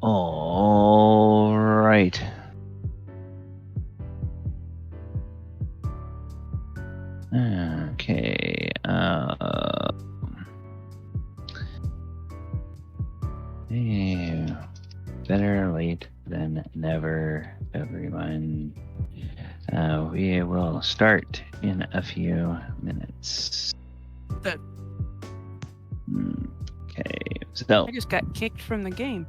All right. Okay. Better late than never, everyone. We will start in a few minutes. Good. Okay. So. I just got kicked from the game.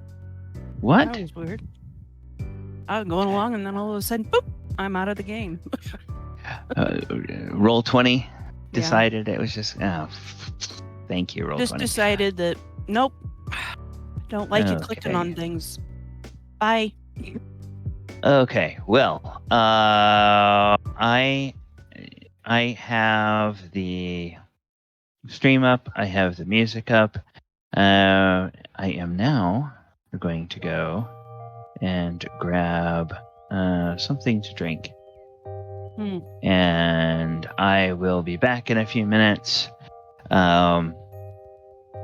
What? That was weird. I was going along, and then all of a sudden, boop! I'm out of the game. Roll 20 decided it was just. Thank you, Roll 20. Just decided that nope, don't like you clicking on things. Bye. Okay. Well, I have the stream up. I have the music up. I am now going to go and grab something to drink. And I will be back in a few minutes.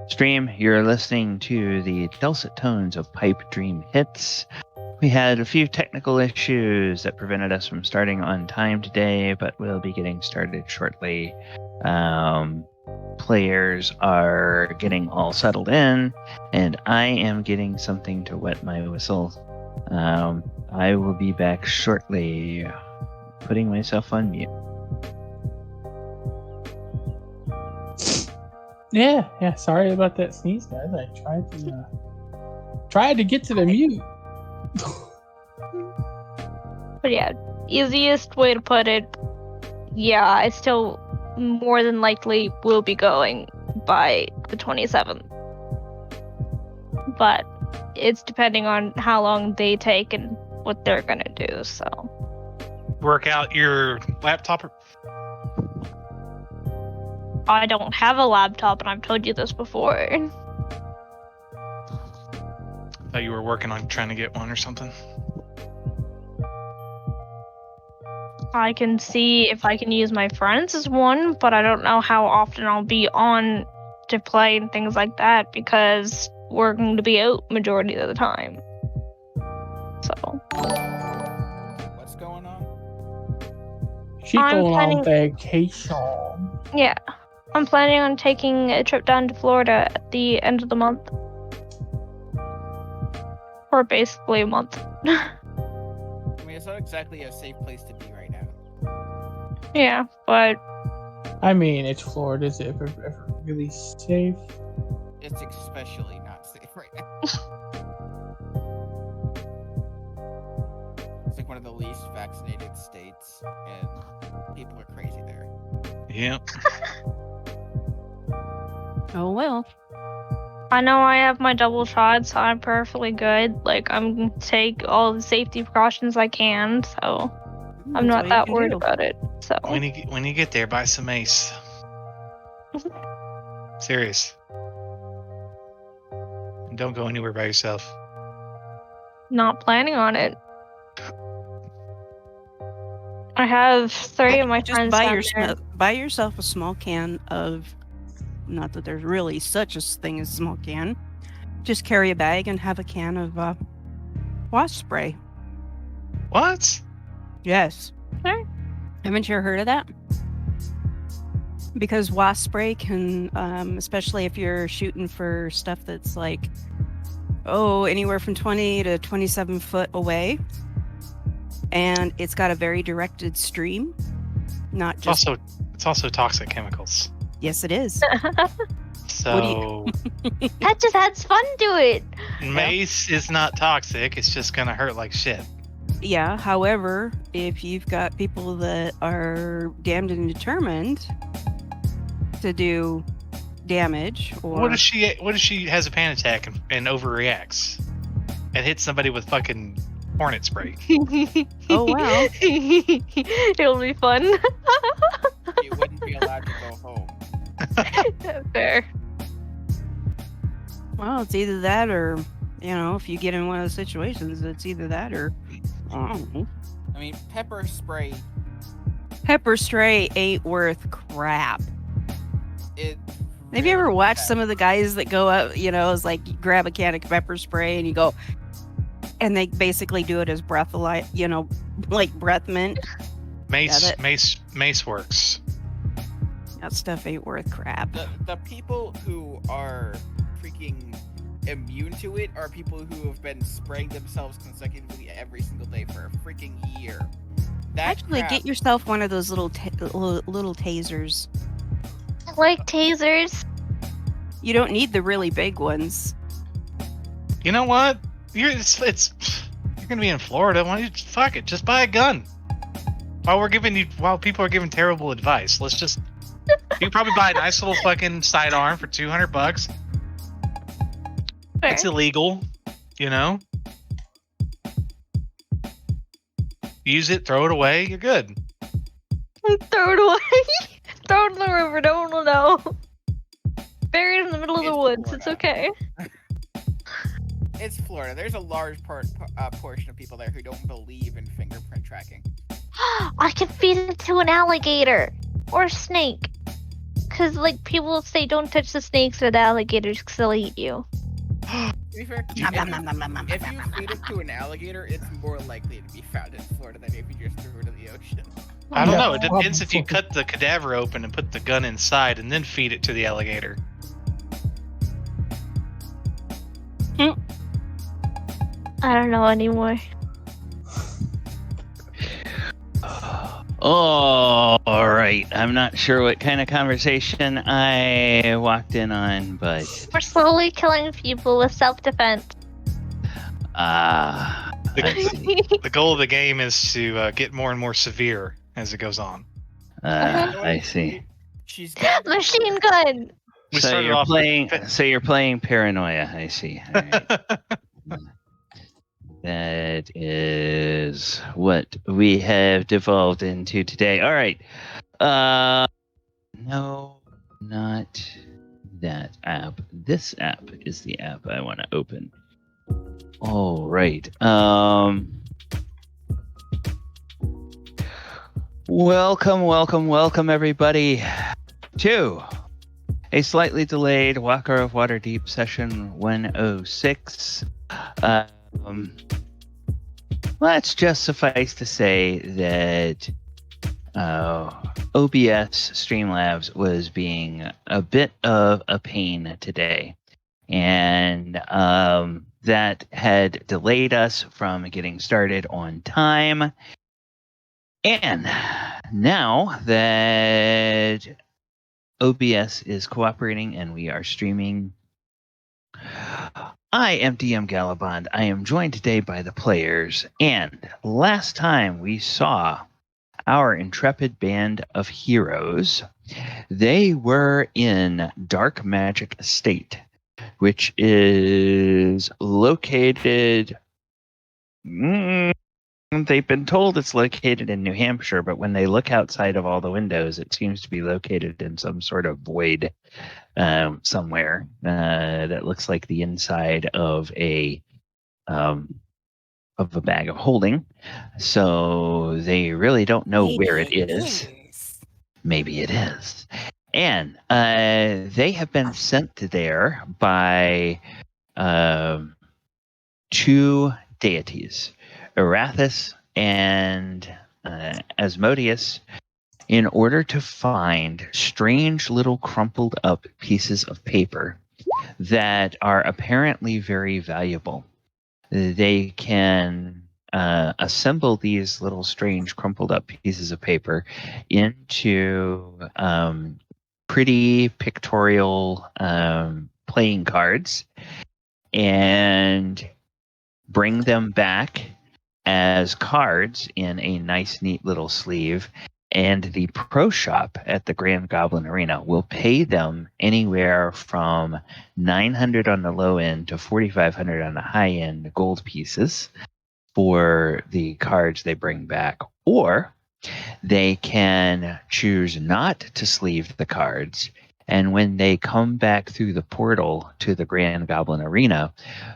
Stream, you're listening to the dulcet tones of Pipe Dream Hits. We had a few technical issues that prevented us from starting on time today, but we'll be getting started shortly. Players are getting all settled in, and I am getting something to wet my whistle. I will be back shortly, putting myself on mute. Yeah. Sorry about that sneeze, guys. I tried to get to the mute. But yeah, easiest way to put it, yeah, I still more than likely will be going by the 27th. But it's depending on how long they take and what they're gonna do, so. Work out your laptop? I don't have a laptop, and I've told you this before. I thought you were working on trying to get one or something. I can see if I can use my friends as one, but I don't know how often I'll be on to play and things like that, because we're going to be out majority of the time. So. What's going on? She's going on vacation. Yeah. I'm planning on taking a trip down to Florida at the end of the month. Or basically a month. I mean, it's not exactly a safe place to be right now. Yeah, but... I mean, it's Florida. Is it ever really safe? It's especially not safe right now. It's like one of the least vaccinated states, and people are crazy there. Yep. Oh well. I know I have my double shot, so I'm perfectly good. Like, I'm going to take all the safety precautions I can, so I'm not that worried about it. So When you get there, buy some mace. Serious. And don't go anywhere by yourself. Not planning on it. I have 3 of my friends buy yourself a small can of, not that there's really such a thing as a small can, just carry a bag and have a can of wasp spray. What? Yes. Sure. Haven't you heard of that? Because wasp spray can, especially if you're shooting for stuff that's like, anywhere from 20 to 27 foot away, and it's got a very directed stream, not just... It's also toxic chemicals. Yes, it is. So... That just adds fun to it. Mace is not toxic, it's just gonna hurt like shit. Yeah, however, if you've got people that are damned and determined to do damage, or... What if she has a panic attack and overreacts and hits somebody with fucking hornet spray? Oh, wow. It'll be fun. You wouldn't be allowed to go home. Fair. Well, it's either that or, if you get in one of those situations, it's either that or, I don't know. I mean, pepper spray. Pepper spray ain't worth crap. It Have you ever really watched bad. some of the guys that go out, it's like you grab a can of pepper spray and you go, and they basically do it as breath, like breath mint. Mace it. Mace works. That stuff ain't worth crap. The people who are freaking immune to it are people who have been spraying themselves consecutively every single day for a freaking year. That Actually, crap, get yourself one of those little tasers. I like tasers. You don't need the really big ones. You know what? You're gonna be in Florida. Why don't you fuck it? Just buy a gun. While people are giving terrible advice, you can probably buy a nice little fucking sidearm for $200. Fair. It's illegal, Use it, throw it away, you're good. Throw it away. Throw it in the river. No one will know. Bury it in the middle of the It's woods. It's Florida. okay. It's Florida. There's a large portion of people there who don't believe in fingerprint tracking. I can feed it to an alligator or a snake. Cause people say don't touch the snakes or the alligators because they'll eat you. To be fair, if you feed it to an alligator, it's more likely to be found in Florida than if you just threw it in the ocean. I don't Yeah, know. It depends if you probably. cut the cadaver open and put the gun inside and then feed it to the alligator. I don't know anymore. Oh, all right. I'm not sure what kind of conversation I walked in on, but We're slowly killing people with self-defense. I see. The goal of the game is to get more and more severe as it goes on. I see. She's got Machine gun. We So started you're off playing. with- So you're playing Paranoia. I see. All right. That is what we have devolved into today. All right. No, not that app. This app is the app I want to open. All right. Welcome, everybody, to a slightly delayed Walker of Waterdeep session 106. Let's just suffice to say that OBS Streamlabs was being a bit of a pain today, and that had delayed us from getting started on time. And now that OBS is cooperating and we are streaming, I am DM Galabond. I am joined today by the players, and last time we saw our intrepid band of heroes, they were in Dark Magic Estate, which is located... they've been told it's located in New Hampshire, but when they look outside of all the windows, it seems to be located in some sort of void somewhere that looks like the inside of a bag of holding. So they really don't know where it is. Maybe it is. And they have been sent there by two deities, Arathis and Asmodeus, in order to find strange little crumpled up pieces of paper that are apparently very valuable. They can assemble these little strange crumpled up pieces of paper into pretty pictorial playing cards and bring them back as cards in a nice, neat little sleeve. And the pro shop at the Grand Goblin Arena will pay them anywhere from $900 on the low end to $4,500 on the high end gold pieces for the cards they bring back. Or they can choose not to sleeve the cards, and when they come back through the portal to the Grand Goblin Arena,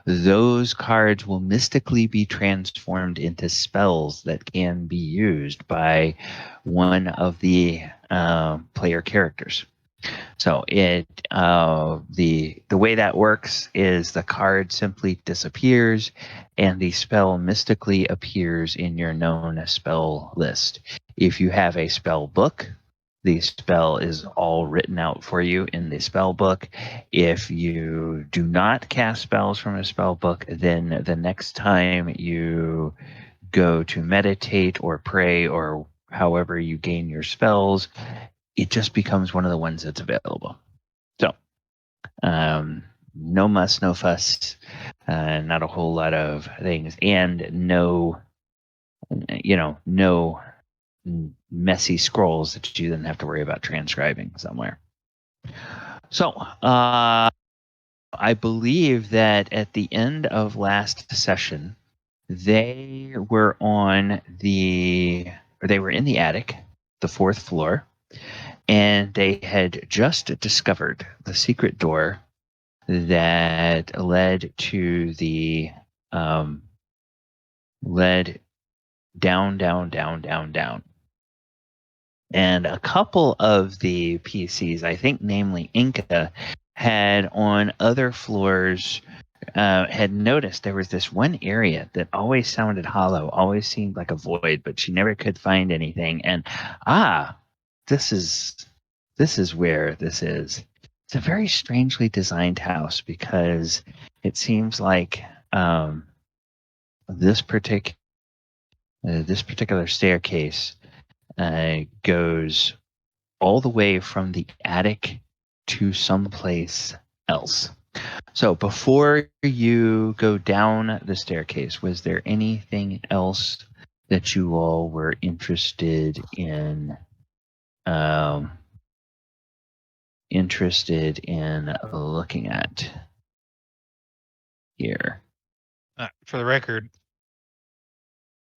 those cards will mystically be transformed into spells that can be used by one of the player characters. So the way that works is the card simply disappears, and the spell mystically appears in your known spell list. If you have a spell book, the spell is all written out for you in the spell book. If you do not cast spells from a spell book, then the next time you go to meditate or pray or however you gain your spells, it just becomes one of the ones that's available. So, no muss, no fuss, not a whole lot of things, and no messy scrolls that you then have to worry about transcribing somewhere. So, I believe that at the end of last session, they were in the attic, the 4th floor, and they had just discovered the secret door that led to the led down. And a couple of the PCs, I think namely Enka, had on other floors had noticed there was this one area that always sounded hollow, always seemed like a void, but she never could find anything. And this is where this is. It's a very strangely designed house because it seems like this particular staircase goes all the way from the attic to someplace else. So before you go down the staircase, was there anything else that you all were interested in looking at here? For the record,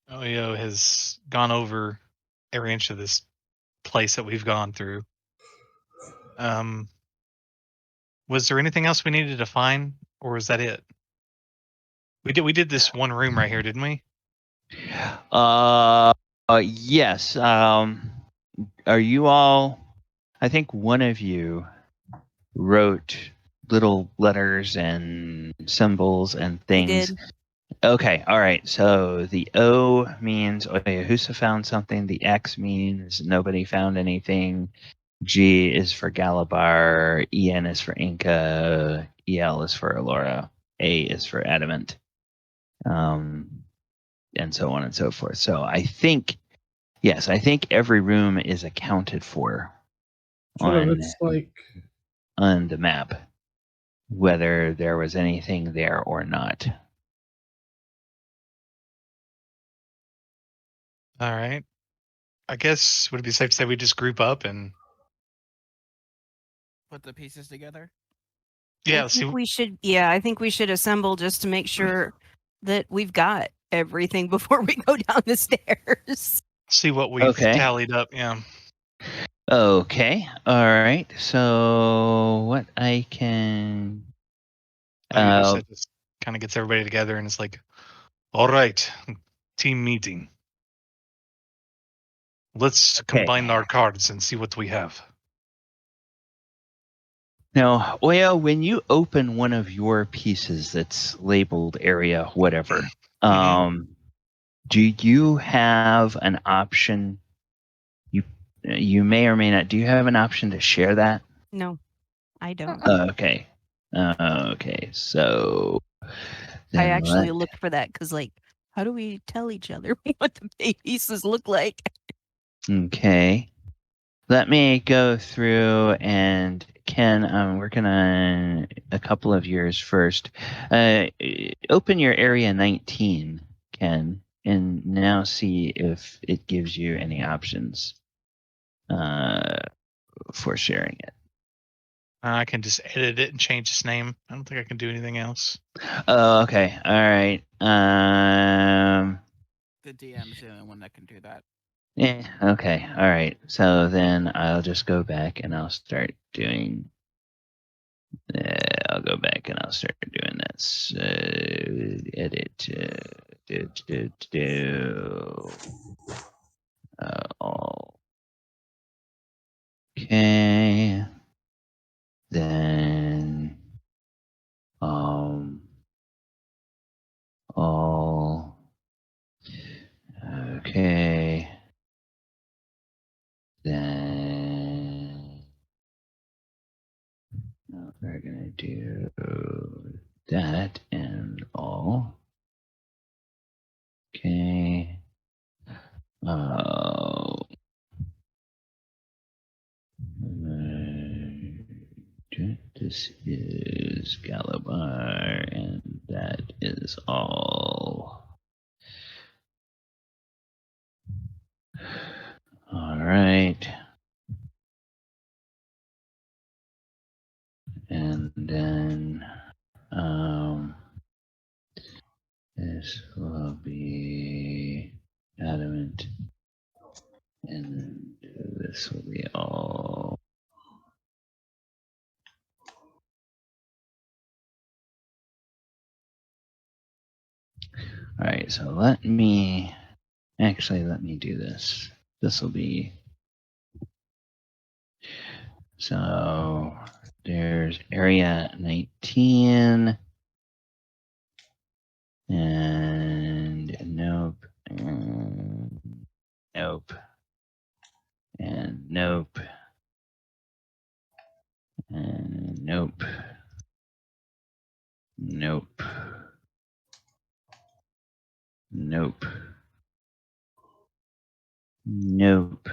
Oyo has gone over every inch of this place that we've gone through. Was there anything else we needed to find, or was that it? We did this one room right here, didn't we? Yes. Are you all? I think one of you wrote little letters and symbols and things. did. Okay, all right. So the O means Oyohusa found something. The X means nobody found anything. G is for Galibar. EN is for Enka. EL is for Elora. A is for Adamant. And so on and so forth. So I think every room is accounted for on the map, whether there was anything there or not. All right. I guess would it be safe to say we just group up and Put the pieces together. yeah, I think we should assemble just to make sure that we've got everything before we go down the stairs. see what we've tallied up. Yeah. Okay. All right. So what I can. Oyohusa just kind of gets everybody together and it's like, all right, team meeting. Let's combine our cards and see what we have. Now, Oya, when you open one of your pieces that's labeled area whatever, do you have an option? You may or may not. Do you have an option to share that? No, I don't. Okay. Okay. So I actually looked for that because, how do we tell each other what the pieces look like? Okay. Let me go through and Ken, I'm working on a couple of yours first. Open your area 19, Ken, and now see if it gives you any options for sharing it. I can just edit it and change its name. I don't think I can do anything else. Oh, okay. All right. The DM's the only one that can do that. Yeah. Okay. All right. So then I'll just go back and I'll start doing. I'll go back and I'll start doing this. Edit. Okay. all. Okay. Then we're gonna do that and all. Okay. This is Galibar, and that is all. All right. And then this will be Adamant, and this will be all. All right, so let me do this. This will be, so there's area 19, and nope, and nope, and nope, and nope, nope, nope, nope.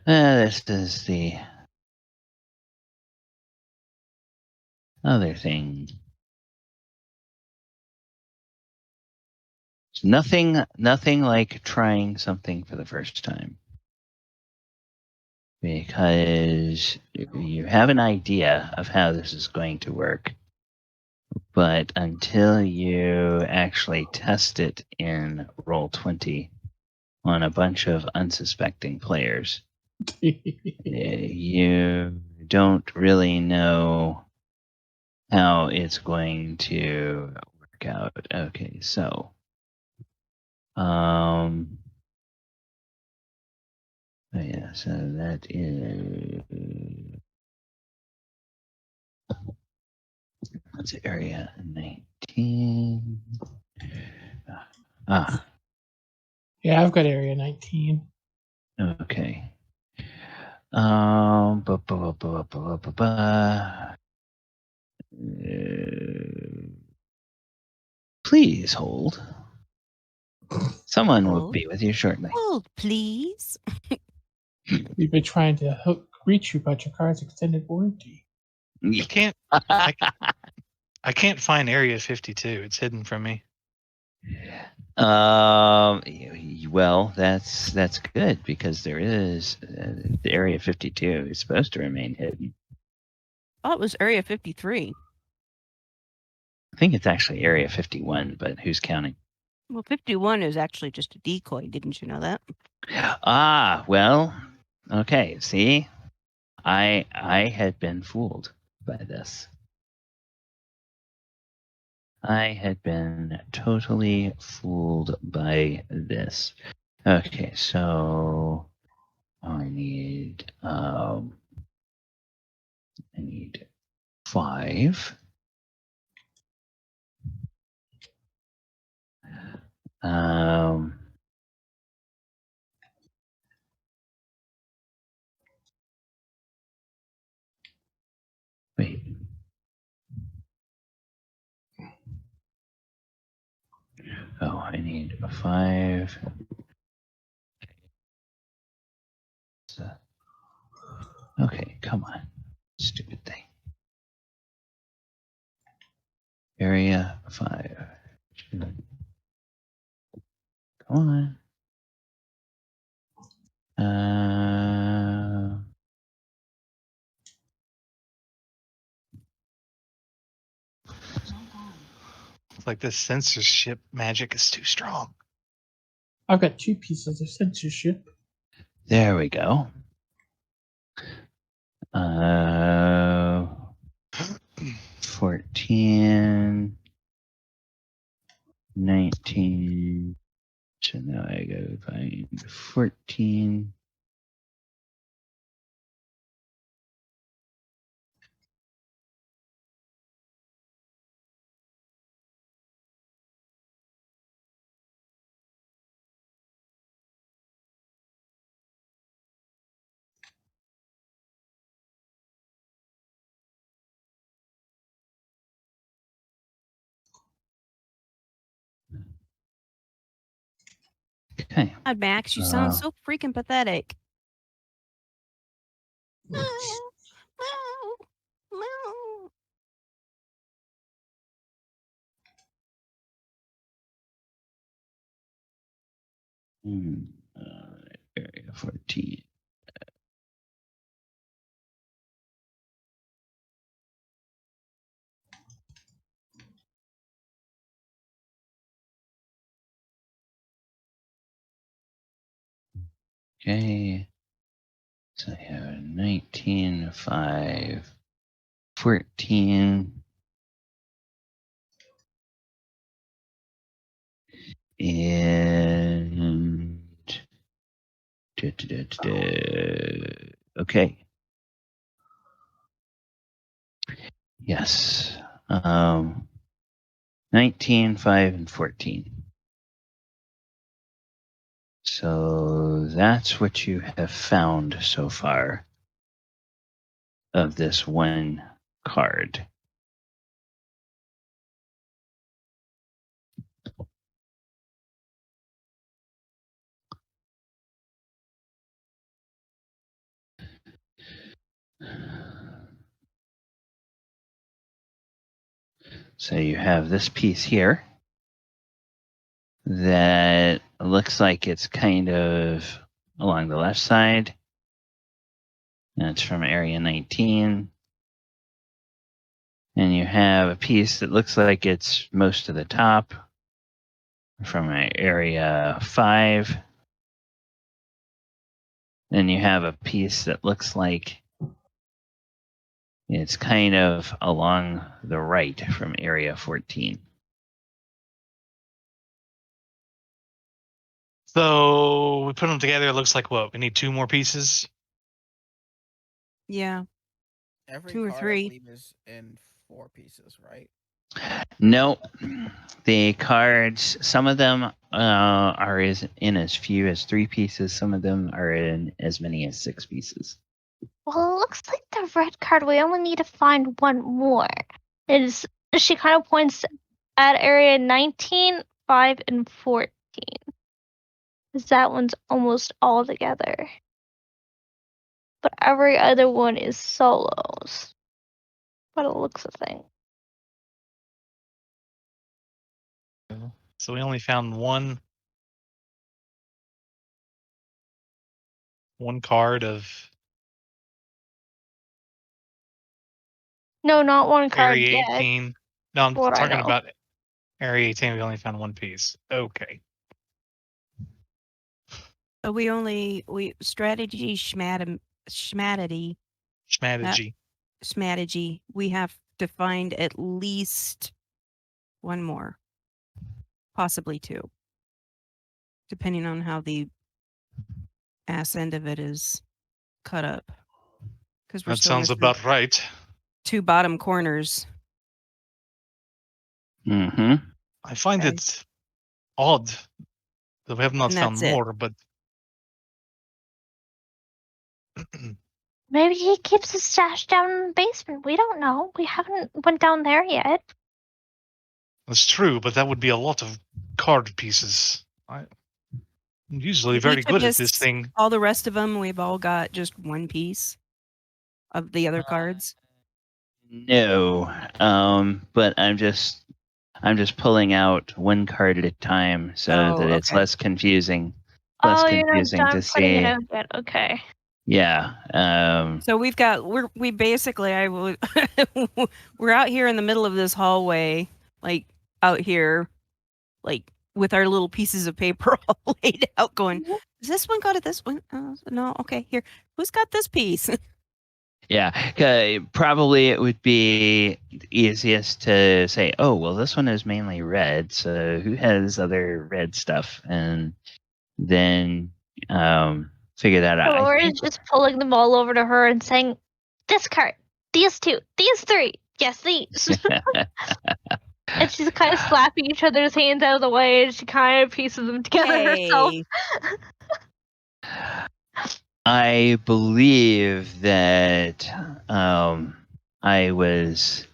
This is the other thing. It's nothing like trying something for the first time. Because you have an idea of how this is going to work, but until you actually test it in Roll20 on a bunch of unsuspecting players, you don't really know how it's going to work out. Okay, so yeah, so that is, that's area 19. Yeah, I've got area 19. Okay. Please hold. Someone will Hold. be with you shortly. Hold, please. We've been trying to reach you, but your car's extended warranty. You can't. I can't find Area 52. It's hidden from me. Well, that's good, because there is the Area 52 is supposed to remain hidden. Oh, it was Area 53. I think it's actually Area 51, but who's counting? Well, 51 is actually just a decoy. Didn't you know that? Well, okay. See, I had been fooled by this. I had been totally fooled by this. Okay, so I need 5. Wait. Oh, I need 5. Okay, come on. Stupid thing. Area 5. Come on. It's like this censorship magic is too strong. I've got 2 pieces of censorship. There we go. 14. 19. So now I go find 14. Okay. God, Max, you sound so freaking pathetic. Area 14. Okay. So I have 19, 5, 14. And okay. Yes. 19, 5, and 14. So that's what you have found so far of this one card. So you have this piece here that looks like it's kind of along the left side. And it's from area 19. And you have a piece that looks like it's most of the top from area 5. Then you have a piece that looks like it's kind of along the right from area 14. So we put them together. It looks like what? We need 2 more pieces. Yeah. Every 2 or card, 3. I believe, is in 4 pieces, right? No, the cards, some of them are in as few as 3 pieces. Some of them are in as many as 6 pieces. Well, it looks like the red card. We only need to find one more. She kind of points at area 19, 5, and 14. Because that one's almost all together. But every other one is solos. But it looks a thing. So we only found one card of No, not one card area yet. 18. No, I'm What I talking know. about area 18. We only found one piece. Okay. Strategy Schmategy. Schmategy. We have to find at least one more, possibly 2, depending on how the ass end of it is cut up. Because we're That still sounds missing about right. 2 bottom corners. Mm-hmm. I find Okay. it odd that we have not And found that's it. more, but Maybe he keeps his stash down in the basement. We don't know. We haven't went down there yet. that's true. But that would be a lot of card pieces. I'm usually very Each of good at us, this thing. all the rest of them, we've all got just one piece of the other cards. No, but I'm just pulling out one card at a time so that it's okay. less confusing. Oh, you're not done To putting it see. out yet. Okay. Yeah. So we've got we basically we're out here in the middle of this hallway, like out here, like with our little pieces of paper all laid out, going, "Does this one go to this one? No, okay, here. Who's got this piece?" Yeah, 'kay, probably it would be easiest to say, oh, well, this one is mainly red, so who has other red stuff? And then figure that out. I Elora think is just pulling them all over to her and saying, "This card, these two, these three, yes, these." And she's kind of slapping each other's hands out of the way, and she kind of pieces them together herself. Hey. I believe that I was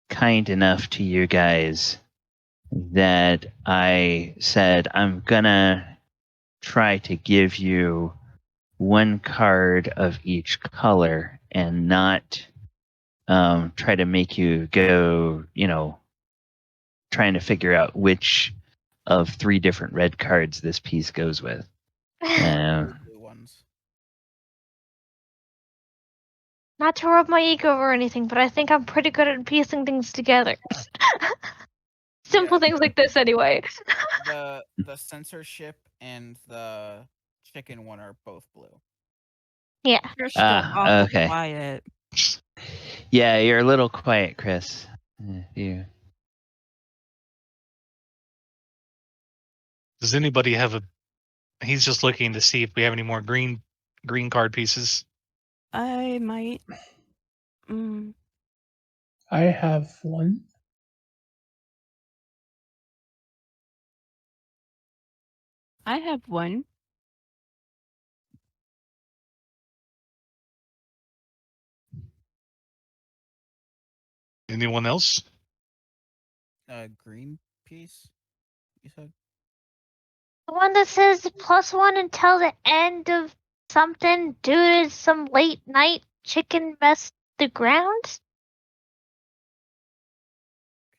kind enough to you guys that I said I'm gonna try to give you one card of each color and not try to make you go, trying to figure out which of 3 different red cards this piece goes with. Blue ones. Not to rub my ego or anything, but I think I'm pretty good at piecing things together. Simple Yeah. things like this, anyway. The censorship and the chicken one are both blue. Yeah. You're still awful okay. quiet. Yeah, you're a little quiet, Chris. You. Does anybody have a? He's just looking to see if we have any more green card pieces. I might. I have one. I have one. Anyone else? Green piece. You said. The one that says +1 until the end of something due to some late night chicken messed the ground.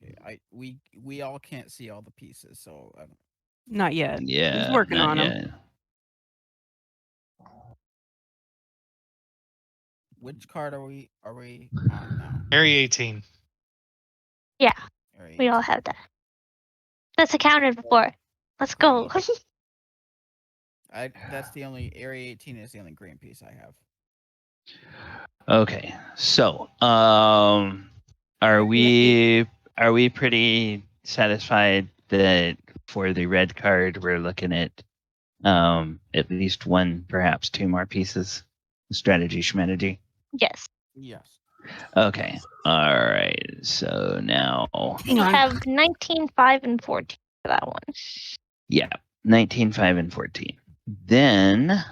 Okay, we all can't see all the pieces, so I don't. Not yet. Yeah. He's working not on yet. them. Which card are we on now? Area 18. Yeah, Area we all 18. have that. That's accounted for. Let's go. That's the only Area 18 is the only green piece I have. Okay. So, are we pretty satisfied that for the red card we're looking at least one, perhaps 2 more pieces? Strategy, Schmategy. Yes. Yes. Okay. All right. So now, Hang We on. have 19, 5, and 14 for that one. yeah, 19, 5, and 14. Then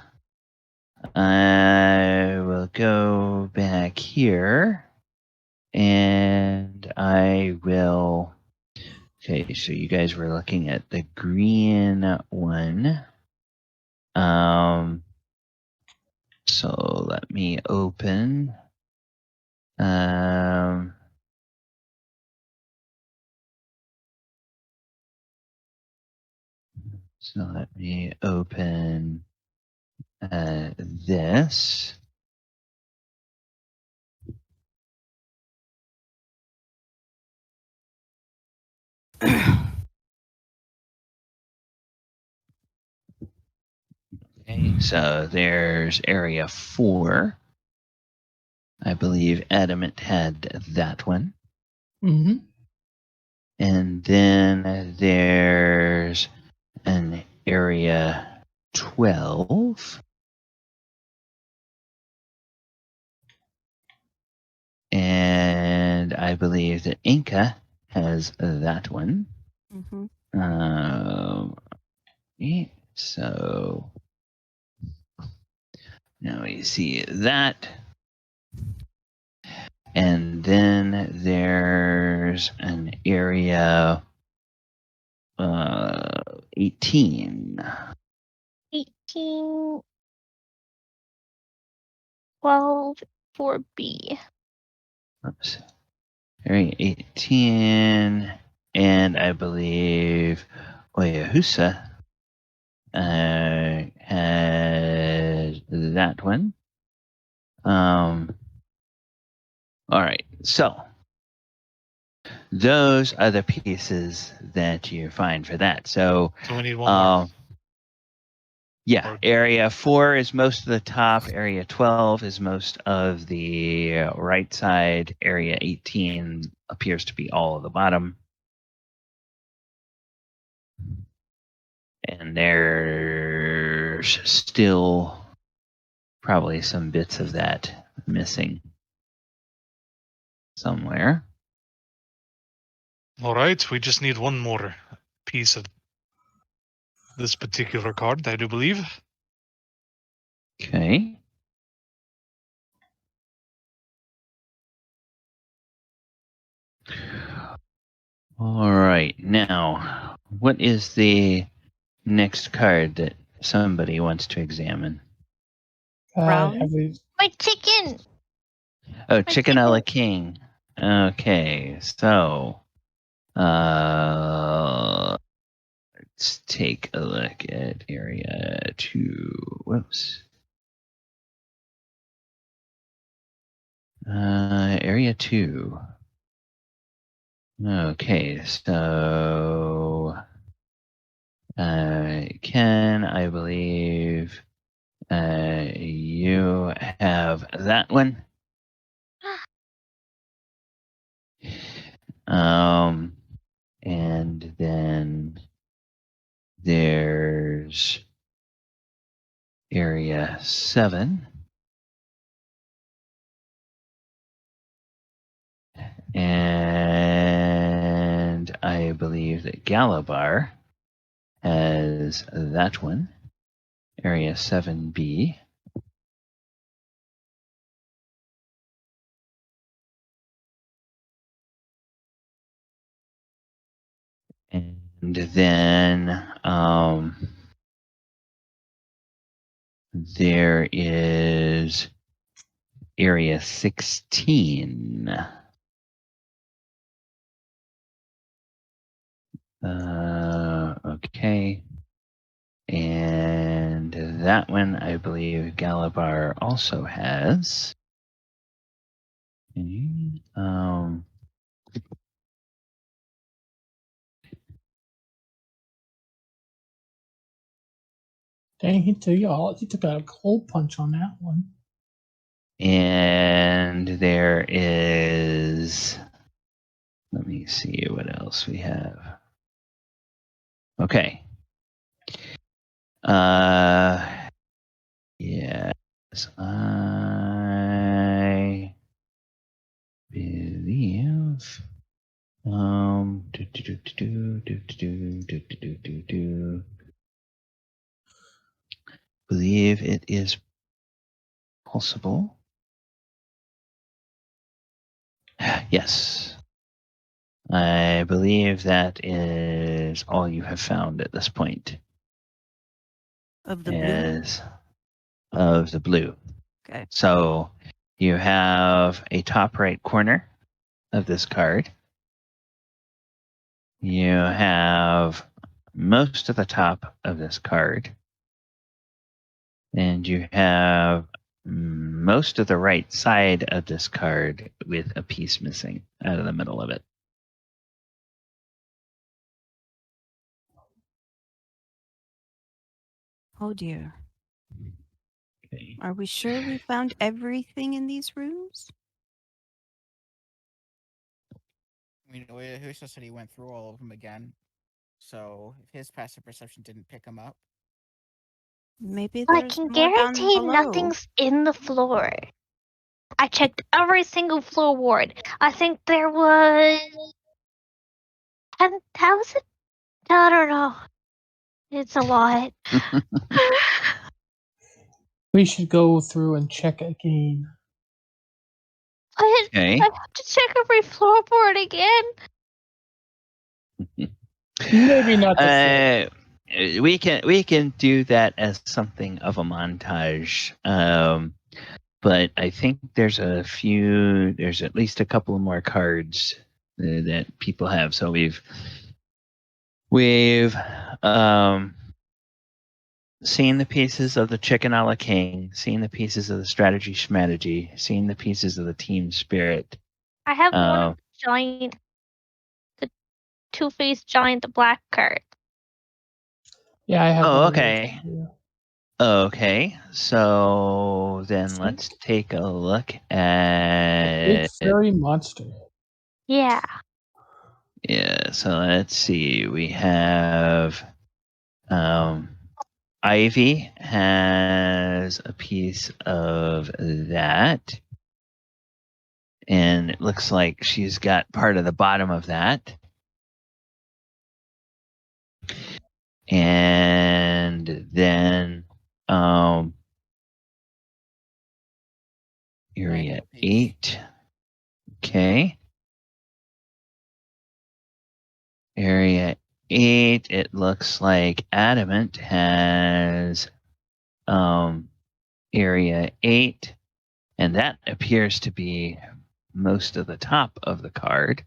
I will go back here and I will. Okay, so you guys were looking at the green one. So let me open. So let me open this. Okay, so there's area 4. I believe Adamant had that one. Mm-hmm. And then there's an area 12. And I believe that Enka has that one. Mm-hmm. So now we see that. And then there's an area 18. 18, 12, 4B. Oops. Area 18. And I believe Oyohusa has that one. All right, so those are the pieces that you find for that. So So we need one more. Yeah, Or- area 4 is most of the top. Area 12 is most of the right side. Area 18 appears to be all of the bottom. And there's still probably some bits of that missing somewhere. All right, we just need one more piece of this particular card, I do believe. Okay. All right. Now, what is the next card that somebody wants to examine? Brown? Have we, My chicken. Oh, chicken. Chickenella King. Okay, so let's take a look at area 2. Whoops. Area 2. Okay, so Ken, I believe you have that one. And then there's area 7. And I believe that Galibar has that one, area 7B. And then there is area 16. Okay. And that one, I believe Galibar also has. Okay. dang, he took a cold punch on that one. And there is, let me see what else we have. Okay. Yes, I believe. Believe it is possible. Yes. I believe that is all you have found at this point. Of the blue? Is of the blue. Okay. So you have a top right corner of this card. You have most of the top of this card. And you have most of the right side of this card with a piece missing out of the middle of it. Oh dear. Okay. Are we sure we found everything in these rooms? I mean, Oyohusa said he went through all of them again. So if his passive perception didn't pick him up, Maybe I there's can more down guarantee below. nothing's in the floor. I checked every single floor ward. I think there was 10,000? I don't know. It's a lot. We should go through and check again. I Okay. have to check every floorboard again. Maybe not the We can do that as something of a montage. But I think there's at least a couple more cards that people have. So we've seen the pieces of the Chicken a la King, seen the pieces of the strategy Schmategy, seen the pieces of the team spirit. I have one of the giant, the two-faced giant, the black card. Yeah, I have. Oh, one of okay. those, yeah. Okay, so then See? let's take a look Big at furry monster. Yeah. yeah. So let's see. We have Ivy has a piece of that, and it looks like she's got part of the bottom of that. And then area 8. Okay. Area 8, it looks like Adamant has area 8, and that appears to be most of the top of the card.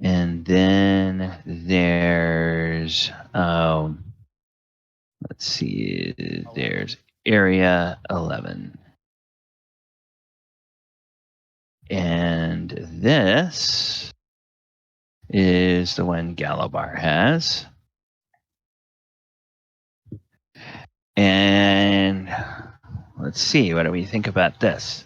And then there's let's see, there's area 11. And this is the one Galibar has. And let's see, what do we think about this?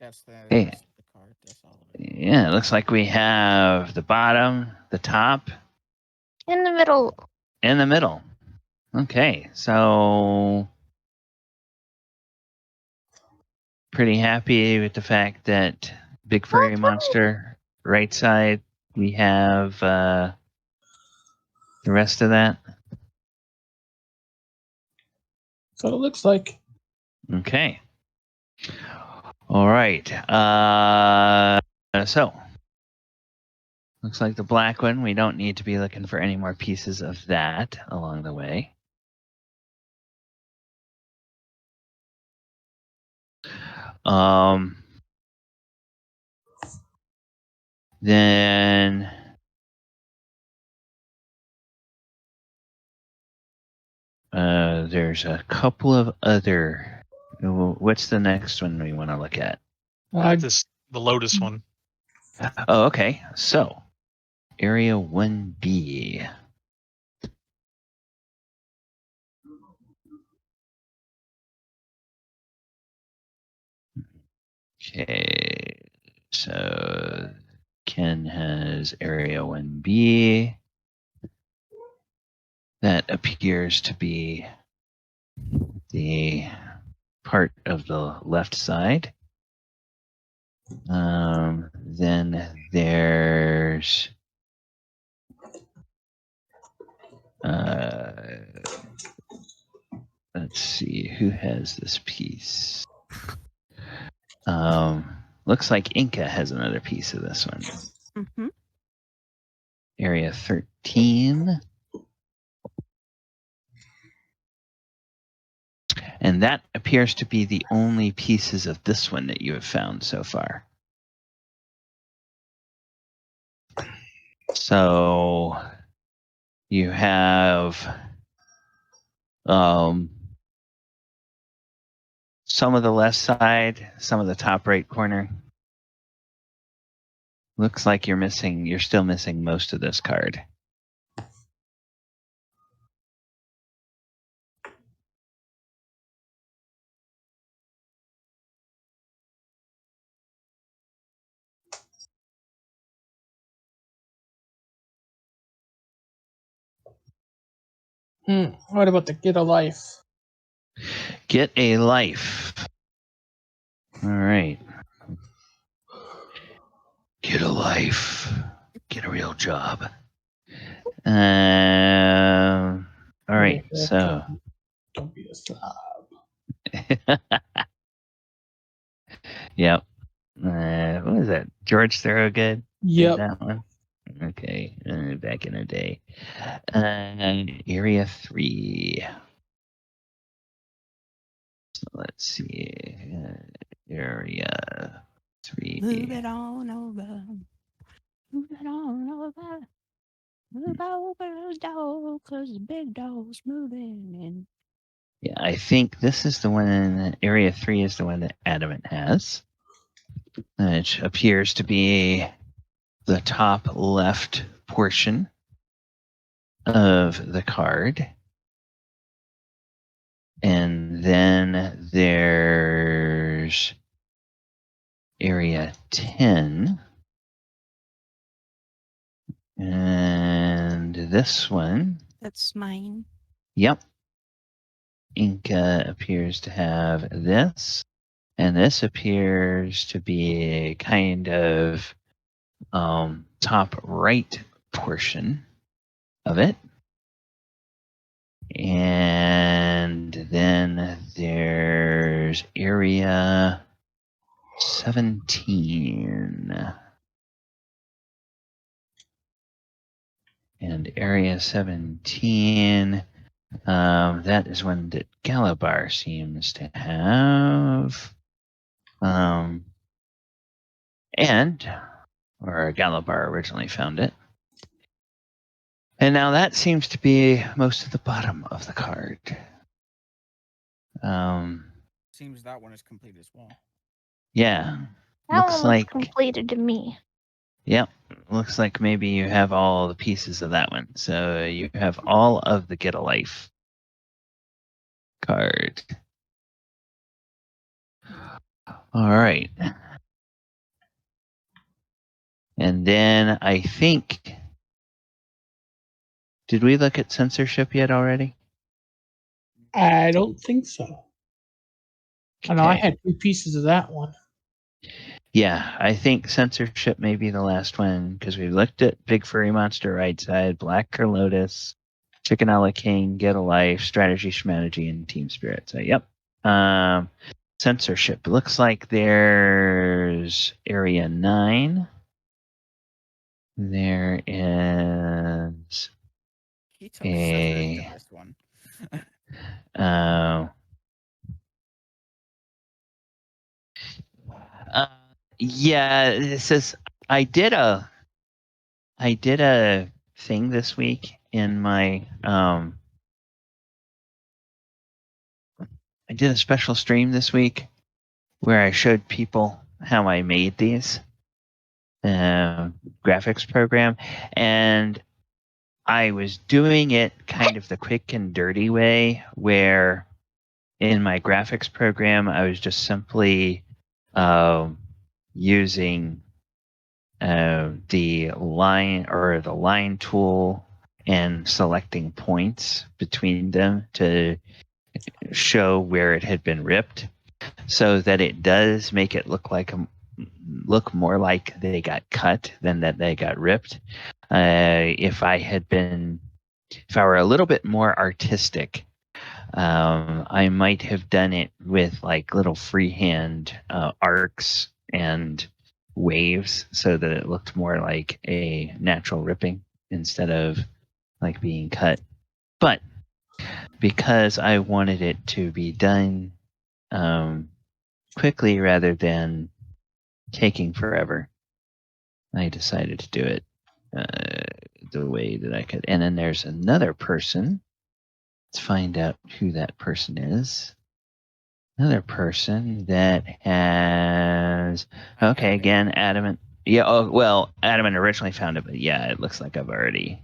That's the Hey. rest of the card. That's all of it. Yeah, it looks like we have the bottom, the top, In the middle. and the middle. Okay, so pretty happy with the fact that Big Furry Monster, right side, we have the rest of that. So it looks like. Okay. All right. So looks like the black one, we don't need to be looking for any more pieces of that along the way. Then there's a couple of other. What's the next one we want to look at? The Lotus one. Oh, okay. So, area 1B. Okay. So, Ken has area 1B. That appears to be the part of the left side. Then there's let's see who has this piece. Looks like Enka has another piece of this one. Mm-hmm. Area 13. And that appears to be the only pieces of this one that you have found so far. So you have some of the left side, some of the top right corner. Looks like you're still missing most of this card. What about the get a life? Get a life. All right. Get a life. Get a real job. All right. So. Don't be a slob. Yep. What was that? George Thorogood? Yep. That one? Okay. Back in the day. Area 3. So let's see. Area 3. Move it on over. Move it on over. Move over those dogs, because the big dog's moving. And Yeah, I think this is the one. Area 3 is the one that Adamant has, which appears to be the top left portion of the card. And then there's area 10. And this one, That's mine. yep. Enka appears to have this. And this appears to be a kind of top right portion of it. And then there's area 17. And area 17, that is one that Galibar seems to have. Or Galibar originally found it. And now that seems to be most of the bottom of the card. Seems that one is complete as well. Yeah. That Looks one was like completed to me. Yep. Looks like maybe you have all the pieces of that one. So you have all of the Get a Life card. All right. And then I think, did we look at censorship yet already? I don't think so. I know I Okay. had 2 pieces of that one. Yeah, I think censorship may be the last one because we looked at Big Furry Monster right side, Black or Lotus, Chicken a la King, Get a Life, Strategy, Schmategy, and Team Spirit. So, yep. Censorship. Looks like there's area 9. There is He took scissors to this one. Yeah, it says I did a thing this week in my I did a special stream this week where I showed people how I made these graphics program, and I was doing it kind of the quick and dirty way, where in my graphics program I was just simply using the line tool and selecting points between them to show where it had been ripped, so that it does make it look more like they got cut than that they got ripped. If I were a little bit more artistic, I might have done it with like little freehand arcs and waves so that it looked more like a natural ripping instead of like being cut. But because I wanted it to be done quickly rather than taking forever, I decided to do it the way that I could. And then there's another person. Let's find out who that person is. Another person that has, okay, again, Adamant. Yeah, oh, well, Adamant originally found it, but yeah, it looks like I've already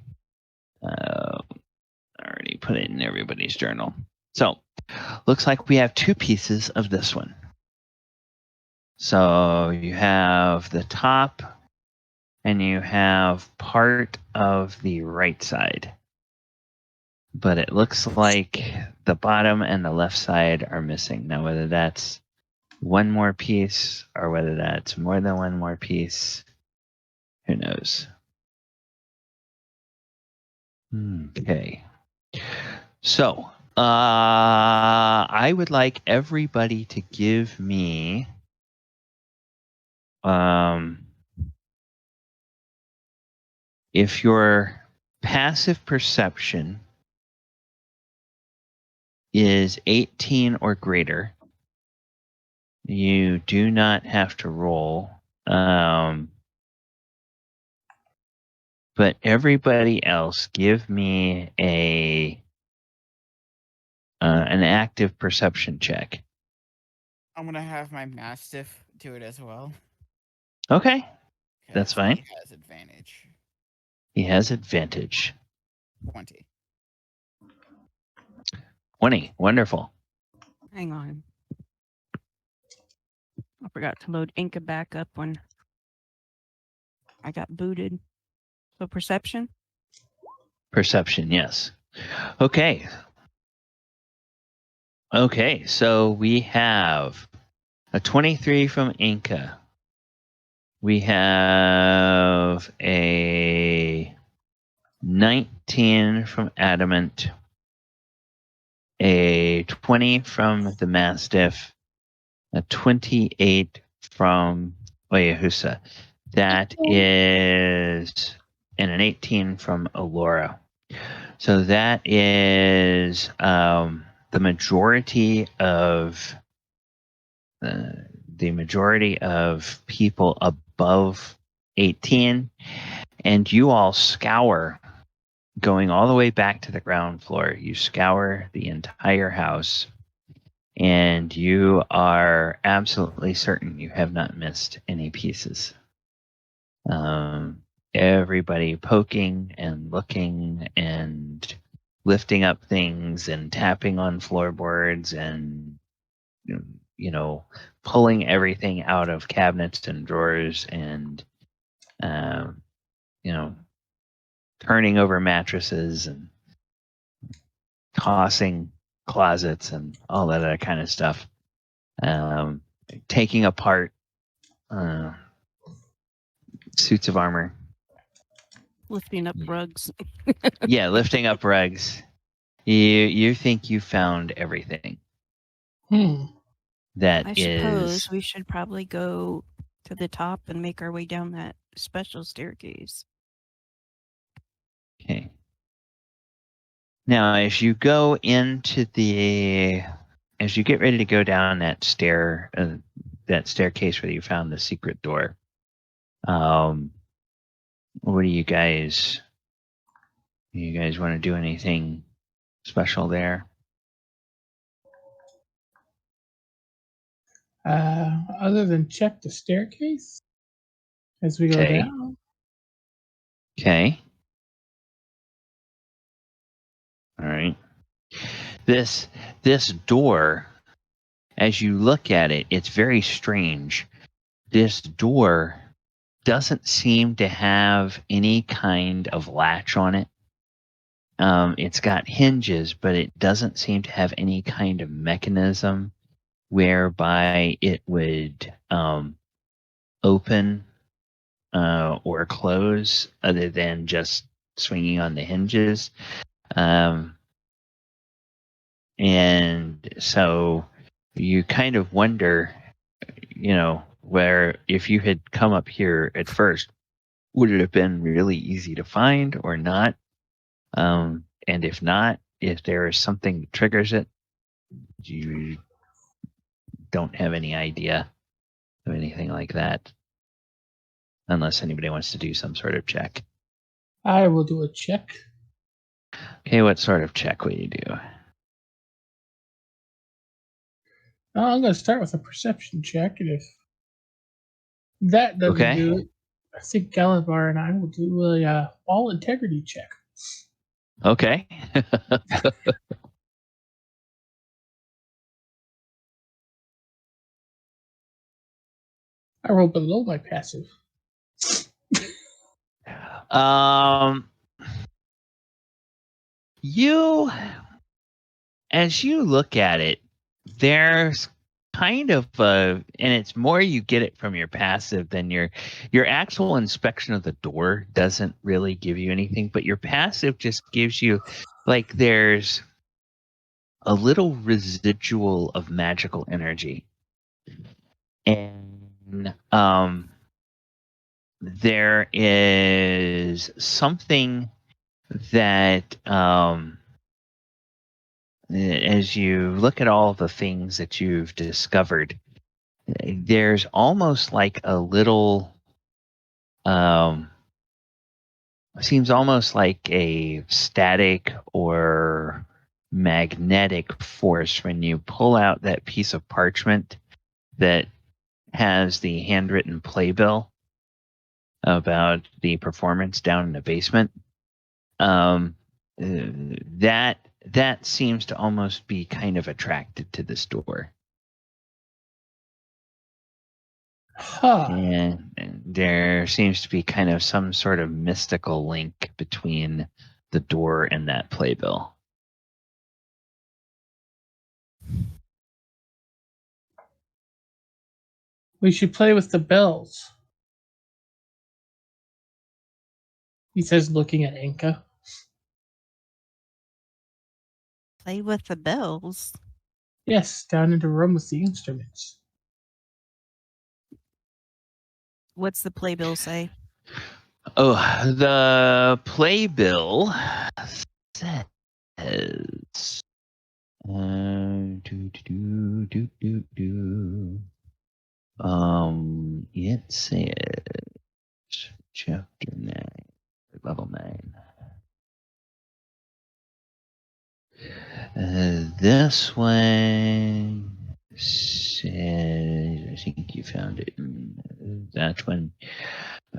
put it in everybody's journal. So, looks like we have 2 pieces of this one. So, you have the top, and you have part of the right side. But it looks like the bottom and the left side are missing. Now, whether that's one more piece or whether that's more than one more piece, who knows? Okay. So, I would like everybody to give me if your passive perception is 18 or greater, you do not have to roll. But everybody else, give me an active perception check. I'm gonna have my Mastiff do it as well. Okay. That's 'cause fine. He has advantage. He has advantage. 20. 20. Wonderful. Hang on. I forgot to load Enka back up when I got booted. So perception? Perception, yes. Okay. Okay, so we have a 23 from Enka. We have a 19 from Adamant, a 20 from the Mastiff, a 28 from Oyohusa. That is, and an 18 from Elora. So that is the majority of people above 18, and you all scour, going all the way back to the ground floor. You scour the entire house, and you are absolutely certain you have not missed any pieces. Everybody poking and looking and lifting up things and tapping on floorboards and, you know, pulling everything out of cabinets and drawers and, you know, turning over mattresses and tossing closets and all that other kind of stuff. Taking apart suits of armor. Lifting up rugs. Yeah, lifting up rugs. You think you found everything. That I is. suppose we should probably go to the top and make our way down that special staircase. Okay. Now, as you go into as you get ready to go down that staircase where you found the secret door, what do you guys? You guys want to do anything special there? Other than check the staircase as we go Okay. down. Okay. All right. This door, as you look at it, it's very strange. This door doesn't seem to have any kind of latch on it. It's got hinges, but it doesn't seem to have any kind of mechanism whereby it would open or close other than just swinging on the hinges. And so you kind of wonder, where if you had come up here at first, would it have been really easy to find or not? And if not, if there is something that triggers it, you don't have any idea of anything like that. Unless anybody wants to do some sort of check. I will do a check. Okay, what sort of check will you do? I'm going to start with a perception check, and if that doesn't do it, I think Galibar and I will do a all integrity check. Okay. I rolled below my passive. As you look at it, there's kind of and it's more you get it from your passive than your actual inspection of the door doesn't really give you anything, but your passive just gives you like there's a little residual of magical energy. And there is something that as you look at all the things that you've discovered, there's almost like a little seems almost like a static or magnetic force when you pull out that piece of parchment that has the handwritten playbill. about the performance down in the basement. That seems to almost be kind of attracted to this door. Huh. And there seems to be kind of some sort of mystical link between the door and that playbill. We should play with the bells. He says, looking at Enka. Play with the bells. Yes, down in the room with the instruments. What's the playbill say? Oh, the playbill says. It says chapter 9, level 9. This one says, I think you found it. That one.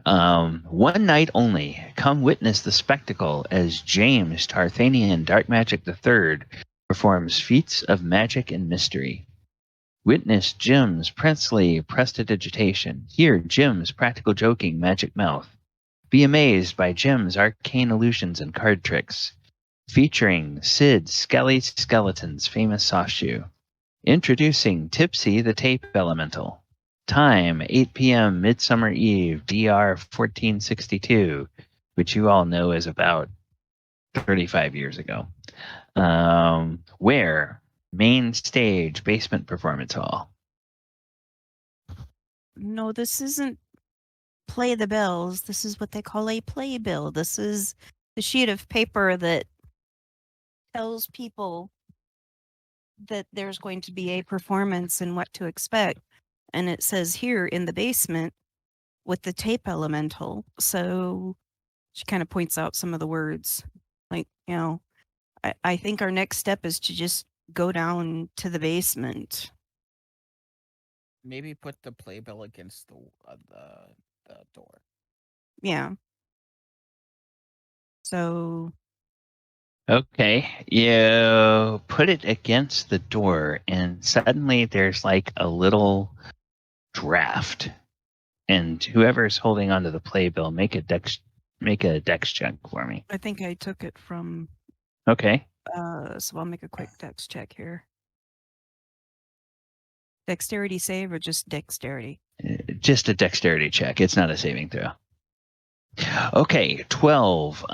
One night only. Come witness the spectacle as James Tarthanian Dark Magic III performs feats of magic and mystery. Witness Jim's princely prestidigitation. Hear Jim's practical joking magic mouth. Be amazed by Jim's arcane illusions and card tricks. Featuring Sid Skelly Skeleton's famous soft shoe. Introducing Tipsy the Tape Elemental. Time 8 p.m. Midsummer Eve, DR 1462, which you all know is about 35 years ago. Where? Main stage, basement performance hall. No, this isn't play the bells. This is what they call a playbill. This is the sheet of paper that tells people that there's going to be a performance and what to expect. And it says here in the basement with the tape elemental. So she kind of points out some of the words. Like, you know, I think our next step is to just go down to the basement. Maybe put the playbill against the door. Yeah. So Okay, you put it against the door, and suddenly there's like a little draft. And whoever's holding onto the playbill, make a dex check for me. I think I took it from. Okay. So I'll make a quick dex check here. Dexterity save or just dexterity? Just a dexterity check. It's not a saving throw. Okay, 12.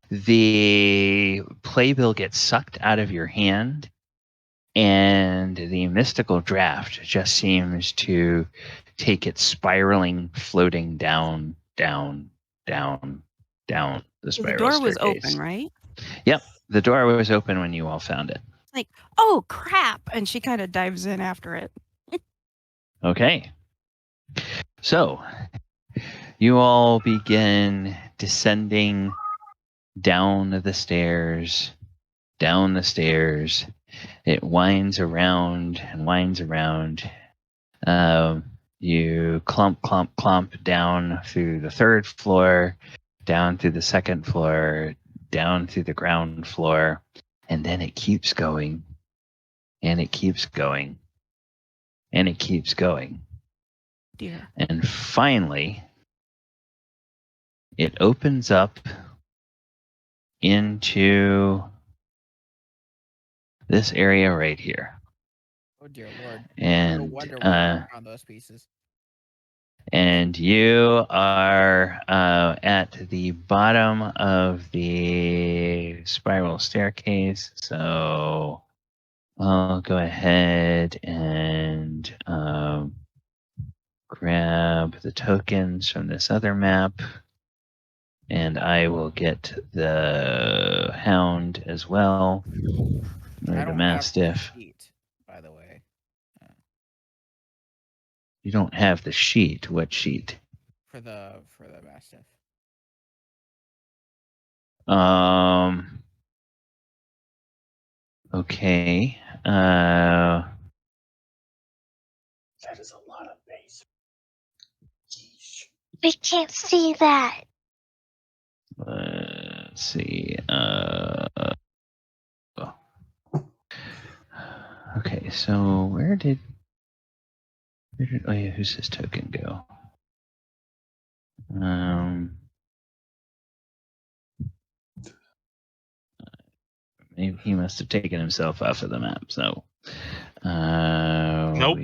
The playbill gets sucked out of your hand, and the mystical draft just seems to take it spiraling, floating down the So spiral the door was staircase. open, right? Yep, the door was open when you all found it. Like, oh crap! And she kind of dives in after it. Okay. So, you all begin descending down the stairs. It winds around and winds around. You clump down through the third floor, down through the second floor, down through the ground floor, and then it keeps going, and it keeps going, and it keeps going. Dear. And finally, it opens up into this area right here. Oh dear lord! And no wonder we found those pieces. And you are at the bottom of the spiral staircase. So I'll go ahead and grab the tokens from this other map. And I will get the hound as well. Or I the don't mastiff. have the sheet, by the way. You don't have the sheet. What sheet? For the mastiff. Okay. That is a lot of base. Yeesh. We can't see that. Let's see. Okay, so where did Oyohusa's token go? Maybe he must have taken himself off of the map. So, Nope.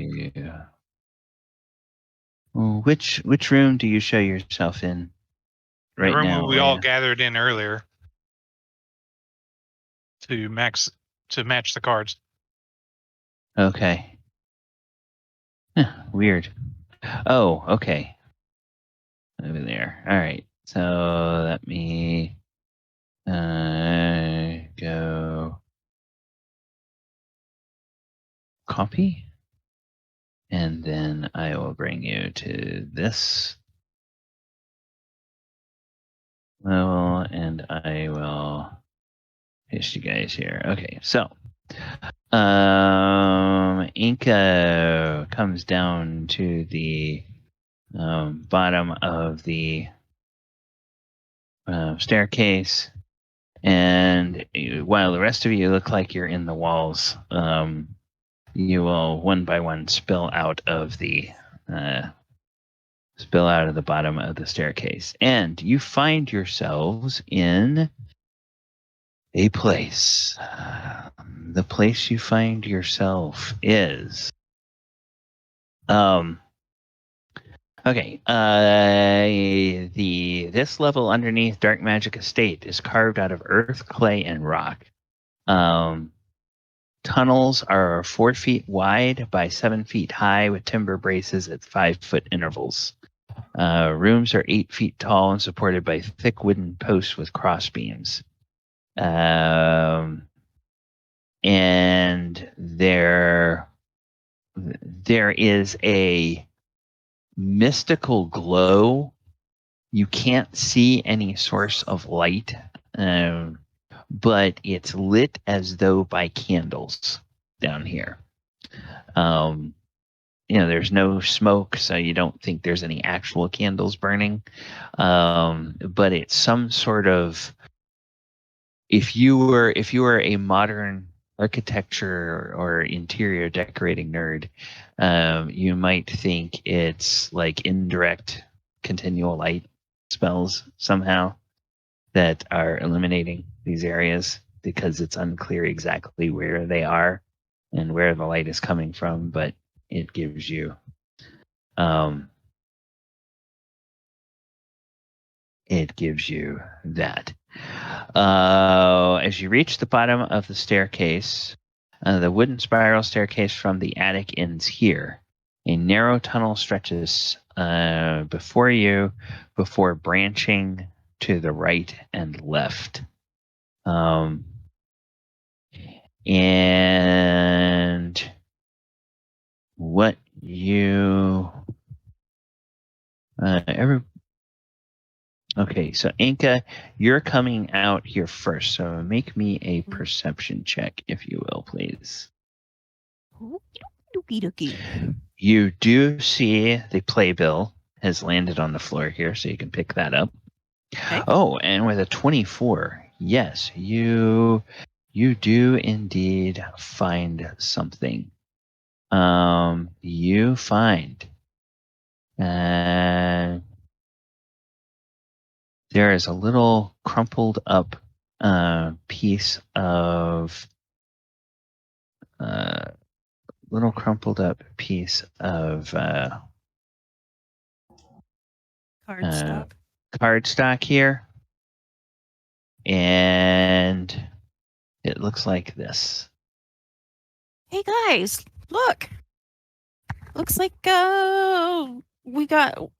Well, which room do you show yourself in right the room now? we all gathered in earlier to match the cards. Okay. Weird. Oh, okay. Over there. All right. So let me go copy, and then I will bring you to this level, and I will paste you guys here. Okay, so Enka comes down to the bottom of the staircase, and while the rest of you look like you're in the walls, you will one by one spill out of the bottom of the staircase, and you find yourselves in a place. The place you find yourself is okay. This level underneath Dark Magic Estate is carved out of earth, clay, and rock. Tunnels are 4 feet wide by 7 feet high with timber braces at 5-foot intervals. Rooms are 8 feet tall and supported by thick wooden posts with cross beams. And there is a mystical glow. You can't see any source of light, but it's lit as though by candles down here. There's no smoke, so you don't think there's any actual candles burning. But it's some sort of, if you were a modern architecture or interior decorating nerd, you might think it's like indirect continual light spells somehow that are illuminating these areas, because it's unclear exactly where they are and where the light is coming from, but it gives you that. As you reach the bottom of the staircase, the wooden spiral staircase from the attic ends here. A narrow tunnel stretches before you before branching to the right and left. And what you okay, so Enka, you're coming out here first, so make me a perception check, if you will, please. You do see the playbill has landed on the floor here, so you can pick that up. Okay. Oh, and with a 24, yes, you do indeed find something. You find there is a little crumpled up piece of cardstock here, and it looks like this. Hey guys, look! Looks like we got.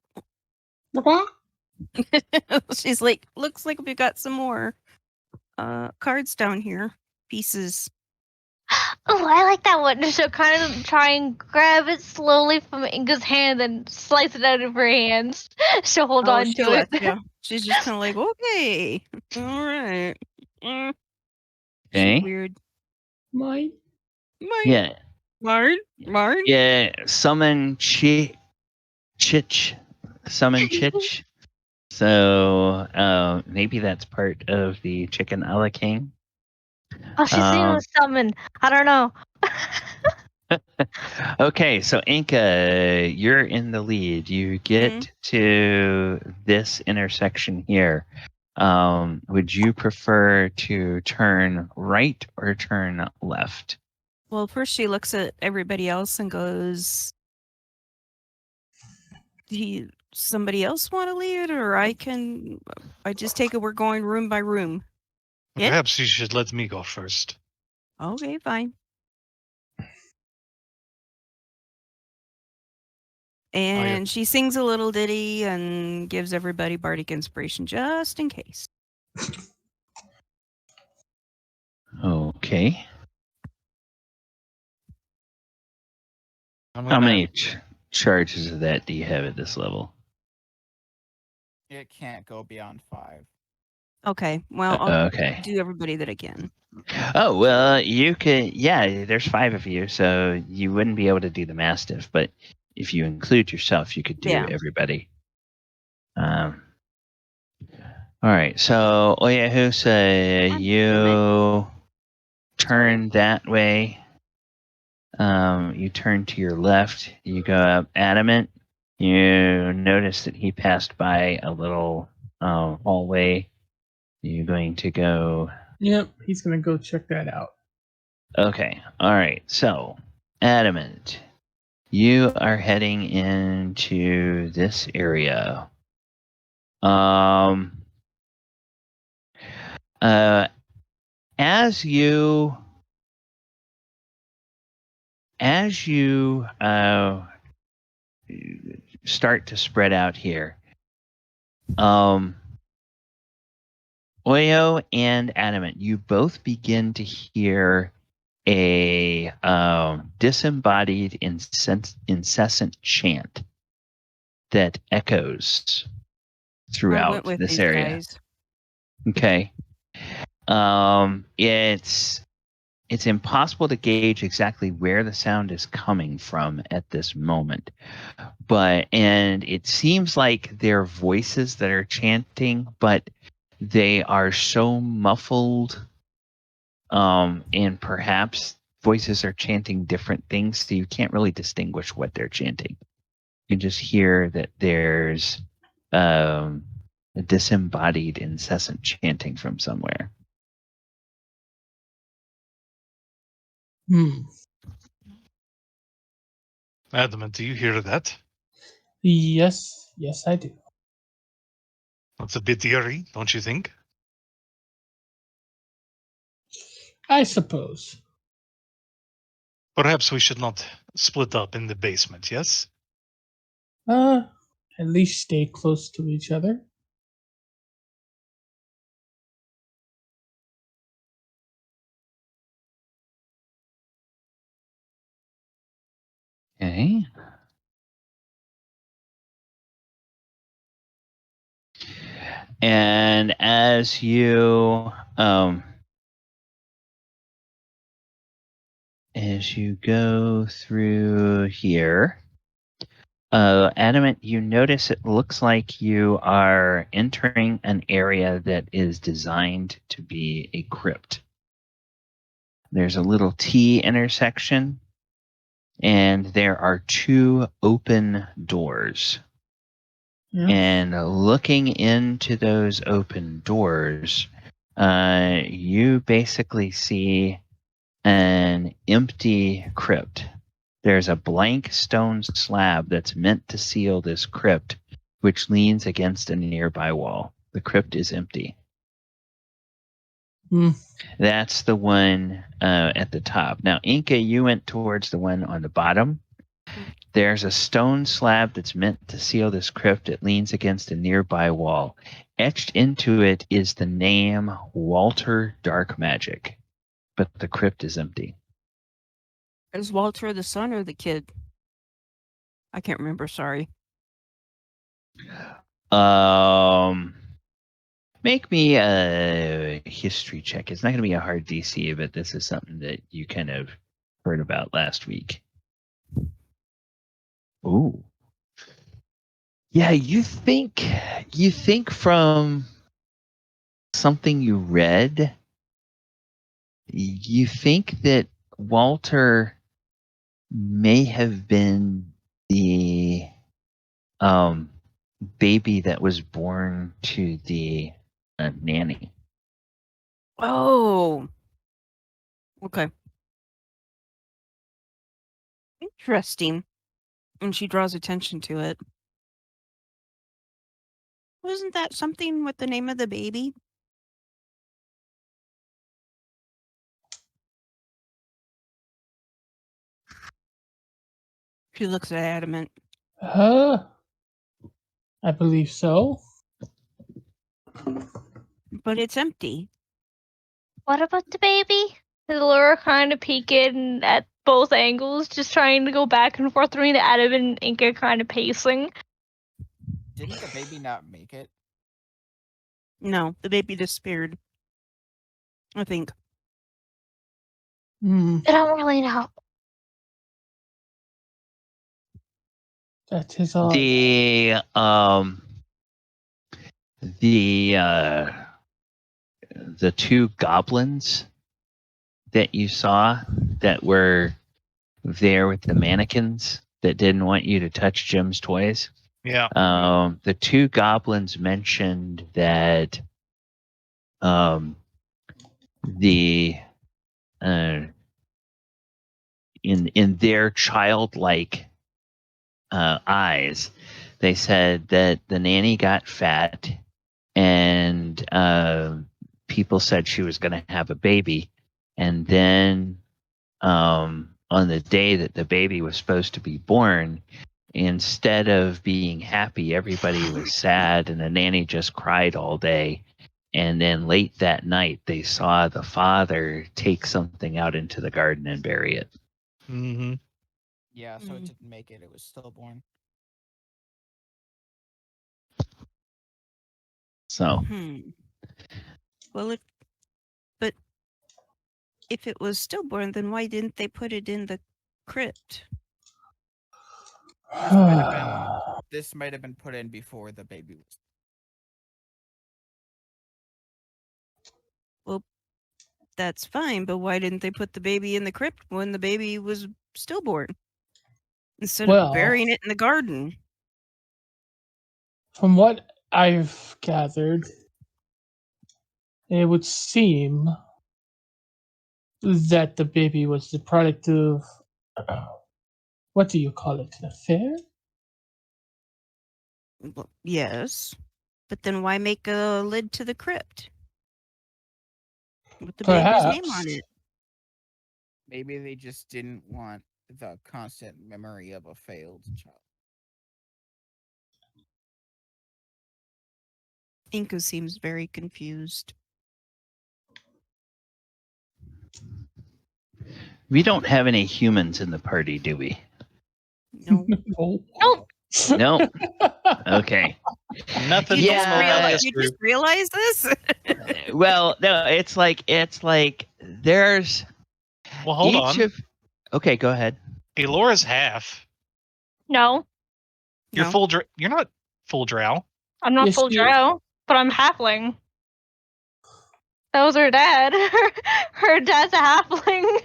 She's like, looks like we got some more cards down here, pieces. Oh, I like that one. So kind of try and grab it slowly from Inga's hand and slice it out of her hands. She'll hold on to it. Yeah. She's just kind of like, okay, all right. Okay. Weird. Mine. Yeah. Mine. Yeah. Summon Chich summon Chich. So maybe that's part of the Chicken a la King. Oh, she's seen the summon. I don't know. Okay, so Enka, you're in the lead. You get to this intersection here. Would you prefer to turn right or turn left? Well, first she looks at everybody else and goes, "Do somebody else want to lead, or I just take it we're going room by room." Yeah? Perhaps you should let me go first. Okay, fine. And she sings a little ditty and gives everybody bardic inspiration just in case. Okay. I'm How gonna- many charges of that do you have at this level? It can't go beyond 5. Okay, well, I'll Okay. do everybody that I can. Oh, well, you could, yeah, there's 5 of you, so you wouldn't be able to do the Mastiff, but if you include yourself, you could do everybody. All right, so Oyohusa, you turn that way. You turn to your left. You go up Adamant. You notice that he passed by a little hallway. You're going to go. Yep, he's gonna go check that out. Okay. All right. So, Adamant, you are heading into this area. As you start to spread out here, Oyo and Adamant, you both begin to hear a disembodied, incessant chant that echoes throughout this area. Guys. Okay. It's impossible to gauge exactly where the sound is coming from at this moment. And it seems like they're voices that are chanting, but they are so muffled, and perhaps voices are chanting different things, so you can't really distinguish what they're chanting. You can just hear that there's a disembodied, incessant chanting from somewhere. Adamant, do you hear that? Yes, I do. That's a bit eerie, don't you think? I suppose. Perhaps we should not split up in the basement, yes? At least stay close to each other. Okay. And as you go through here, Adamant, you notice it looks like you are entering an area that is designed to be a crypt. There's a little T intersection, and there are 2 open doors. Yeah. And looking into those open doors, you basically see an empty crypt. There's a blank stone slab that's meant to seal this crypt, which leans against a nearby wall. The crypt is empty. That's the one at the top. Now, Enka, you went towards the one on the bottom. There's a stone slab that's meant to seal this crypt. It leans against a nearby wall. Etched into it is the name Walter Dark Magic, but the crypt is empty. Is Walter the son or the kid? I can't remember, sorry. Make me a history check. It's not going to be a hard DC, but this is something that you kind of heard about last week. Ooh. Yeah, you think from something you read, you think that Walter may have been the baby that was born to the nanny. Oh. Okay. Interesting. And she draws attention to it. Wasn't that something with the name of the baby? She looks at Adamant. I believe so. But it's empty. What about the baby? Is Elora kind of peeking at both angles, just trying to go back and forth between Adam and Enka kind of pacing? Didn't the baby not make it? No, the baby disappeared. I think. Hmm. I don't really know. That is all. The two goblins that you saw that were there with the mannequins that didn't want you to touch Jim's toys. Yeah. The two goblins mentioned that the in their childlike eyes, they said that the nanny got fat and people said she was going to have a baby, and then on the day that the baby was supposed to be born, instead of being happy, everybody was sad, and the nanny just cried all day. And then late that night, they saw the father take something out into the garden and bury it. Mm-hmm. Yeah, so it didn't make it. It was stillborn. So, Well, but if it was stillborn, then why didn't they put it in the crypt? This might have been put in before the baby was. Well, that's fine, but why didn't they put the baby in the crypt when the baby was stillborn? Instead of burying it in the garden. From what I've gathered, it would seem that the baby was the product of what do you call it? An affair? Well, yes. But then why make a lid to the crypt? With the baby's name on it. Maybe they just didn't want the constant memory of a failed child. Enka seems very confused. we don't have any humans in the party, do we? No. Nope. No. Okay. Nothing You normal about this you group. just realize this? Well, no, it's like there's Well, hold on. Okay, go ahead. Elora's half. No, You're No. full. You're not full drow. I'm not Yes, full you- drow, but I'm halfling. That was her dad. Her dad's a halfling.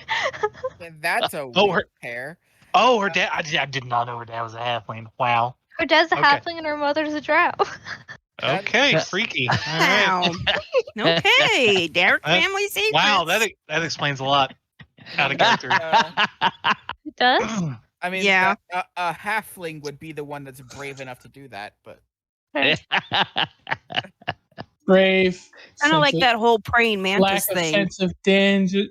That's a Oh, weird pair. Oh, her dad. I did not know her dad was a halfling. Wow. Her dad's a Okay. halfling and her mother's a drow. Okay, That- freaky. All right. Wow. Okay. Derek That- family secrets. Wow, that explains a lot. Out of character. It does? I mean, Yeah. a halfling would be the one that's brave enough to do that, but Brave. Kind of like sense that whole praying of mantis lack of thing. sense of danger.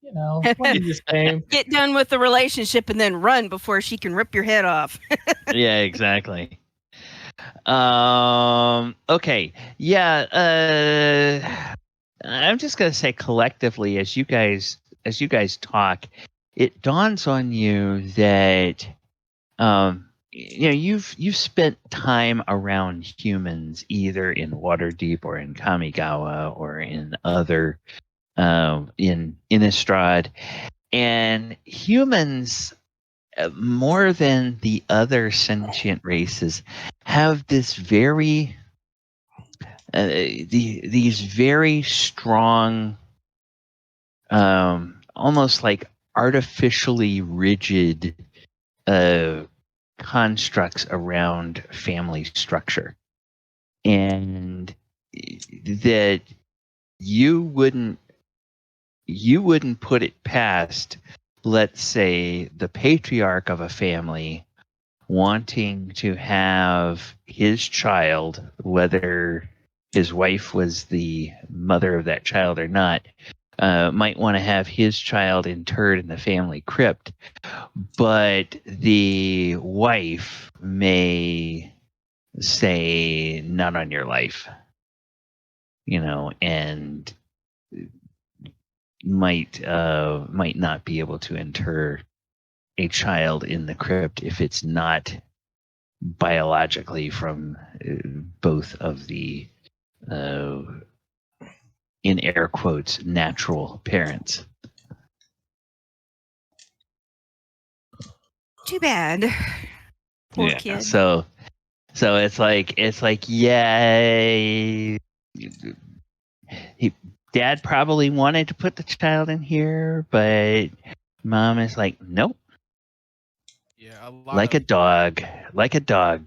You know, one and the same. Get done with the relationship and then run before she can rip your head off. Yeah, exactly. Okay. Yeah, I'm just going to say collectively as you guys talk, it dawns on you that you've spent time around humans either in Waterdeep or in Kamigawa or in other in Innistrad, and humans more than the other sentient races, have this very these very strong, almost like artificially rigid constructs around family structure, and that you wouldn't put it past, let's say, the patriarch of a family wanting to have his child, whether his wife was the mother of that child or not, might want to have his child interred in the family crypt, but the wife may say, "Not on your life," and might not be able to inter a child in the crypt if it's not biologically from both of the in air quotes natural parents. Too bad. Poor kid. So it's like yeah, dad probably wanted to put the child in here, but mom is like, nope. Yeah, like a dog,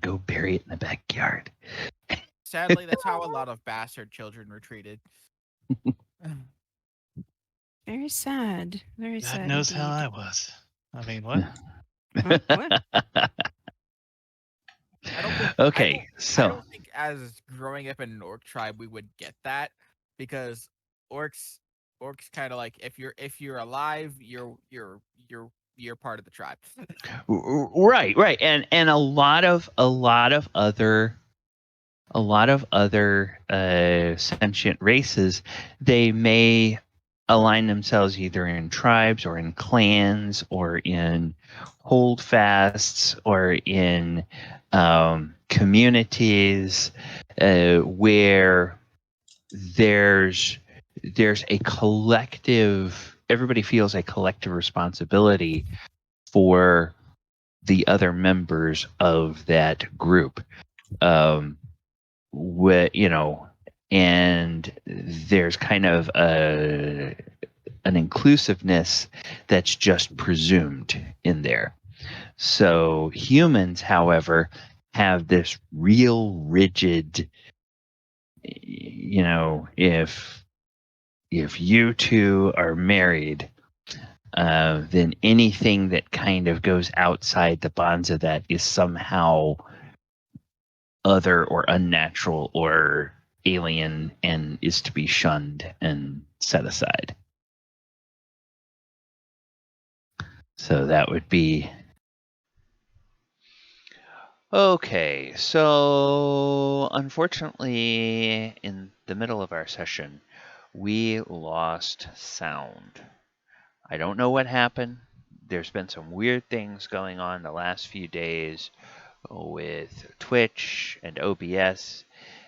go bury it in the backyard. Sadly, that's how a lot of bastard children were treated. Very sad. Very sad. God knows indeed. how I was. I mean, what? What? Okay, I don't think as growing up in an orc tribe we would get that, because orcs kind of like, if you're alive, you're part of the tribe. right, and a lot of other sentient races, they may align themselves either in tribes or in clans or in holdfasts or in communities where there's a collective, everybody feels a collective responsibility for the other members of that group. And there's kind of an inclusiveness that's just presumed in there. So humans, however, have this real rigid, if you two are married, then anything that kind of goes outside the bonds of that is somehow other or unnatural or alien and is to be shunned and set aside. So that would be okay. So unfortunately, in the middle of our session, we lost sound. I don't know what happened. There's been some weird things going on the last few days with Twitch and OBS.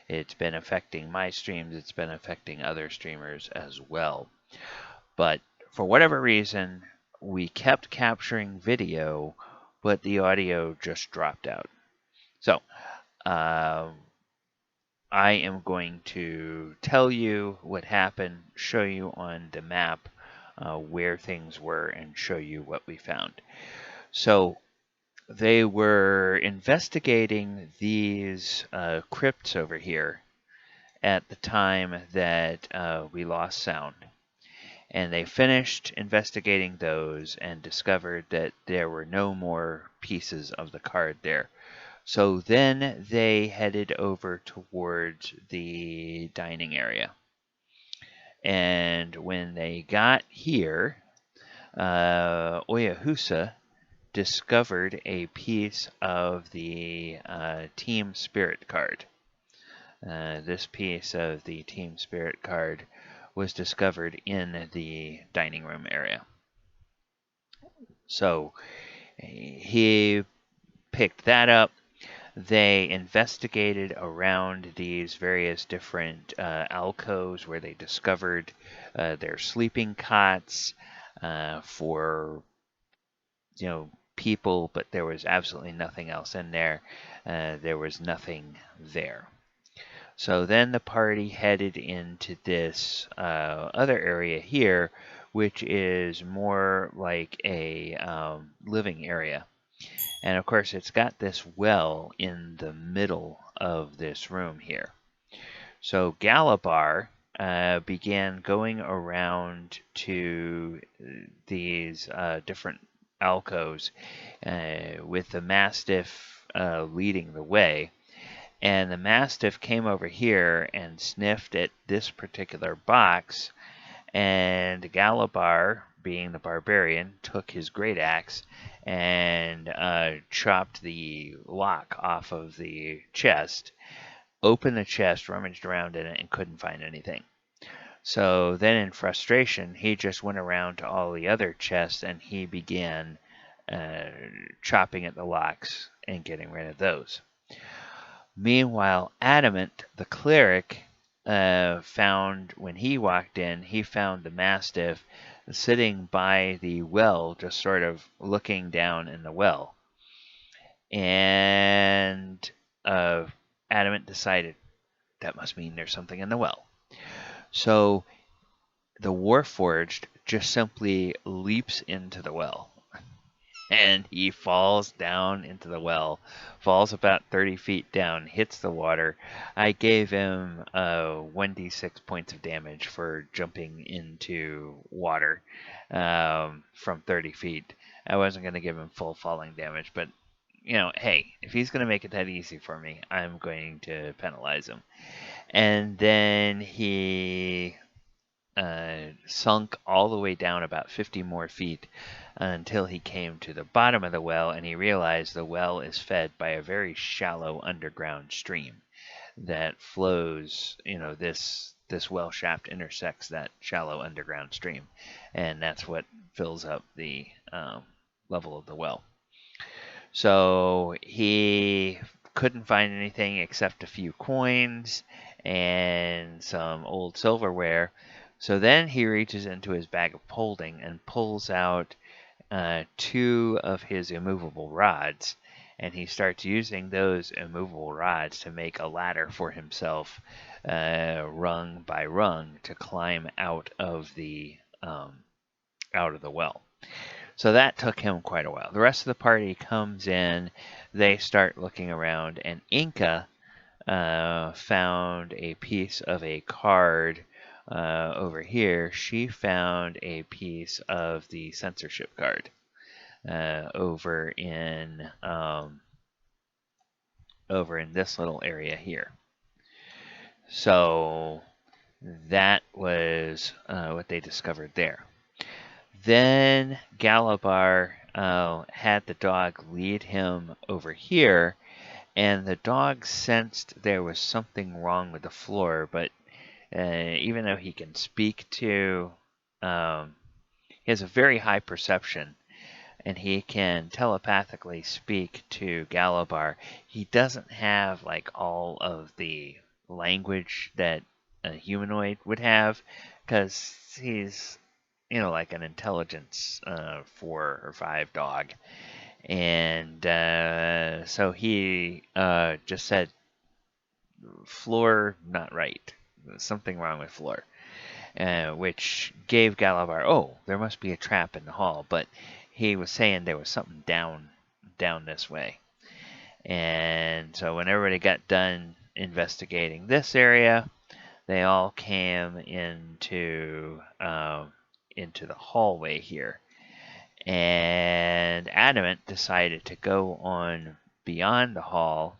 It's been affecting my streams. It's been affecting other streamers as well. But for whatever reason, we kept capturing video, but the audio just dropped out. So I am going to tell you what happened, show you on the map where things were, and show you what we found. So they were investigating these crypts over here at the time that we lost sound. And they finished investigating those and discovered that there were no more pieces of the card there. So then they headed over towards the dining area. And when they got here, Oyohusa discovered a piece of the Team Spirit card. This piece of the Team Spirit card was discovered in the dining room area. So he picked that up. They investigated around these various different alcoves where they discovered their sleeping cots for people, but there was absolutely nothing else in there. There was nothing there. So then the party headed into this other area here, which is more like a living area. And of course, it's got this well in the middle of this room here. So Galibar began going around to these different alcoves with the Mastiff leading the way. And the Mastiff came over here and sniffed at this particular box, and Galibar, being the barbarian, took his great axe and chopped the lock off of the chest, opened the chest, rummaged around in it, and couldn't find anything. So then in frustration, he just went around to all the other chests and he began chopping at the locks and getting rid of those. Meanwhile, Adamant, the cleric, found, when he walked in, he found the Mastiff sitting by the well, just sort of looking down in the well. And Adamant decided, that must mean there's something in the well. So the Warforged just simply leaps into the well. And he falls down into the well, falls about 30 feet down, hits the water. I gave him 1d6 points of damage for jumping into water from 30 feet. I wasn't going to give him full falling damage, but, hey, if he's going to make it that easy for me, I'm going to penalize him. And then he sunk all the way down about 50 more feet until he came to the bottom of the well, and he realized the well is fed by a very shallow underground stream that flows, this well shaft intersects that shallow underground stream, and that's what fills up the level of the well. So he couldn't find anything except a few coins and some old silverware. So then he reaches into his bag of holding and pulls out 2 of his immovable rods, and he starts using those immovable rods to make a ladder for himself, rung by rung, to climb out of the well. So that took him quite a while. The rest of the party comes in, they start looking around, and Enka found a piece of a card over here. She found a piece of the censorship card over in this little area here. So that was what they discovered there. Then Galibar had the dog lead him over here, and the dog sensed there was something wrong with the floor, but even though he can speak to, he has a very high perception, and he can telepathically speak to Galibar. He doesn't have like all of the language that a humanoid would have, because he's, like an intelligence 4 or 5 dog. And so he just said, floor not right. Something wrong with floor. Which gave Galibar, oh, there must be a trap in the hall. But he was saying there was something down this way. And so when everybody got done investigating this area, they all came into the hallway here. And Adamant decided to go on beyond the hall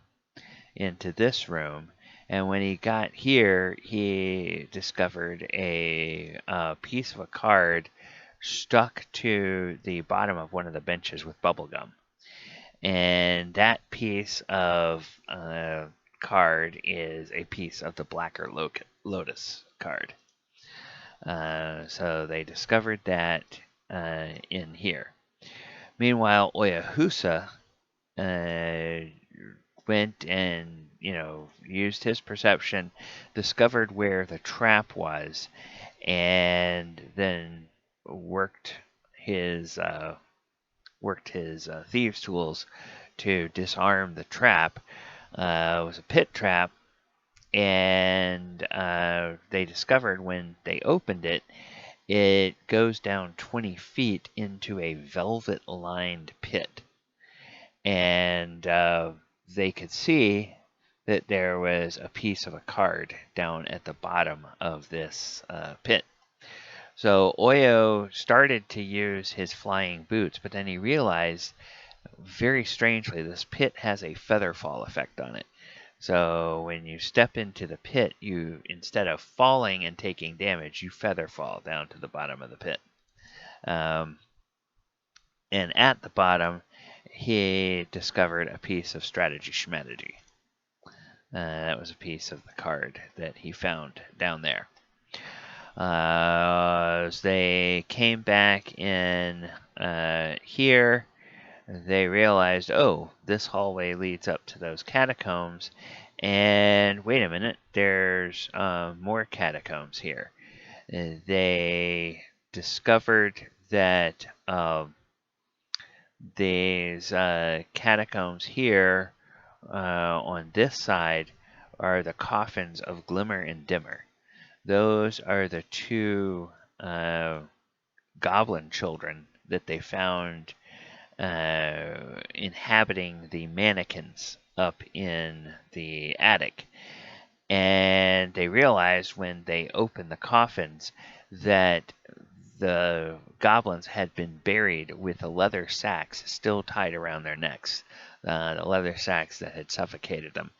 into this room. And when he got here, he discovered a piece of a card stuck to the bottom of one of the benches with bubblegum. And that piece of card is a piece of the Blacker Lotus card. So they discovered that in here. Meanwhile, Oyohusa went and, used his perception, discovered where the trap was, and then worked his worked his thieves' tools to disarm the trap. It was a pit trap, and they discovered when they opened it, it goes down 20 feet into a velvet-lined pit. And they could see that there was a piece of a card down at the bottom of this pit. So Oyo started to use his flying boots, but then he realized, very strangely, this pit has a feather fall effect on it. So when you step into the pit, you, instead of falling and taking damage, you feather fall down to the bottom of the pit. And at the bottom, he discovered a piece of strategy Schmategy. That was a piece of the card that he found down there. As they came back in here, they realized, oh, this hallway leads up to those catacombs, and wait a minute, there's more catacombs here. They discovered that these catacombs here on this side are the coffins of Glimmer and Dimmer. Those are the two goblin children that they found inhabiting the mannequins up in the attic. And they realized when they opened the coffins that the goblins had been buried with the leather sacks still tied around their necks, the leather sacks that had suffocated them.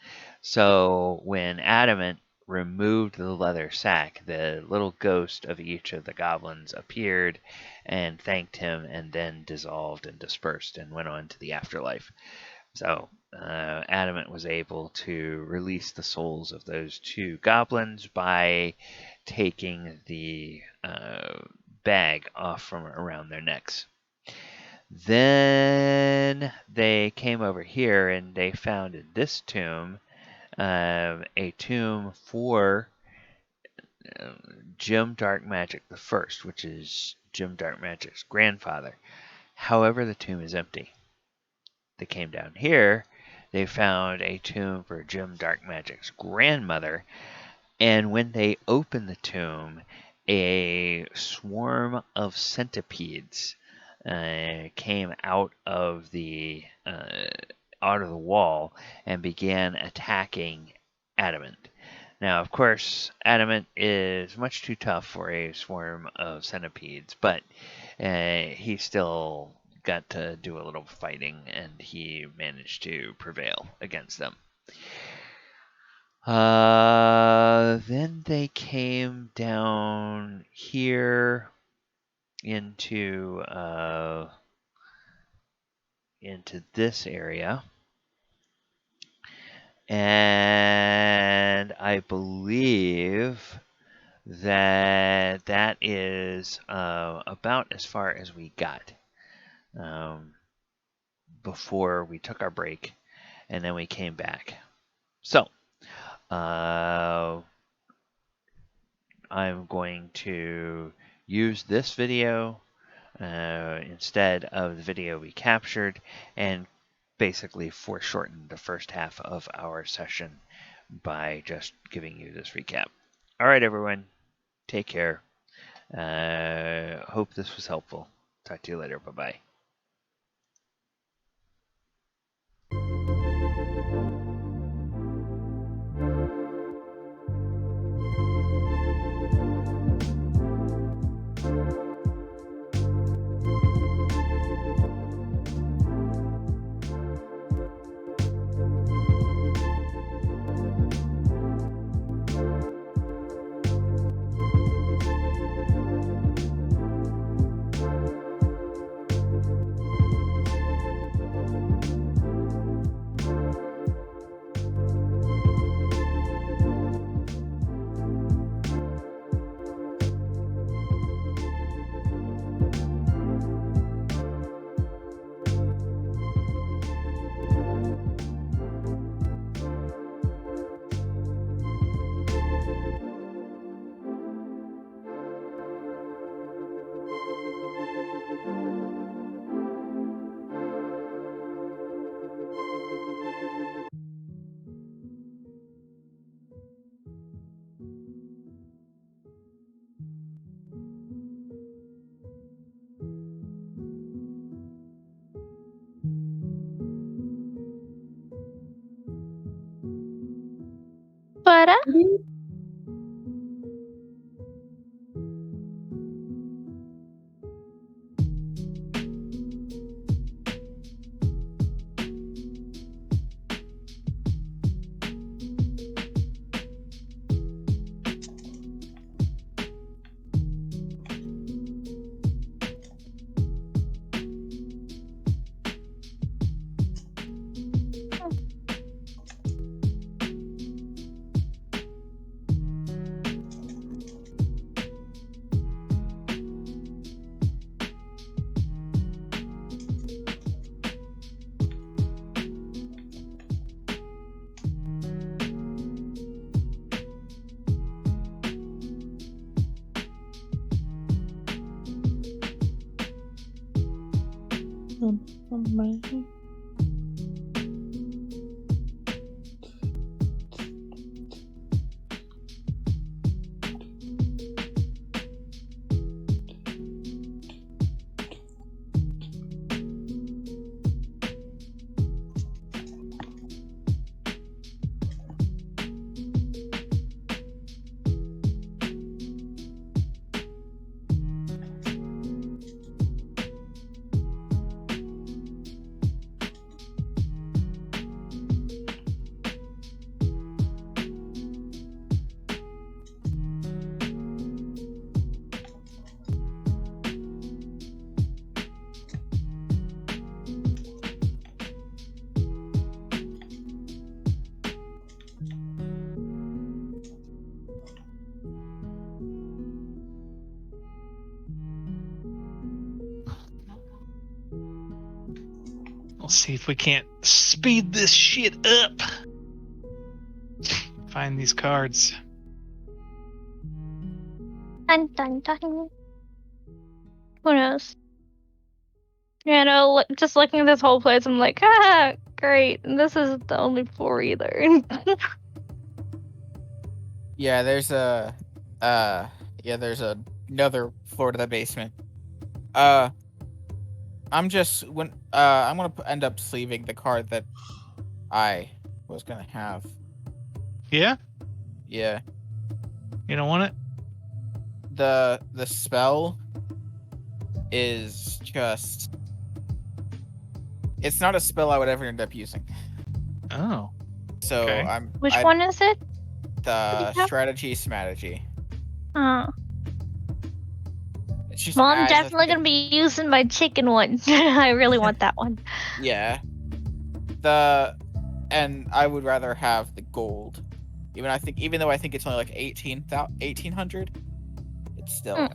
So when Adamant removed the leather sack, the little ghost of each of the goblins appeared and thanked him, and then dissolved and dispersed and went on to the afterlife. So Adamant was able to release the souls of those two goblins by taking the bag off from around their necks. Then they came over here and they found in this tomb a tomb for Jim Dark Magic the First, which is Jim Dark Magic's grandfather. However, the tomb is empty. They came down here, they found a tomb for Jim Dark Magic's grandmother, and when they opened the tomb, a swarm of centipedes came out of the wall and began attacking Adamant. Now, of course, Adamant is much too tough for a swarm of centipedes, but he still got to do a little fighting, and he managed to prevail against them. Then they came down here into this area, and I believe that is about as far as we got before we took our break, and then we came back. So I'm going to use this video instead of the video we captured, and basically foreshorten the first half of our session by just giving you this recap. All right, everyone, take care. Hope this was helpful. Talk to you later. Bye-bye. But We'll see if we can't speed this shit up. Find these cards. dun dun dun. Who knows? Yeah, no, just looking at this whole place, I'm like, ah, great. And this isn't the only floor either. Yeah, there's another floor to the basement. I'm gonna end up sleeving the card that I was gonna have. Yeah? Yeah. You don't want it? The spell is just, it's not a spell I would ever end up using. Oh. So Okay. Which one is it? The strategy Schmategy. It's just Well, I'm as a definitely thing. gonna be using my chicken one. I really want that one. Yeah. And I would rather have the gold. Even though I think it's only like 1800, it's still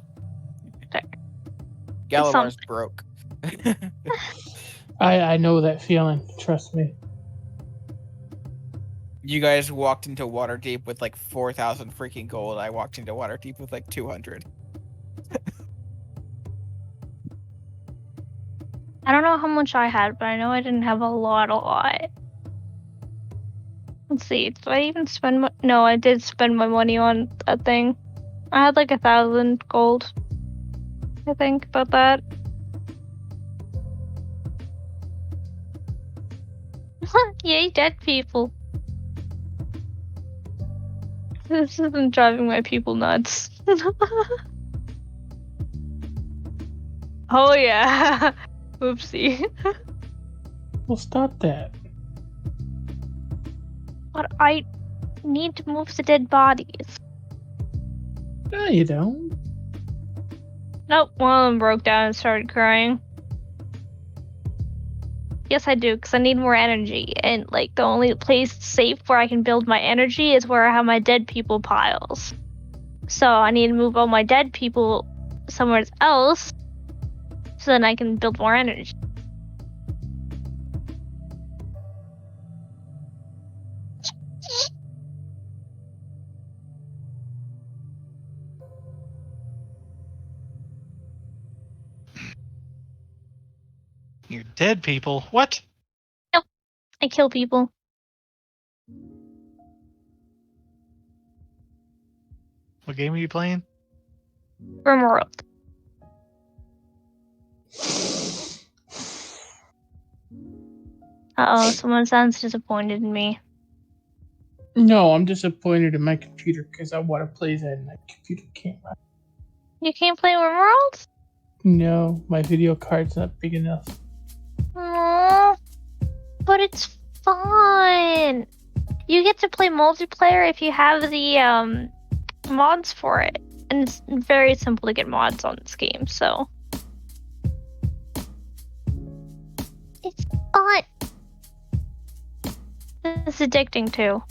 Fair. Galibar's broke. I know that feeling. Trust me. You guys walked into Waterdeep with like 4,000 freaking gold. I walked into Waterdeep with like 200. I don't know how much I had, but I know I didn't have a lot. Let's see. Did I even spend No, I did spend my money on that thing. I had like 1,000 gold. I think about that. Yay, dead people. This isn't driving my people nuts. Oh yeah. Oopsie. Well, stop that. But I need to move the dead bodies. No, you don't. Nope, one of them broke down and started crying. Yes, I do, because I need more energy. And, like, the only place safe where I can build my energy is where I have my dead people piles. So I need to move all my dead people somewhere else so then I can build more energy. You're dead people. What? Nope, I kill people. What game are you playing? World. Uh-oh, someone sounds disappointed in me. No, I'm disappointed in my computer because I want to play that and my computer can't run. You can't play World? No, my video card's not big enough. Aww. But it's fun. You get to play multiplayer if you have the mods for it. And it's very simple to get mods on this game, so it's fun. It's addicting too.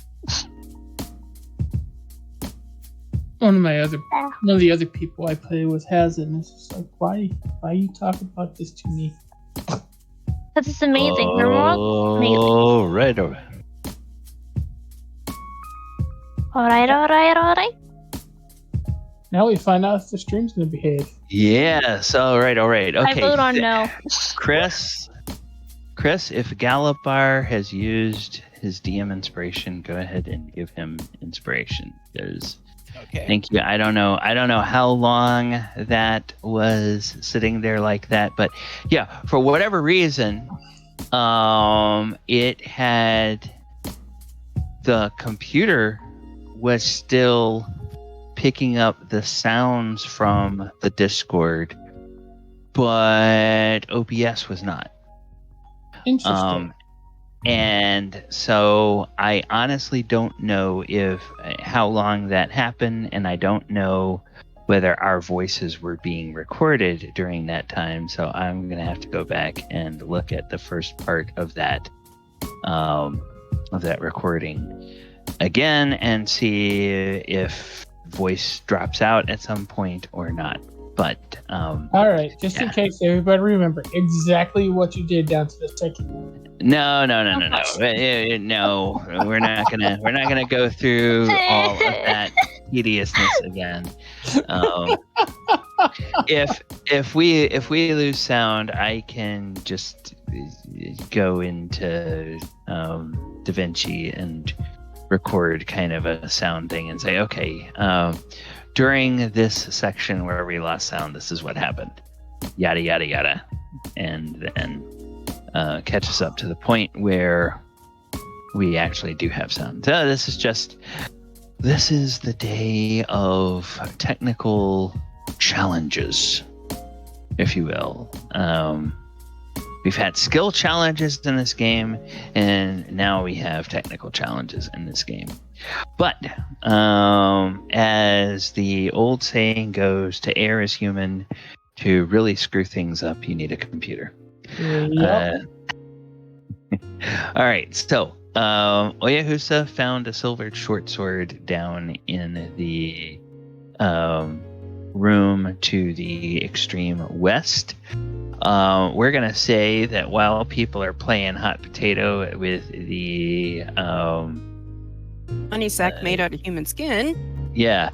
One of the other people I play with has it, and it's just like, why you talk about this to me? Because it's amazing. Oh, right. Alright. Now we find out if the stream's gonna behave. Yes. All right. Okay. I vote on no. Chris, if Galibar has used his DM inspiration, go ahead and give him inspiration. Because Okay. thank you. I don't know how long that was sitting there like that, but yeah, for whatever reason, it had the computer was still picking up the sounds from the Discord, but OBS was not. Interesting. And so I honestly don't know how long that happened, and I don't know whether our voices were being recorded during that time. So I'm gonna have to go back and look at the first part of that recording again and see if voice drops out at some point or not. But All right, just in case, everybody remember exactly what you did down to the second. No. No, we're not gonna go through all of that tediousness again. If we lose sound, I can just go into DaVinci and record kind of a sound thing and say, okay, during this section where we lost sound, this is what happened. Yada yada yada, and then catch us up to the point where we actually do have sound. So this is the day of technical challenges, if you will. We've had skill challenges in this game, and now we have technical challenges in this game. But as the old saying goes, to err is human. To really screw things up, you need a computer. Yep. All right, so Oyohusa found a silvered short sword down in the room to the extreme west. We're gonna say that while people are playing hot potato with the honey sack made out of human skin. yeah,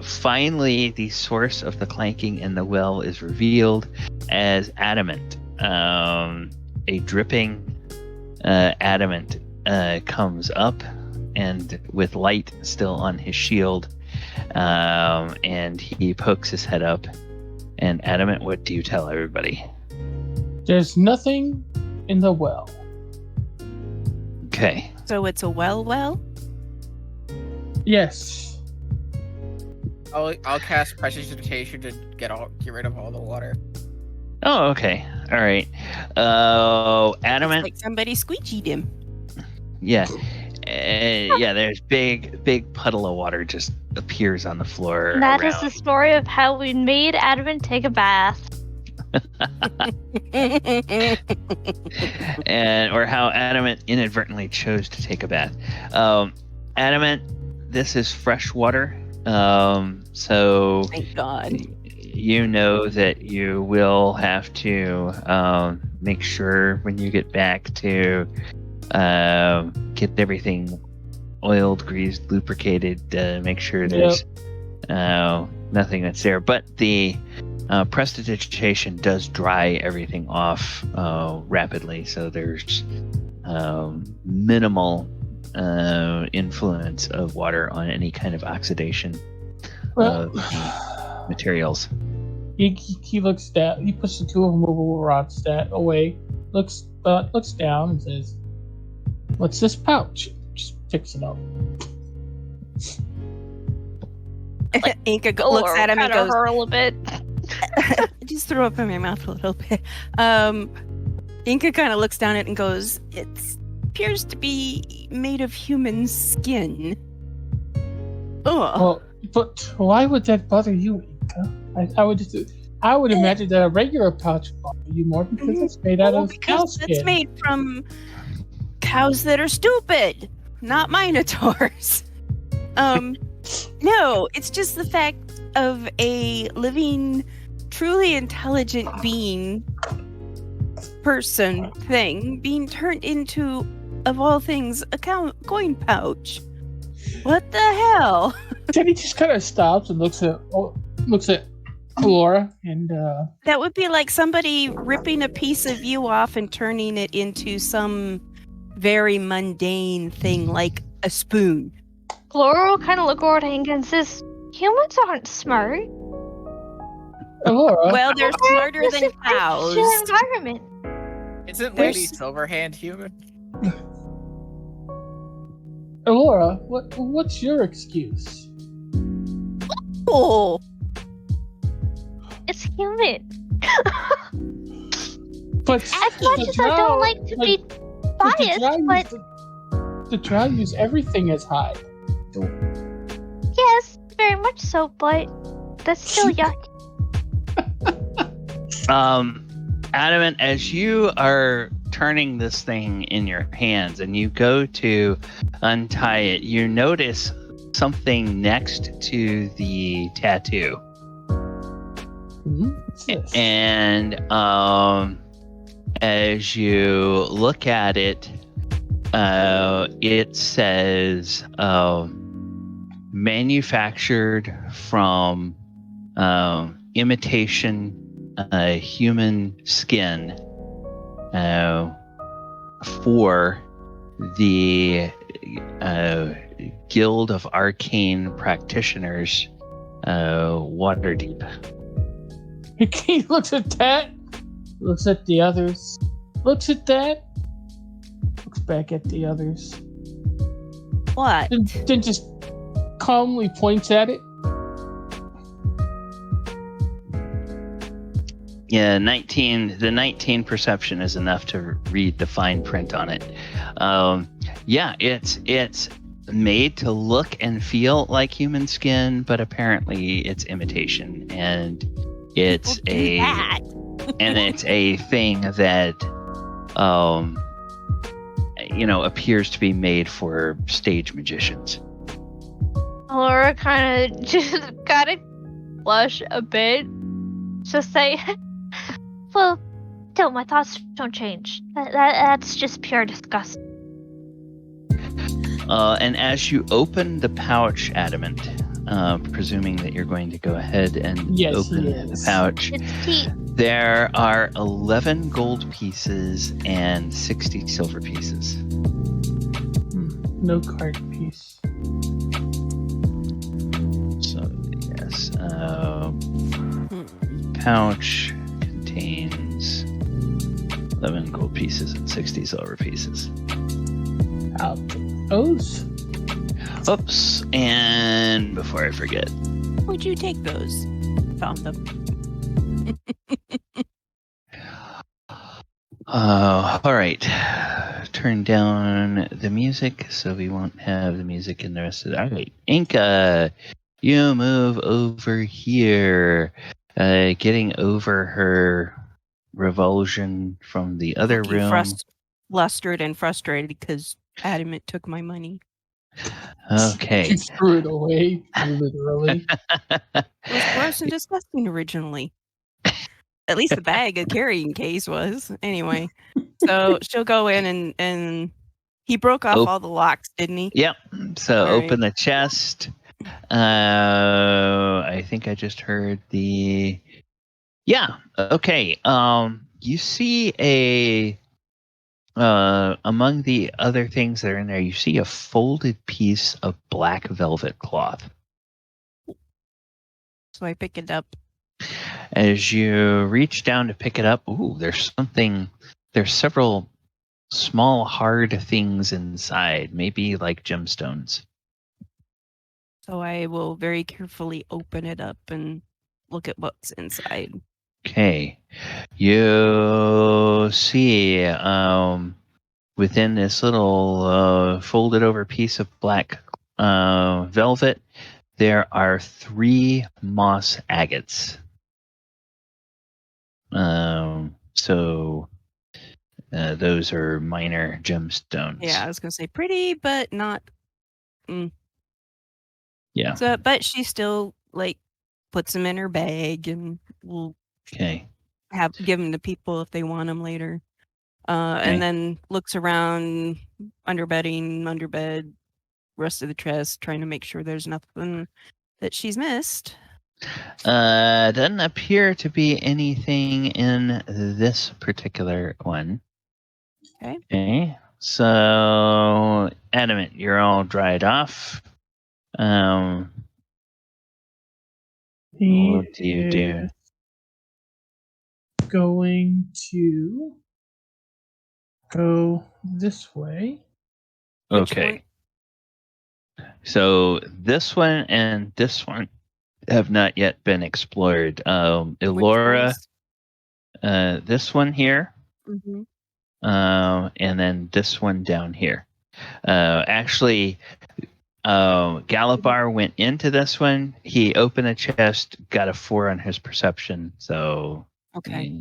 finally the source of the clanking in the well is revealed as adamant. A dripping adamant comes up, and with light still on his shield, and he pokes his head up. And Adamant, what do you tell everybody? There's nothing in the well. Okay. So it's a well? Yes. I'll cast prestidigitation to get rid of all the water. Oh, okay. All right. Adamant. Like somebody squeegeed him. Yeah. There's big puddle of water just appears on the floor. That is the story of how we made Adamant take a bath. Or how Adamant inadvertently chose to take a bath. Adamant, this is fresh water. So thank God. You know that you will have to make sure when you get back to get everything oiled, greased, lubricated, make sure there's nothing that's there. But the prestidigitation does dry everything off rapidly, so there's minimal influence of water on any kind of oxidation of the materials. He looks down. He puts the two immovable rods away. Looks down and says, "What's this pouch?" Just Checks it out. Enka Oh, looks at him and goes, hurl a bit. I just threw up in my mouth a little bit. Enka kind of looks down at it and goes, it appears to be made of human skin. Ugh. Well, but why would that bother you, Inka? I would imagine that a regular pouch would bother you more because it's made out of cow skin. It's made from cows that are stupid, not minotaurs. No, it's just the fact of a living, truly intelligent being, person, thing, being turned into, of all things, a coin pouch. What the hell? Then he just kind of stops and looks at Elora, and that would be like somebody ripping a piece of you off and turning it into some very mundane thing like a spoon. Elora will kind of look over to Hank and says, humans aren't smart. Elora. Well, they're smarter than cows. Environment. Isn't Lady Silverhand human? Elora, what's your excuse? Oh, It's human. But As much as I don't like to be biased, but the drow use everything as hide. yes, very much so, but that's still yucky. Adamant, as you are turning this thing in your hands and you go to untie it, you notice something next to the tattoo. What's this? And as you look at it, it says manufactured from imitation human skin for the Guild of Arcane Practitioners, Waterdeep. He looks at that, looks at the others, looks at that, looks back at the others, what? then just calmly points at it. Yeah, 19. The 19 perception is enough to read the fine print on it. Yeah, it's made to look and feel like human skin, but apparently it's imitation, and it's it's a thing that appears to be made for stage magicians. Elora kind of just gotta blush a bit. Just say, well, my thoughts don't change. That's just pure disgust. And as you open the pouch, Adamant, presuming that you're going to go ahead and open the pouch, It's tea. there are 11 gold pieces and 60 silver pieces. No card piece. So, yes. Pouch contains 11 gold pieces and 60 silver pieces. I'll take those. Oops. And before I forget, Would you take those? Found them. all right. Turn down the music so we won't have the music in the rest of the... All right. Enka, you move over here. Getting over her revulsion from the other Looking room. Flustered and frustrated because Adamant took my money. Okay. You threw it away, literally. It was gross and disgusting originally. At least the bag of carrying case was. Anyway, so she'll go in and he broke off all the locks, didn't he? Yep. So All open the chest. I think I just heard the... Yeah. Okay. You see among the other things that are in there, you see a folded piece of black velvet cloth. So I pick it up. As you reach down to pick it up, there's several small hard things inside, maybe like gemstones. So I will very carefully open it up and look at what's inside. Okay. You see within this little folded over piece of black velvet, there are 3 moss agates. So those are minor gemstones. Yeah, I was gonna say pretty, but not. Yeah. So, but she still like puts them in her bag and will Okay. give them to people if they want them later. Okay. And then looks around under bedding, under bed, rest of the chest, trying to make sure there's nothing that she's missed. Doesn't appear to be anything in this particular one. Okay. Okay. So, Adamant, you're all dried off. What do you do? Going to go this way. Which Okay. So this one and this one have not yet been explored. Elora, this one here, Mm-hmm. and then this one down here. Actually, Galibar went into this one. He opened a chest, got a 4 on his perception. So Okay.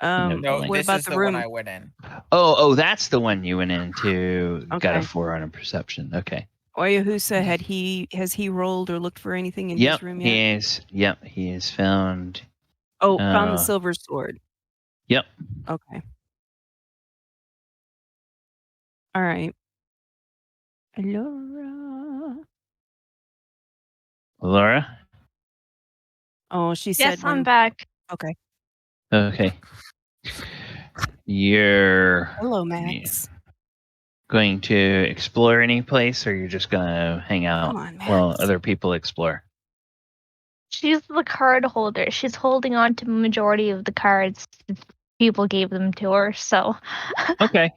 No, what this about is the the room? one I went in. Oh, that's the one you went into. Got a Okay. 4 on a perception. Okay. Oyohusa, has he rolled or looked for anything in his room yet? He has found. Oh, found the silver sword. Yep. Okay. All right. Elora. Laura? Oh, she said Yes, I'm back. Okay. Okay. You're Hello, Max. going to explore any place, or you're just gonna hang out Come on, Max. while other people explore? She's the card holder. She's holding on to the majority of the cards. People gave them to her, so. Okay.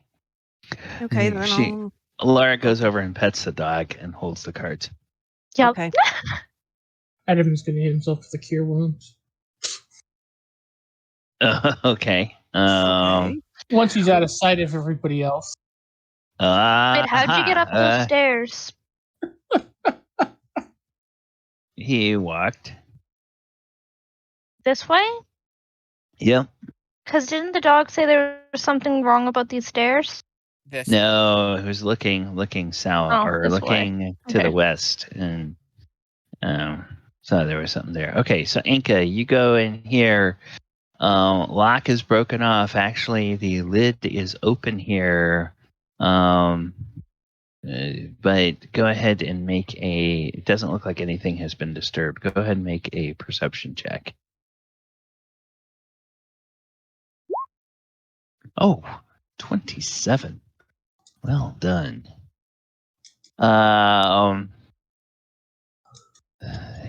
Okay, then Laura goes over and pets the dog and holds the cards. Yep. Okay. Adam's going to hit himself with the cure wounds. Okay. Okay. Once he's out of sight of everybody else. Wait, how'd you get up those stairs? He walked. This way? Yep. Because didn't the dog say there was something wrong about these stairs? No, he was looking south, or looking to the west, and so there was something there. Okay, so Enka, you go in here. Lock is broken off. Actually, the lid is open here. But go ahead and make a. It doesn't look like anything has been disturbed. Go ahead and make a perception check. Oh, 27. Well done.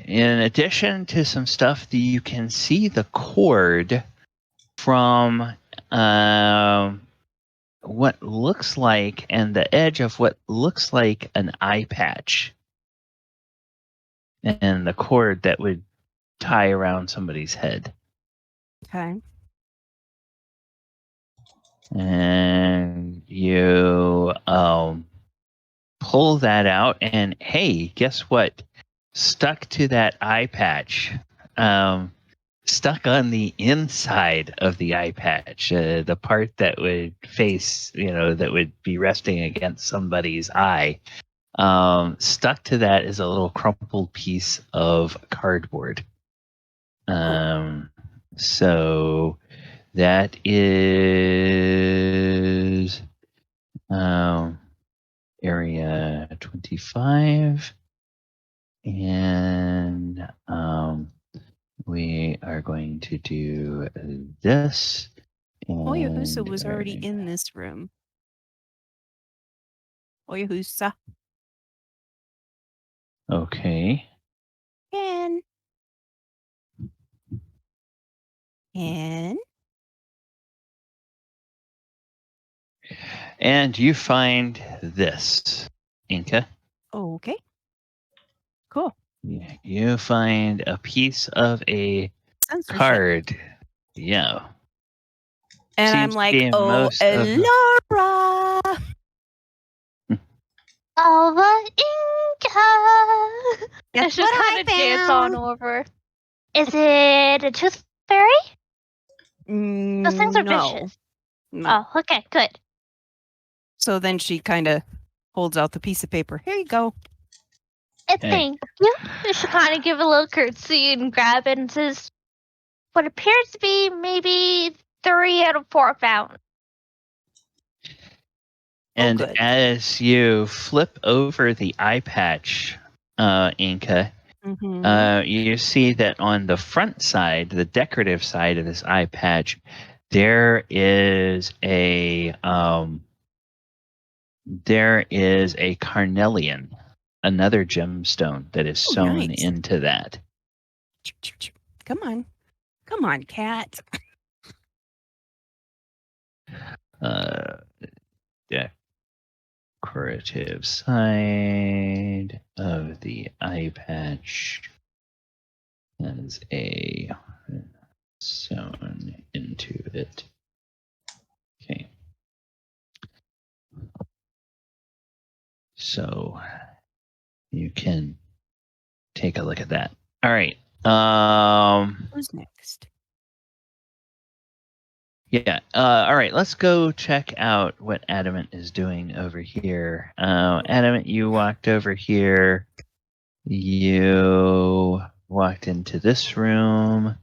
In addition to some stuff that you can see the cord from what looks like, and the edge of what looks like an eye patch, and the cord that would tie around somebody's head. Okay. And you pull that out, and hey, guess what? Stuck to that eye patch, stuck on the inside of the eye patch, the part that would face, that would be resting against somebody's eye. Stuck to that is a little crumpled piece of cardboard. So that is area 25. And we are going to do this. Oyohusa was already in this room. Oyohusa. Okay. And And you find this, Enka. Okay. Cool. You find a piece of a Censorship. card. Yeah. And I'm Seems to like, be oh, most of- Elora. Alva Inka. Guess It's just what I kind of dance on found? over. Is it a tooth fairy? Those things are No. vicious. No. Oh, okay, good. So then she kind of holds out the piece of paper. Here you go. And Hey. thank you. She kind of give a little curtsy and grab it and says, what appears to be maybe 3 out of 4 found. And good. as you flip over the eye patch, Enka, Mm-hmm. you see that on the front side, the decorative side of this eye patch, there is a carnelian, another gemstone that is Oh, sewn nice. into that. Come on. Come on, cat. Decorative side of the eye patch has a sewn into it. Okay. So you can take a look at that. All right. Who's next? Yeah. All right. Let's go check out what Adamant is doing over here. Adamant, you walked over here. You walked into this room.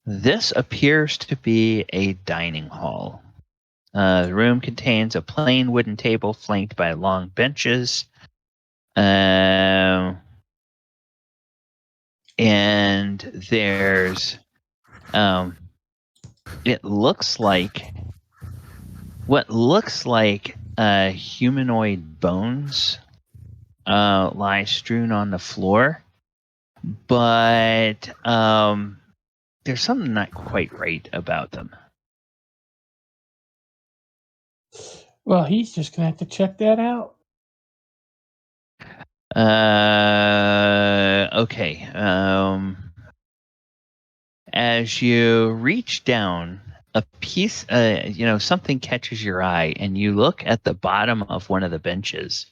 This appears to be a dining hall. The room contains a plain wooden table flanked by long benches. And there's it looks like what looks like humanoid bones lie strewn on the floor, but there's something not quite right about them. Well, he's just gonna have to check that out. Okay. As you reach down, a piece, something catches your eye, and you look at the bottom of one of the benches,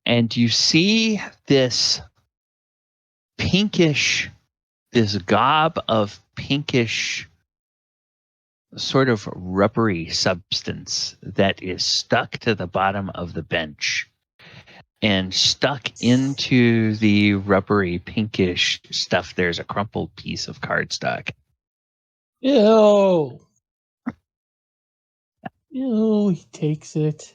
and you see this gob of pinkish, sort of rubbery substance that is stuck to the bottom of the bench. And stuck into the rubbery pinkish stuff, there's a crumpled piece of cardstock. Ew. Ew, he takes it.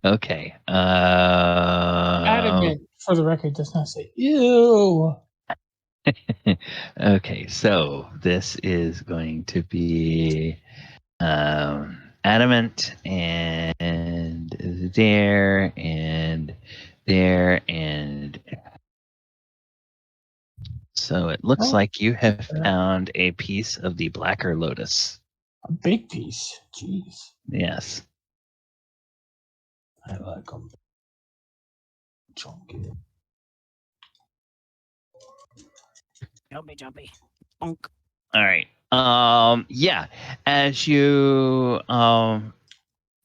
Okay. Adamant, for the record, does not say ew. Okay, so this is going to be Adamant and there and there and so it looks like you have found a piece of the Blacker Lotus. A big piece. Jeez. Yes. I like them. Chunky. Jumpy. Bonk. All right. Yeah. As you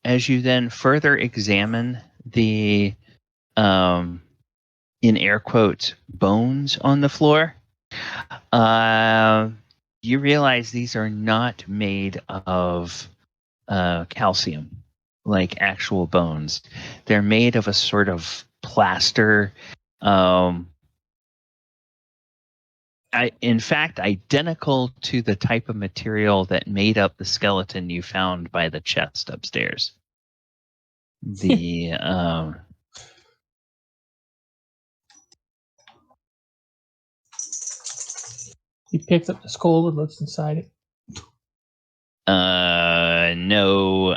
then further examine the in air quotes bones on the floor, you realize these are not made of calcium like actual bones. They're made of a sort of plaster. In fact, identical to the type of material that made up the skeleton you found by the chest upstairs. The He picks up the skull and looks inside it. no,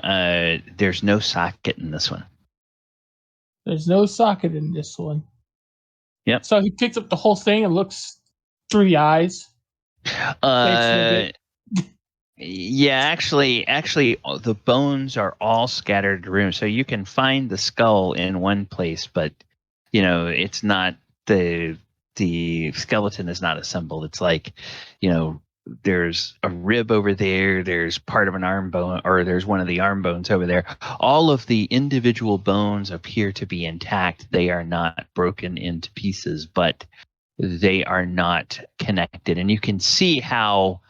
there's no socket in this one. There's no socket in this one. Yep. So he picks up the whole thing and looks through the eyes. Yeah, actually, the bones are all scattered around, so you can find the skull in one place, but it's not the skeleton is not assembled. It's like, there's a rib over there, there's part of an arm bone, or there's one of the arm bones over there. All of the individual bones appear to be intact. They are not broken into pieces, but they are not connected, and you can see how.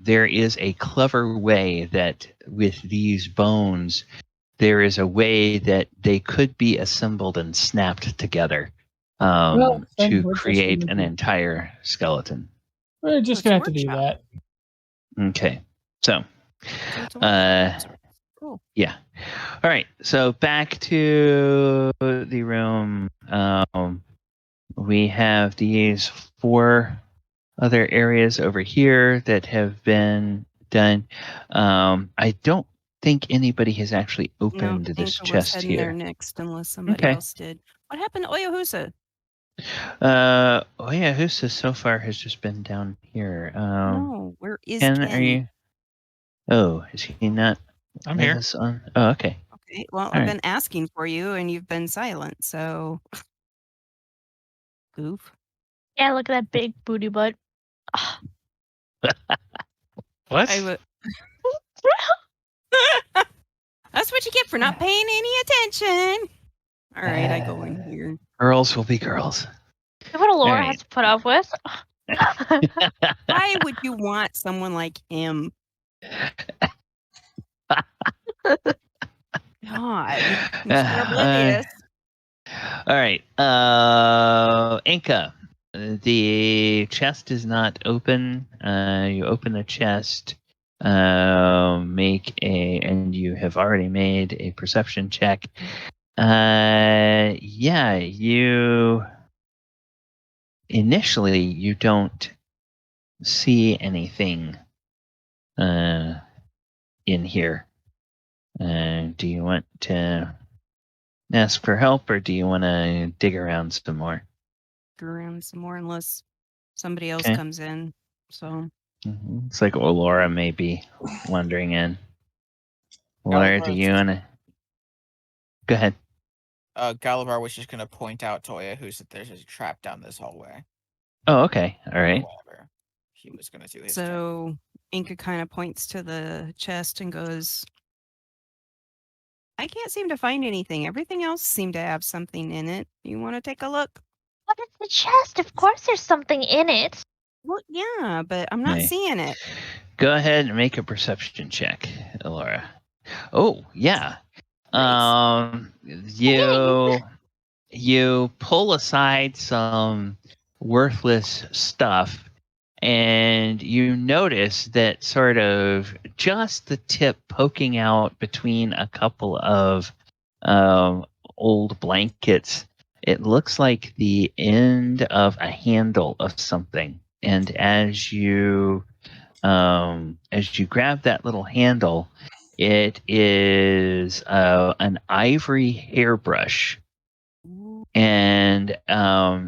There is a clever way that with these bones, there is a way that they could be assembled and snapped together Well, then to we're just create gonna an entire skeleton. We're just It's gonna have to do workshop. that. Okay, so So it's a workshop. Cool. yeah. All right, so back to the room. We have these 4 other areas over here that have been done. I don't think anybody has actually opened this Enka was chest heading there here. next unless somebody Okay. else did. What happened to Oyohusa? Oyohusa so far has just been down here. No, where is Ken, Ken? are you? Oh, is he not? I'm with here. us on? Oh, okay. Okay, well, All I've right. been asking for you and you've been silent, so. Goof. Yeah, look at that big booty butt. Ugh. What? That's what you get for not paying any attention. All right, I go in here. Girls will be girls. That's what Elora right. has to put up with. Why would you want someone like him? God, Mr. Oblivious. All right. Enka, the chest is not open. You open the chest, and you have already made a perception check. Yeah, initially you don't see anything in here. Do you want to ask for help, or do you want to dig around some more? Dig around some more unless somebody else Okay. comes in. So It's like Elora may be wandering in. Elora, do you want to? Go ahead. Galibar was just gonna point out to Oyohusa that there's a trap down this hallway. Oh, okay. All right. Whatever. He was gonna do his so Enka kind of points to the chest and goes, I can't seem to find anything. Everything else seemed to have something in it. You want to take a look? What is the chest? Of course there's something in it. Well, yeah, but I'm not Okay. seeing it. Go ahead and make a perception check, Elora. Oh, yeah. Nice. You pull aside some worthless stuff, and you notice that sort of just the tip poking out between a couple of old blankets. It looks like the end of a handle of something, and as you grab that little handle, it is an ivory hairbrush. And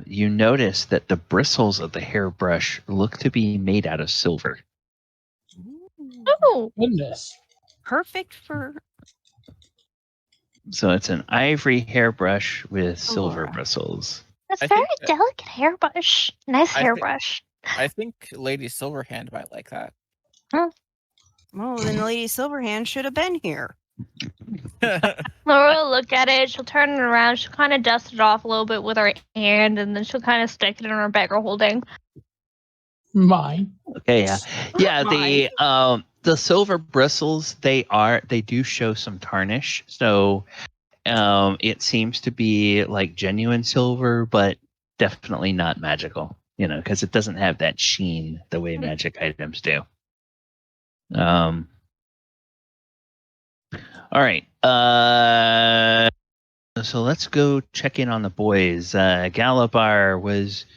you notice that the bristles of the hairbrush look to be made out of silver. Oh, Goodness. Perfect for So it's an ivory hairbrush with silver Elora. bristles. that's I very think that- delicate hairbrush. Nice I think- hairbrush. I think Lady Silverhand might like that. Well, then Lady Silverhand should have been here. Laura will look at it. She'll turn it around. She'll kind of dust it off a little bit with her hand, and then she'll kind of stick it in her beggar holding. Mine. Okay, yeah. Mine. The silver bristles, they do show some tarnish. So it seems to be like genuine silver, but definitely not magical. Because it doesn't have that sheen the way magic items do. All right. So let's go check in on the boys. Galibar was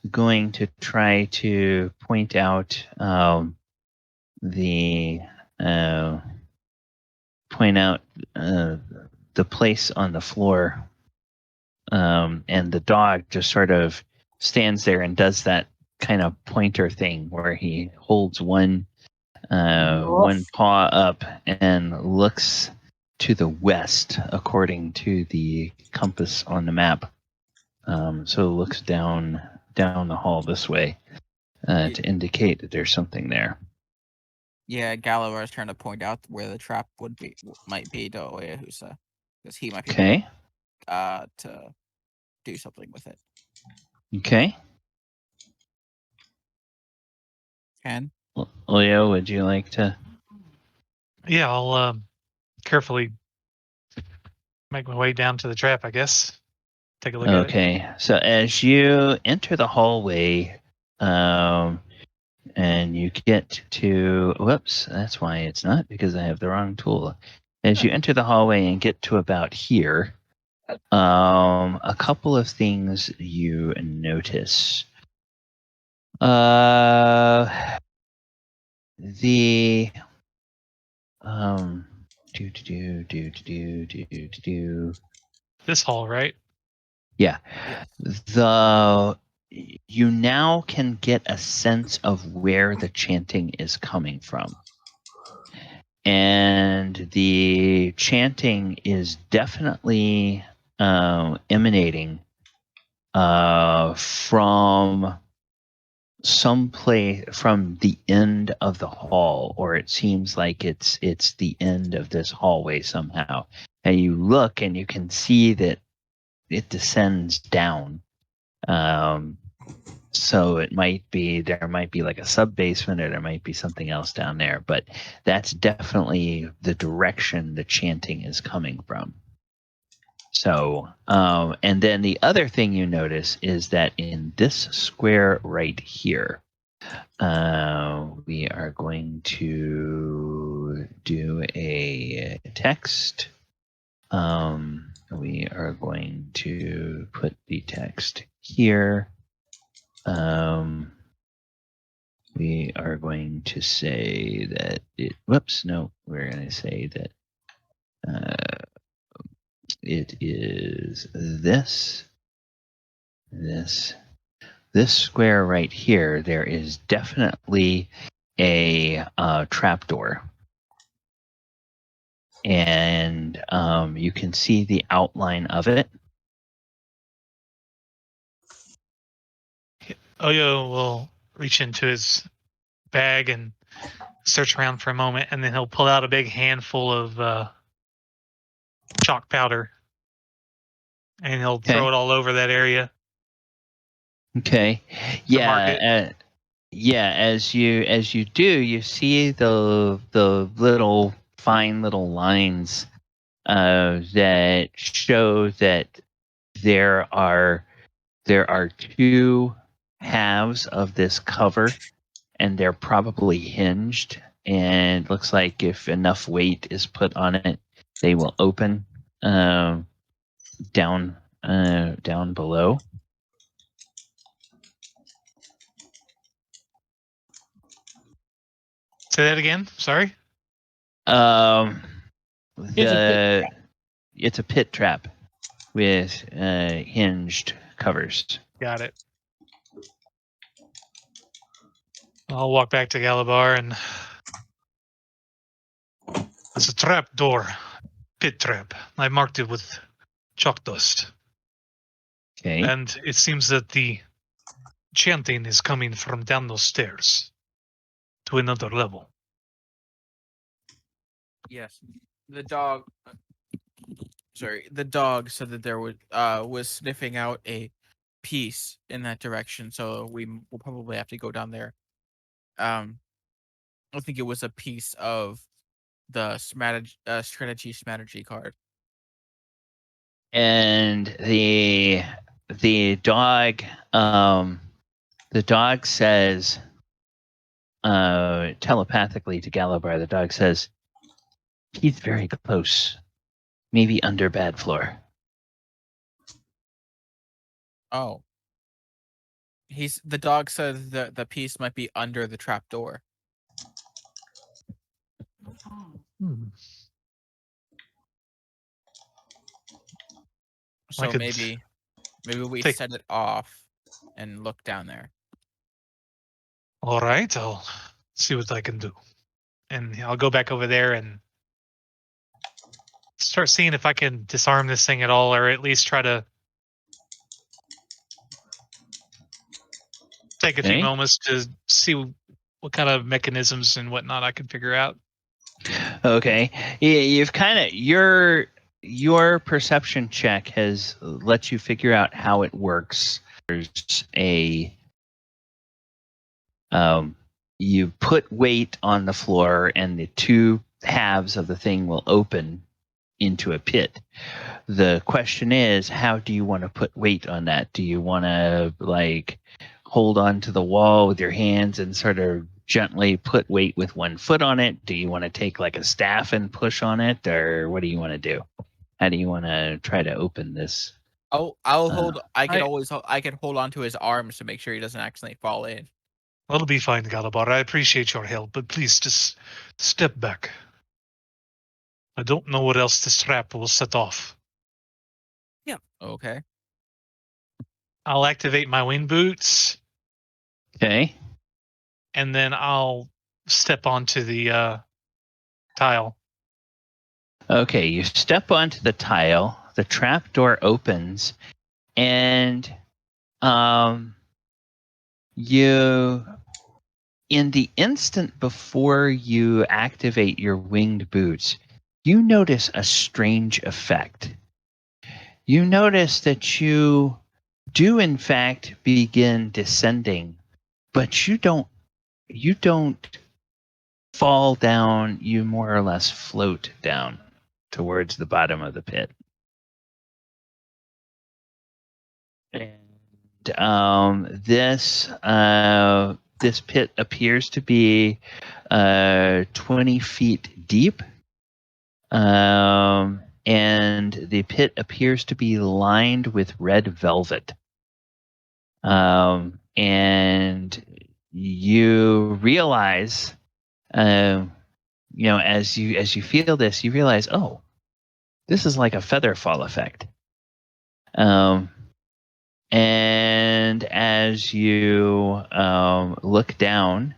going to try to point out the place on the floor, and the dog just sort of stands there and does that kind of pointer thing where he holds one one paw up and looks to the west according to the compass on the map. So it looks down the hall this way to indicate that there's something there. Yeah, Galibar is trying to point out where the trap might be to Oyohusa, because he might be Okay. to do something with it. Okay. Ken? Leo, would you like to? Yeah, I'll carefully make my way down to the trap, I guess. Take a look at it. Okay. So as you enter the hallway, and you get to, whoops, that's why it's not, because I have the wrong tool. As you enter the hallway and get to about here, a couple of things you notice. The This hall, right? Yeah. You now can get a sense of where the chanting is coming from. And the chanting is definitely emanating from someplace from the end of the hall, or it seems like it's the end of this hallway somehow. And you look and you can see that it descends down. So there might be like a sub basement, or there might be something else down there, but that's definitely the direction the chanting is coming from. So, and then the other thing you notice is that in this square right here, we are going to do a text. We are going to put the text here. We are going to say that we're going to say that it is this square right here. There is definitely a trapdoor. And you can see the outline of it. Oyo will reach into his bag and search around for a moment, and then he'll pull out a big handful of chalk powder, and he'll throw it all over that area. Okay. Yeah. As you do, you see the little fine little lines that show that there are two halves of this cover, and they're probably hinged, and it looks like if enough weight is put on it, they will open down below. Say that again. Sorry. It's a pit trap with hinged covers. Got it. I'll walk back to Galibar, and it's a trap door, pit trap. I marked it with chalk dust. Okay. And it seems that the chanting is coming from down those stairs to another level. Yes. The dog said that there was sniffing out a piece in that direction, so we will probably have to go down there. I think it was a piece of the Schmategy card. And the dog says telepathically to Galibar, the dog says, he's very close, maybe under bad floor. Oh. The dog says that the piece might be under the trap door. So maybe we set it off and look down there. All right, I'll see what I can do. and I'll go back over there and start seeing if I can disarm this thing at all, or at least try to take a few Okay. moments to see what kind of mechanisms and whatnot I can figure out. Okay. You've kind of your perception check has let you figure out how it works. There's a you put weight on the floor, and the two halves of the thing will open into a pit. The question is, how do you want to put weight on that? Do you want to like hold on to the wall with your hands and sort of gently put weight with one foot on it? Do you want to take like a staff and push on it, or what do you want to do? How do you want to try to open this? I'll hold. I can hold on to his arms to make sure he doesn't accidentally fall in. That'll be fine, Galibar. I appreciate your help, but please just step back. I don't know what else this trap will set off. Yeah. Okay. I'll activate my wing boots, Okay. and then I'll step onto the tile. Okay, you step onto the tile, the trap door opens, and you, in the instant before you activate your winged boots, you notice a strange effect. You notice that you do in fact begin descending, but you don't fall down, you more or less float down towards the bottom of the pit. And this pit appears to be 20 feet deep, and the pit appears to be lined with red velvet. And you realize, as you feel this, you realize, oh, this is like a feather fall effect. And as you look down,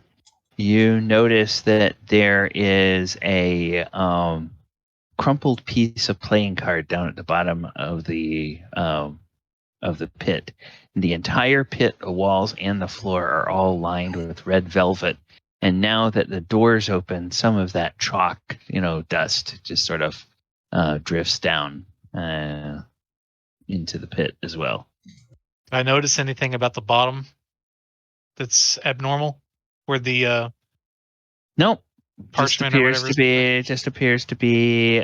you notice that there is a crumpled piece of playing card down at the bottom of the pit. The entire pit, the walls and the floor are all lined with red velvet. And now that the doors open, some of that chalk, dust just sort of drifts down into the pit as well. Did I notice anything about the bottom that's abnormal? Where the nope. parchment or whatever Just appears to be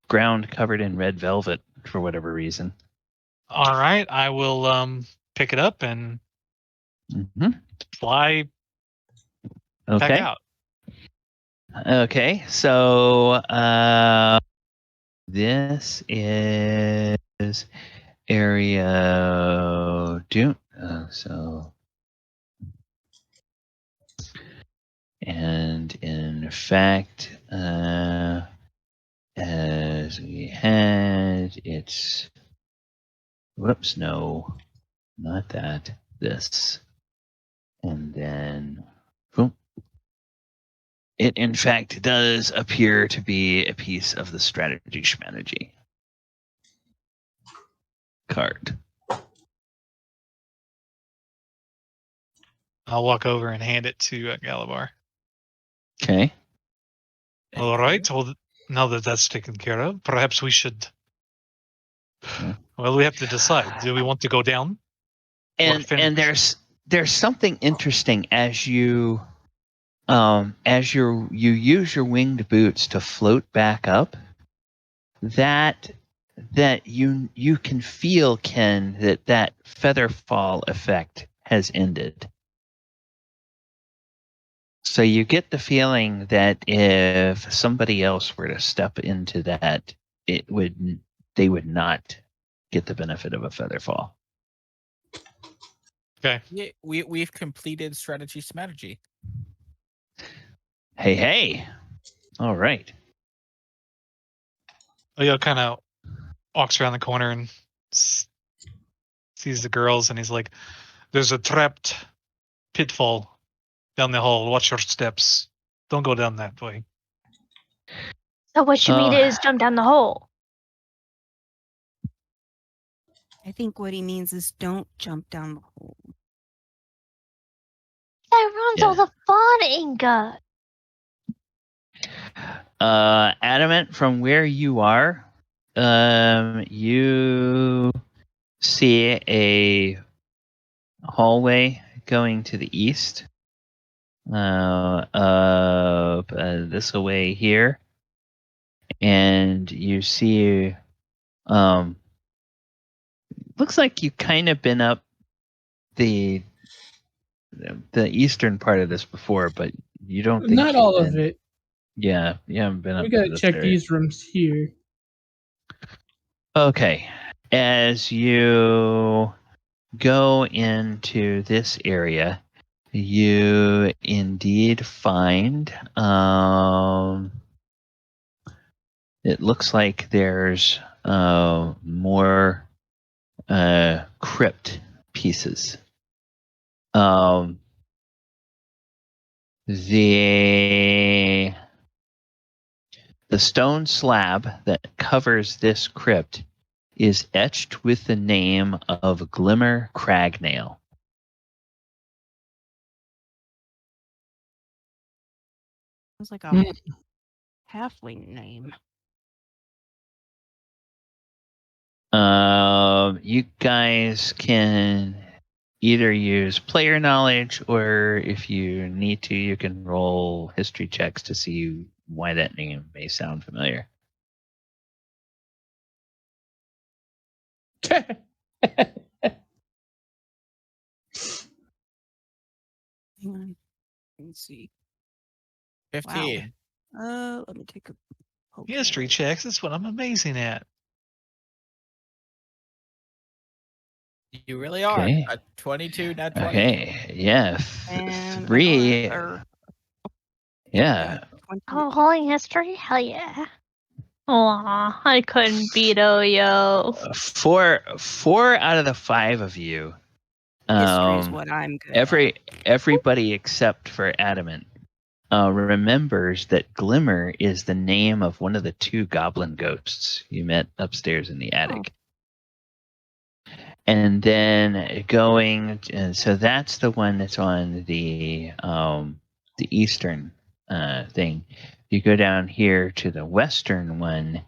ground covered in red velvet for whatever reason. All right, I will pick it up and fly back out. Okay, so this is area Dune. And in fact, as we had, it's whoops, no, not that. This, and then boom. It in fact does appear to be a piece of the strategy Schmategy card. I'll walk over and hand it to Galibar. Okay. All right. Well, now that that's taken care of, perhaps we should. Well, we have to decide. Do we want to go down? And there's something interesting as you use your winged boots to float back up. That you can feel, Ken, that feather fall effect has ended. So you get the feeling that if somebody else were to step into that, they would not get the benefit of a feather fall. Okay. Yeah, we've completed Schmategy. Hey. All right. Leo kind of walks around the corner and sees the girls, and he's like, "There's a trapped pitfall down the hall. Watch your steps." Don't go down that way. So what you mean is jump down the hole. I think what he means is don't jump down the hole. That ruins all the fun, Enka. Adamant, from where you are, you see a hallway going to the east. This away here, and you see, looks like you've kind of been up the eastern part of this before, but you don't think Not all of it. Yeah, you haven't been up. We gotta this check area. these rooms here. Okay, as you go into this area, you indeed find it looks like there's more crypt pieces. The stone slab that covers this crypt is etched with the name of Glimmer Cragnail. Sounds like a halfling name. You guys can either use player knowledge, or if you need to, you can roll history checks to see why that name may sound familiar. Hang on. Let me see. 15. Let me take a poke. History checks. That's what I'm amazing at. You really are. Okay. A 22, not 20. Okay, yeah. And 3. another- Yeah. 20. Oh, holding history? Hell yeah. Aw, I couldn't beat Oyo. 4 out of the 5 of you. History is what I'm good at. Everybody except for Adamant remembers that Glimmer is the name of one of the 2 goblin ghosts you met upstairs in the attic. And then so that's the one that's on the eastern thing. You go down here to the western one.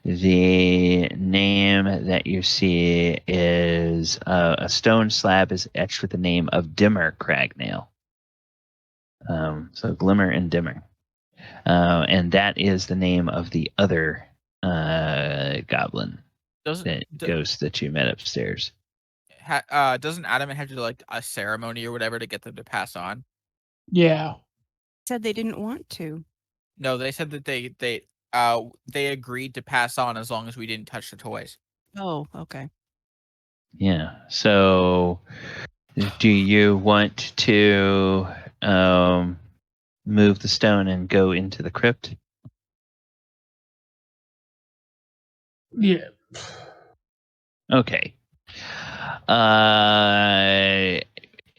The name that you see is a stone slab is etched with the name of Dimmer Cragnail. So Glimmer and Dimmer. And that is the name of the other goblin ghost that you met upstairs. Doesn't Adamant have to do like a ceremony or whatever to get them to pass on? Yeah. Said they didn't want to. No, they said that they agreed to pass on as long as we didn't touch the toys. Oh, okay. Yeah. So, do you want to move the stone and go into the crypt? Yeah. Okay.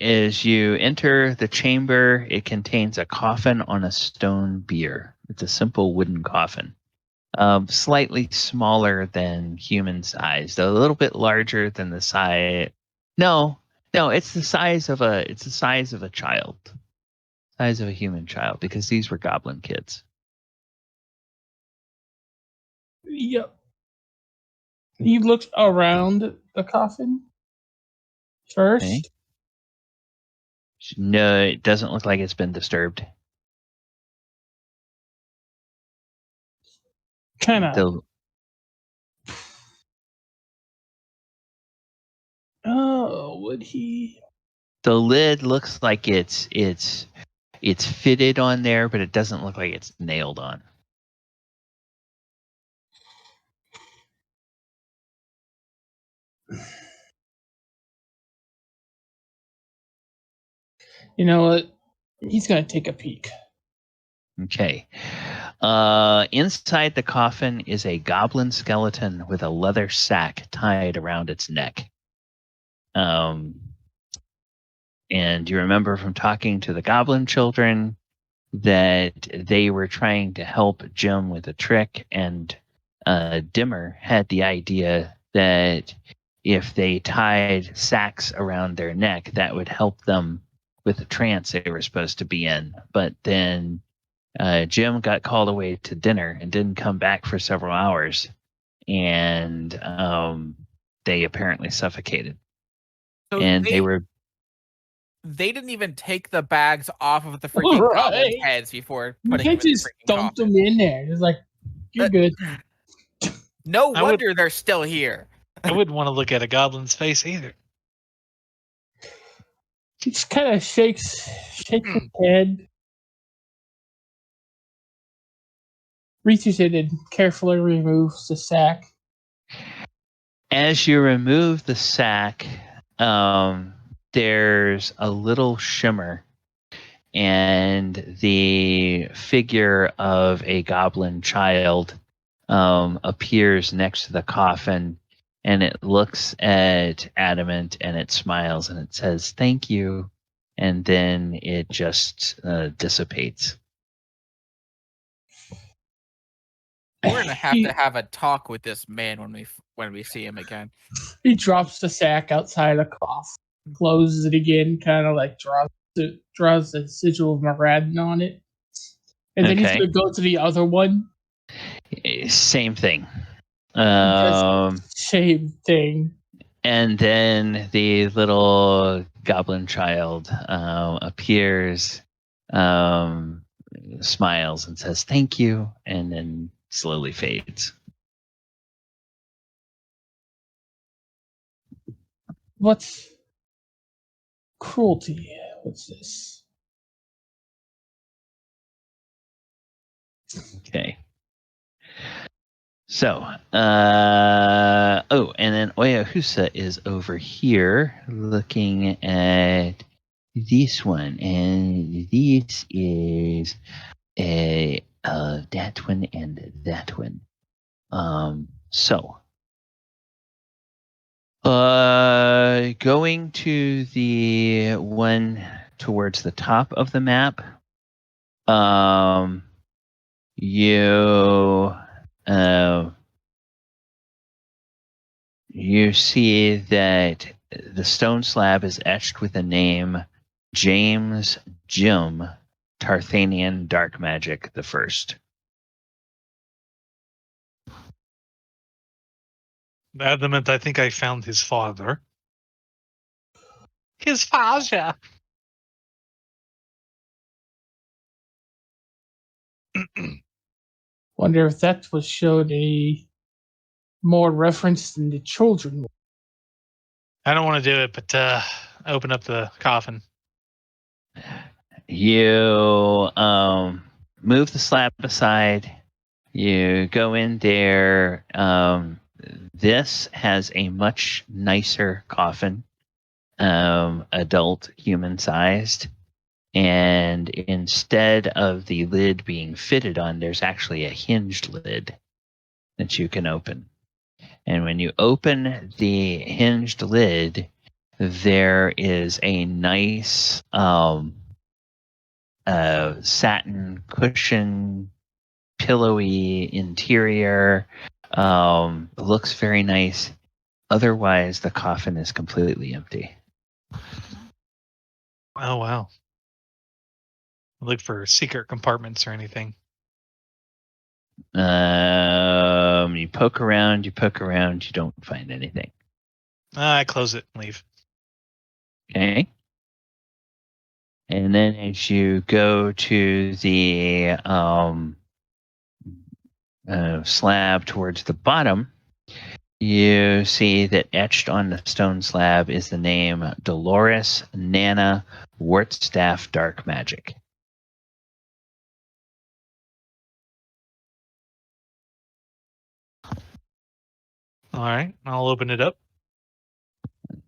As you enter the chamber, it contains a coffin on a stone bier. It's a simple wooden coffin. Slightly smaller than human sized, a little bit larger than the size. No, it's the size of a child. Size of a human child, because these were goblin kids. Yep. He looks around the coffin first. Okay. No, it doesn't look like it's been disturbed. Kind of. Oh, would he? The lid looks like it's fitted on there, but it doesn't look like it's nailed on. You know what? He's gonna take a peek. Okay. Inside the coffin is a goblin skeleton with a leather sack tied around its neck. And you remember from talking to the goblin children that they were trying to help Jim with a trick, and Dimmer had the idea that if they tied sacks around their neck, that would help them with the trance they were supposed to be in. But then Jim got called away to dinner and didn't come back for several hours, and they apparently suffocated. So And they were they didn't even take the bags off of the freaking goblins' heads before putting them in the just freaking dumped coffin. them in there. It's like, you're good. No wonder they're still here. I wouldn't want to look at a goblin's face either. He just kind of shakes his head, reaches in and carefully removes the sack. As you remove the sack, there's a little shimmer, and the figure of a goblin child appears next to the coffin, and it looks at Adamant and it smiles and it says, "Thank you," and then it just dissipates. We're gonna have to have a talk with this man when we see him again. He drops the sack outside the coffin, closes it again, kind of like draws the sigil of Moradin on it, and then he's Okay. gonna go to the other one. Same thing. Same thing. And then the little goblin child appears, smiles and says, "Thank you," and then slowly fades. What's cruelty? What's this? Okay. So, and then Oyohusa is over here looking at this one, and this is that one and that one. Going to the one towards the top of the map, you see that the stone slab is etched with the name James Jim Tarthanian Dark Magic the First. Adamant, I think I found his father. His father. Wonder if that was showed a more reference than the children. I don't want to do it, but open up the coffin. You move the slab aside. You go in there. This has a much nicer coffin, adult human sized. And instead of the lid being fitted on, there's actually a hinged lid that you can open. And when you open the hinged lid, there is a nice satin cushion, pillowy interior. Looks very nice. Otherwise, the coffin is completely empty. Oh, wow. Look for secret compartments or anything. You poke around, you don't find anything. I close it and leave. Okay. And then as you go to the slab towards the bottom, you see that etched on the stone slab is the name Dolores Nana Wartstaff Dark Magic. All right, I'll open it up.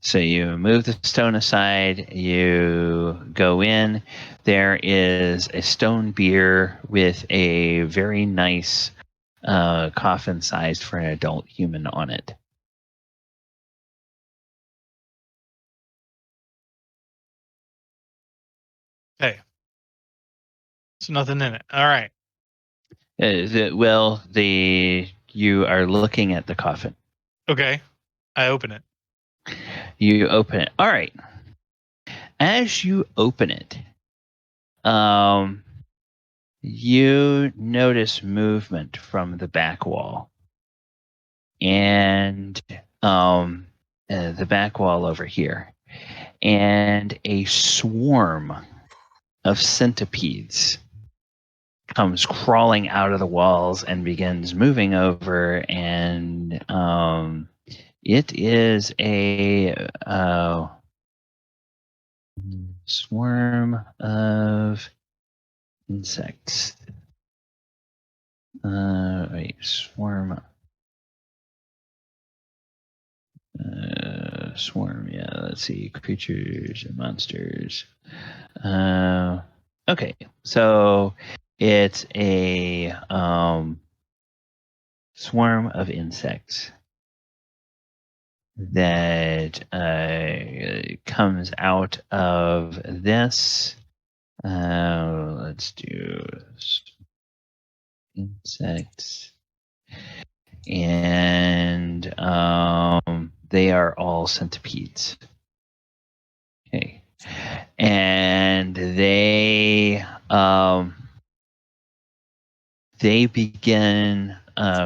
So you move the stone aside, you go in. There is a stone bier with a very nice coffin sized for an adult human on it. Hey, There's nothing in it. All right. You are looking at the coffin. Okay. I open it. You open it. All right. As you open it, you notice movement from the back wall, and the back wall over here, and a swarm of centipedes comes crawling out of the walls and begins moving over, and it is a swarm of insects. Swarm. Swarm, yeah, let's see. Creatures and monsters. Okay, so it's a swarm of insects that comes out of this. Let's do insects. And they are all centipedes. Okay. And they begin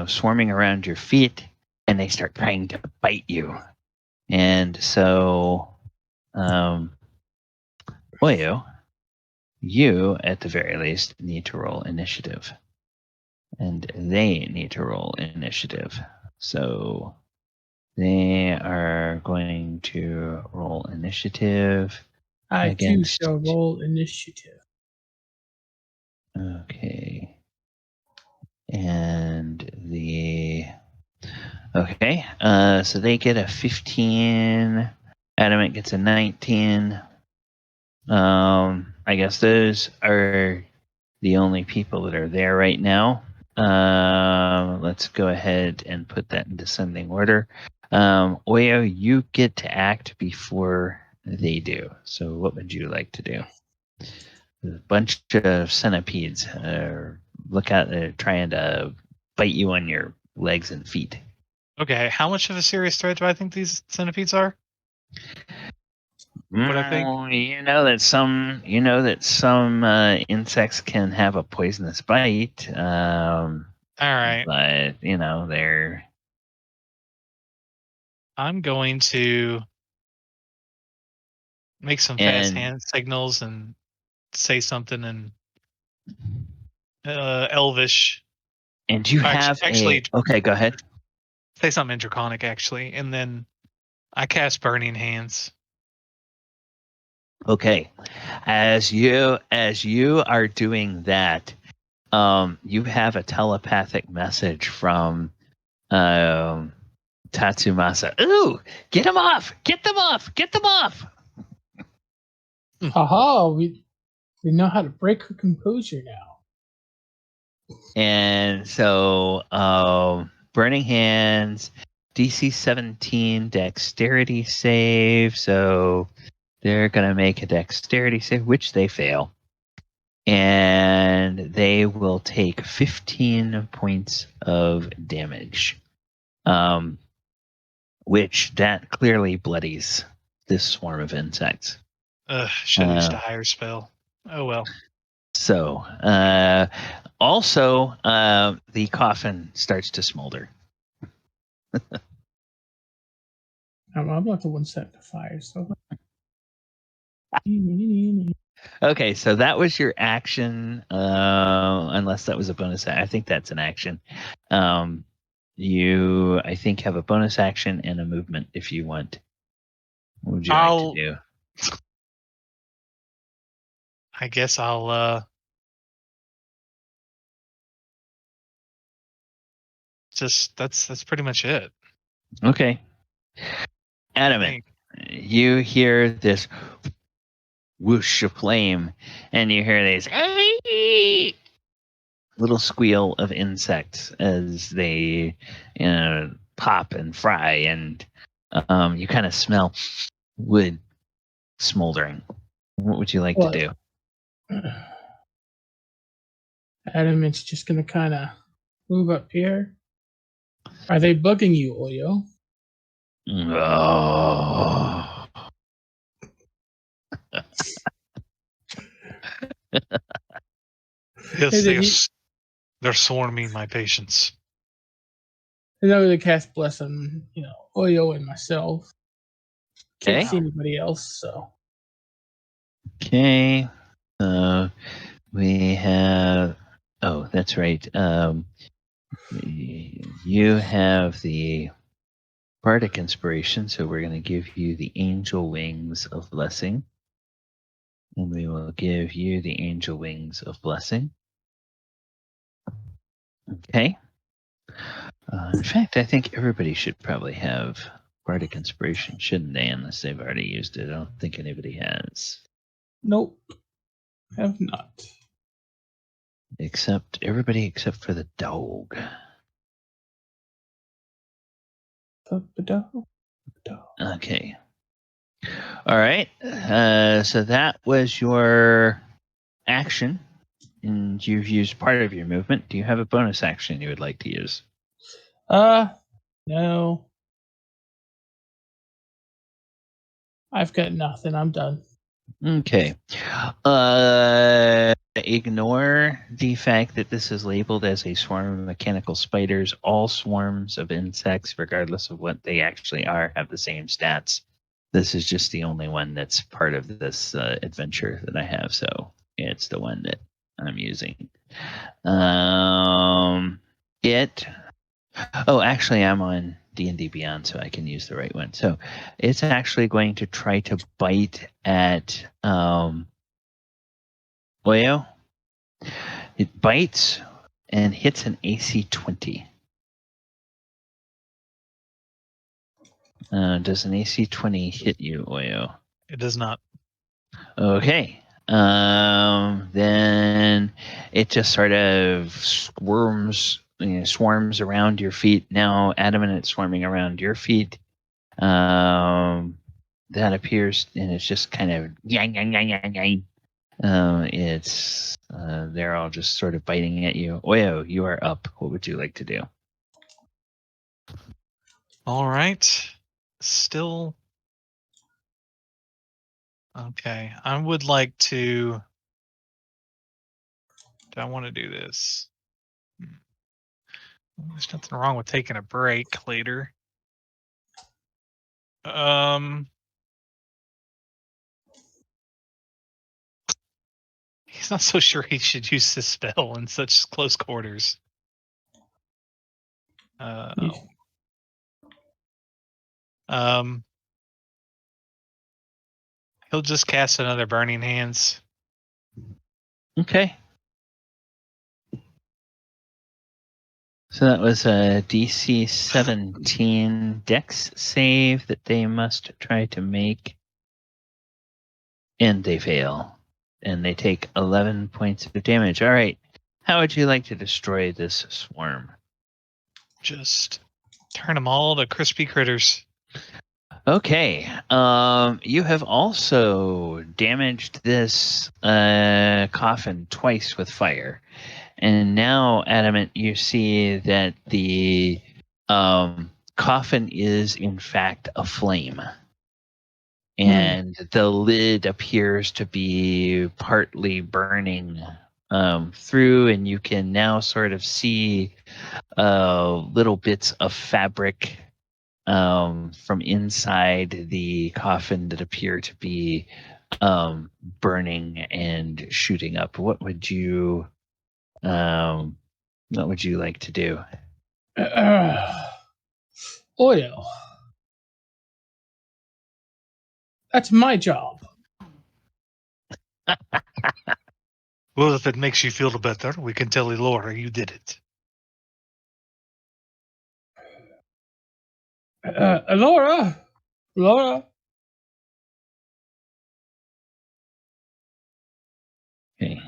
swarming around your feet, and they start trying to bite you. And so, Oyo, you at the very least need to roll initiative, and they need to roll initiative. So they are going to roll initiative. I too shall roll initiative. Okay. And okay, so they get a 15. Adamant gets a 19. I guess those are the only people that are there right now. Let's go ahead and put that in descending order. Oyo, you get to act before they do. So what would you like to do? A bunch of centipedes look out, they're trying to bite you on your legs and feet. Okay, how much of a serious threat do I think these centipedes are? What I think? You know that some insects can have a poisonous bite. All right. But they're. I'm going to make some fast hand signals and say something in Elvish. And you have okay, go ahead. Say something in Draconic, actually, and then I cast Burning Hands. Okay, as you are doing that, you have a telepathic message from Tatsumasa. Ooh, get them off! Get them off! Get them off! Haha, we know how to break her composure now. And so, Burning Hands, DC 17 dexterity save. So they're going to make a dexterity save, which they fail. And they will take 15 points of damage. Which that clearly bloodies this swarm of insects. Should have used a higher spell. Oh well. So, also, the coffin starts to smolder. I'm not the one set to fire, so. Okay, so that was your action, unless that was a bonus. I think that's an action. You, I think, have a bonus action and a movement if you want. What would you like to do? I guess I'll just that's pretty much it. Okay. Adamant, you hear this whoosh of flame, and you hear this little squeal of insects as they pop and fry, and you kind of smell wood smoldering. What would you like to do? Adamant's just gonna kind of move up here. Are they bugging you, Oyo? Oh. Yes, they're swarming my patience. I'm not gonna cast Bless on, Oyo and myself. Can't Okay. see anybody else, so. Okay. We have. Oh, that's right. You have the Bardic Inspiration, so we're going to give you the Angel Wings of Blessing. And we will give you the Angel Wings of Blessing. Okay. In fact, I think everybody should probably have Bardic Inspiration, shouldn't they? Unless they've already used it. I don't think anybody has. Nope. Have not. Everybody except for the dog. Okay. All right. So that was your action, and you've used part of your movement. Do you have a bonus action you would like to use? No. I've got nothing. I'm done. Okay. Ignore the fact that this is labeled as a swarm of mechanical spiders. All swarms of insects, regardless of what they actually are, have the same stats. This is just the only one that's part of this adventure that I have, so it's the one that I'm using. Actually, I'm on D&D Beyond, so I can use the right one. So it's actually going to try to bite at Oyo. It bites and hits an AC 20. Does an AC 20 hit you, Oyo? It does not. Okay. Then it just sort of swarms around your feet. Now, Adamant, it's swarming around your feet. That appears, and it's just kind of yang, yang, yang, yang, yang. They're all just sort of biting at you. Oyo, you are up. What would you like to do? All right. Still. Okay. I would like to. Do I want to do this? There's nothing wrong with taking a break later. He's not so sure he should use this spell in such close quarters. He'll just cast another Burning Hands. Okay. So that was a DC 17 Dex save that they must try to make. And they fail. And they take 11 points of damage. All right. How would you like to destroy this swarm? Just turn them all to crispy critters. Okay. You have also damaged this coffin twice with fire. And now, Adamant, you see that the coffin is in fact aflame. And the lid appears to be partly burning through, and you can now sort of see little bits of fabric from inside the coffin that appear to be burning and shooting up. What would you like to do? Oyo. That's my job. Well, if it makes you feel better, we can tell Elora you did it. Elora. Okay.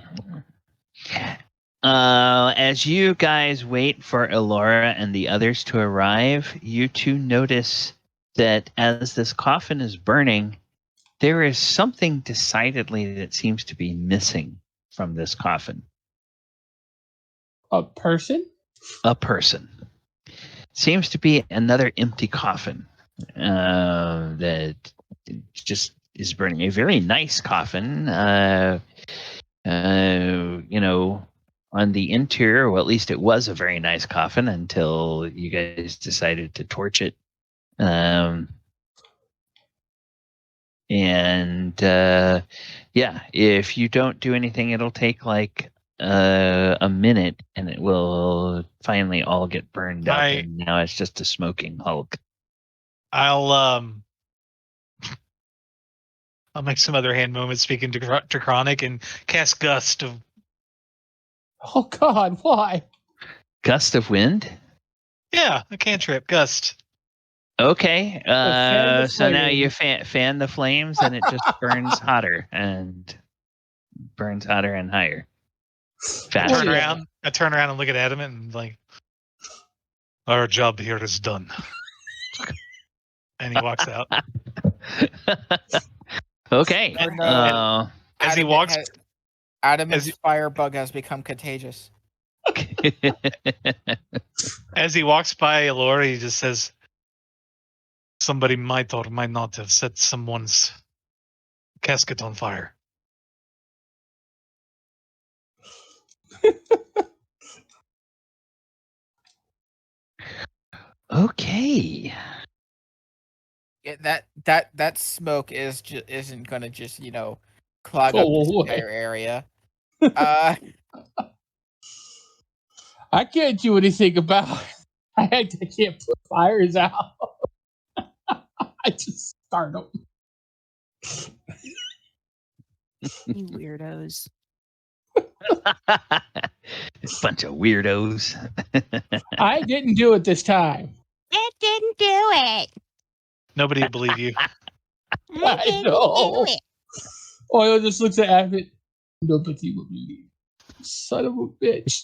As you guys wait for Elora and the others to arrive, you two notice that as this coffin is burning, there is something decidedly that seems to be missing from this coffin. A person? A person. Seems to be another empty coffin that just is burning. A very nice coffin. On the interior, well, at least it was a very nice coffin until you guys decided to torch it. If you don't do anything, it'll take like a minute, and it will finally all get burned up, and now it's just a smoking hulk. I'll make some other hand movements speaking to Draconic and cast Gust of. Oh God, why? Gust of wind? Yeah, a cantrip, Gust. Okay, fan the so now you flames. fan the flames, and it just burns hotter and higher. I turn around and look at Adamant and like, our job here is done. And he walks out. Okay. As he walks, Adamant's firebug has become contagious. As he walks by Elora, he just says, somebody might or might not have set someone's casket on fire. Okay. Yeah, that smoke isn't gonna just clog up this entire area. I can't do anything about it. I can't put fires out. I just start them. You weirdos. Bunch of weirdos. I didn't do it this time. I didn't do it. Nobody will believe you. I didn't know. do it. Oyo just looks at Adamant. Nobody will believe. Son of a bitch.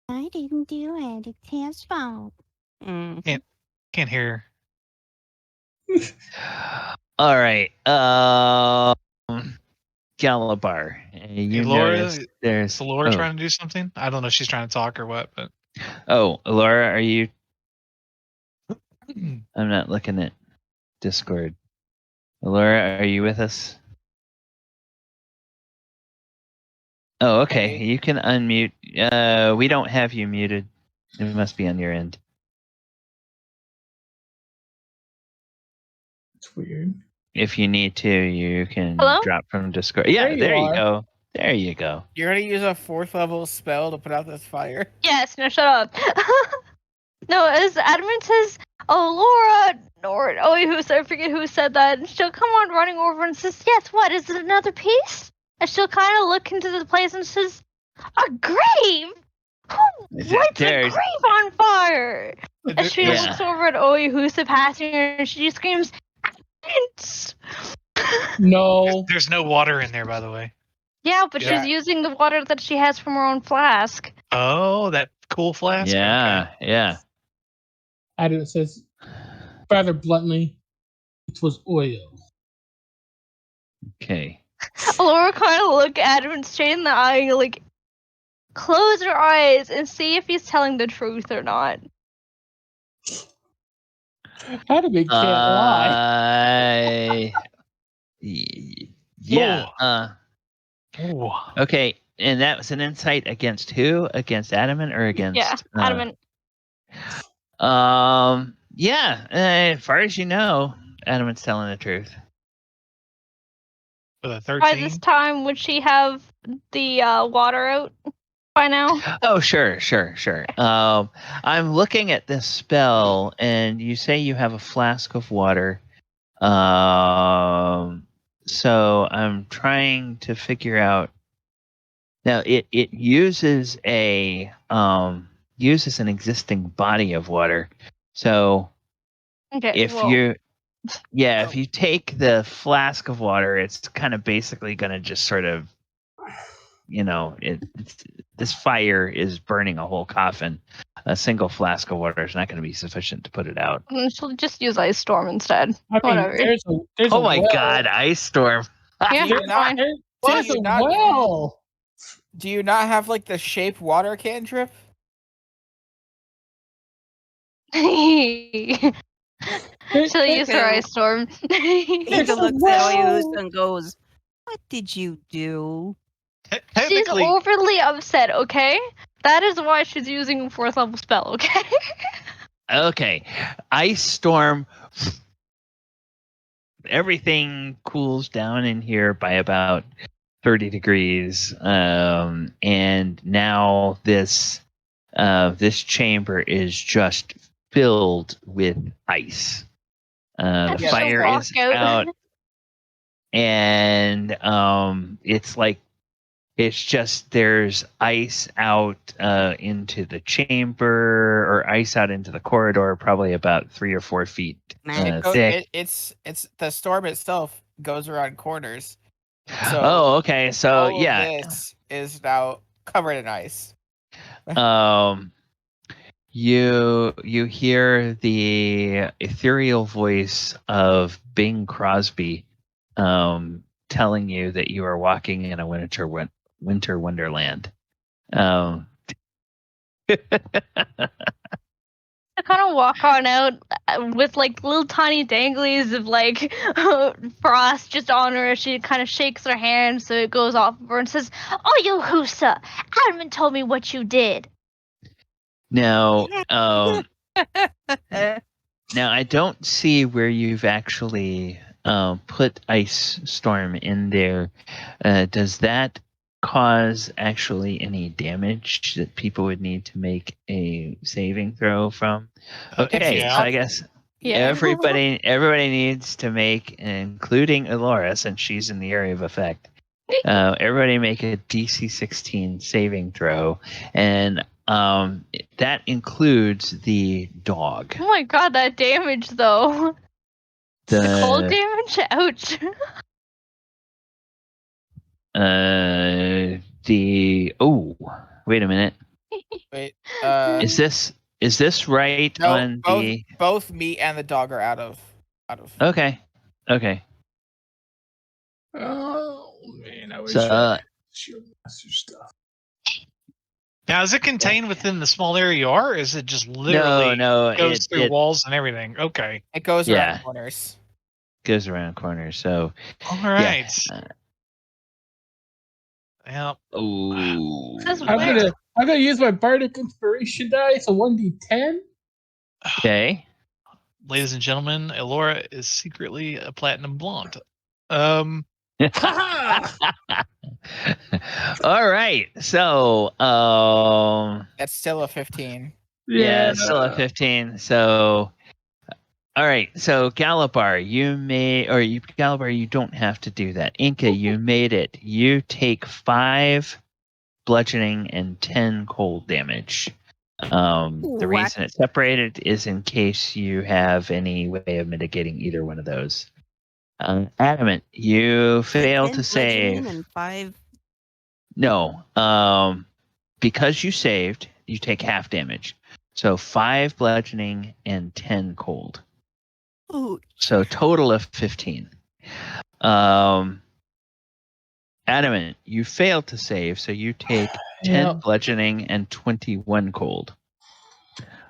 I didn't do it. It's his fault. Mm. Can't hear. All right. Galibar. You noticed there's Elora trying to do something? I don't know if she's trying to talk or what, but Elora, are you? I'm not looking at Discord. Elora, are you with us? Oh, okay. You can unmute. We don't have you muted. It must be on your end. It's weird. If you need to, you can Hello? drop from Discord. Yeah, there you go. There you go. You're gonna use a 4th level spell to put out this fire? Yes, no, shut up. No, as Adamant says, Elora or Oyohusa, I forget who said that, and she'll come on running over and says, yes, what, is it another piece? And she'll kind of look into the place and says, a grave? Who lights a grave on fire? And she looks over at Oyohusa passing her and she screams, No. There's no water in there, by the way. Yeah, but she's using the water that she has from her own flask. Oh, that cool flask? Yeah, okay. yeah. Adamant says, rather bluntly, it was Oyo. Okay. Laura kind of look at him and straight in the eye, like, close her eyes and see if he's telling the truth or not. Adamant can't lie. Yeah. Okay, and that was an insight against who? Against Adamant or against? Yeah, Adamant. As far as you know, Adamant's telling the truth. For the 13? By this time, would she have the water out by now? Oh, sure. I'm looking at this spell, and you say you have a flask of water. So I'm trying to figure out. Now it uses an existing body of water. So if you take the flask of water, it's kind of basically going to just sort of, this fire is burning a whole coffin. A single flask of water is not going to be sufficient to put it out. She'll just use Ice Storm instead. I mean, Whatever. there's God, Ice Storm. Yeah, There's a well. Do you not have like the shape water cantrip? Shall I use her ice storm? Enka looks at Oyohusa and goes, "What did you do?" She's Technically, overly upset, okay? That is why she's using a 4th level spell, okay? Okay. Ice storm. Everything cools down in here by about 30 degrees. And now this chamber is just filled with ice. The Yeah, fire walk is out. out. And it's just there's ice out into the chamber, or ice out into the corridor, probably about 3 or 4 feet thick. It's the storm itself goes around corners. So Oh, okay. So all yeah, of this is now covered in ice. you hear the ethereal voice of Bing Crosby, telling you that you are walking in a winter wonderland. I kind of walk on out with like little tiny danglies of like frost just on her. She kind of shakes her hand so it goes off of her and says, "Oyohusa, Adamant told me what you did." Now, I don't see where you've actually put Ice Storm in there. Does that cause actually any damage that people would need to make a saving throw from? Okay, yeah. so I guess everybody needs to make, including Elora, since she's in the area of effect. Everybody make a DC 16 saving throw, and that includes the dog. Oh my god, that damage though. The cold damage? Ouch. Wait a minute. Wait, Is this right no, on the? both me and the dog are out of. Okay. Oh man, I wish So, I had Shield Master stuff. now is it contained within the small area you are? Or is it just literally goes through walls and everything? Okay. It goes around corners. Goes around corners. So, All right. yeah. I'm gonna use my Bardic Inspiration die. It's a 1d10. Okay. Ladies and gentlemen, Elora is secretly a platinum blonde. All right. So, that's still a 15. Yeah, still a 15. So, all right. So, Galibar, you don't have to do that. Enka, you made it. You take 5 bludgeoning and 10 cold damage. The reason it's separated is in case you have any way of mitigating either one of those. Adamant, you fail to save. And 5. No, because you saved, you take half damage. So 5 bludgeoning and 10 cold. Ooh. So total of 15. Adamant, you failed to save, so you take 10 bludgeoning and 21 cold.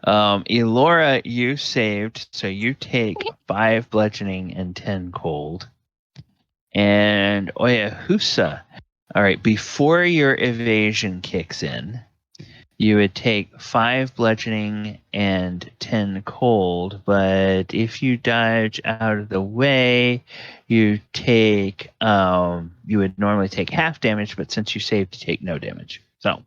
Elora, you saved, so you take 5 bludgeoning and 10 cold. And Oyohusa, all right, before your evasion kicks in, you would take 5 bludgeoning and 10 cold, but if you dodge out of the way, you would normally take half damage, but since you saved, you take no damage. So, all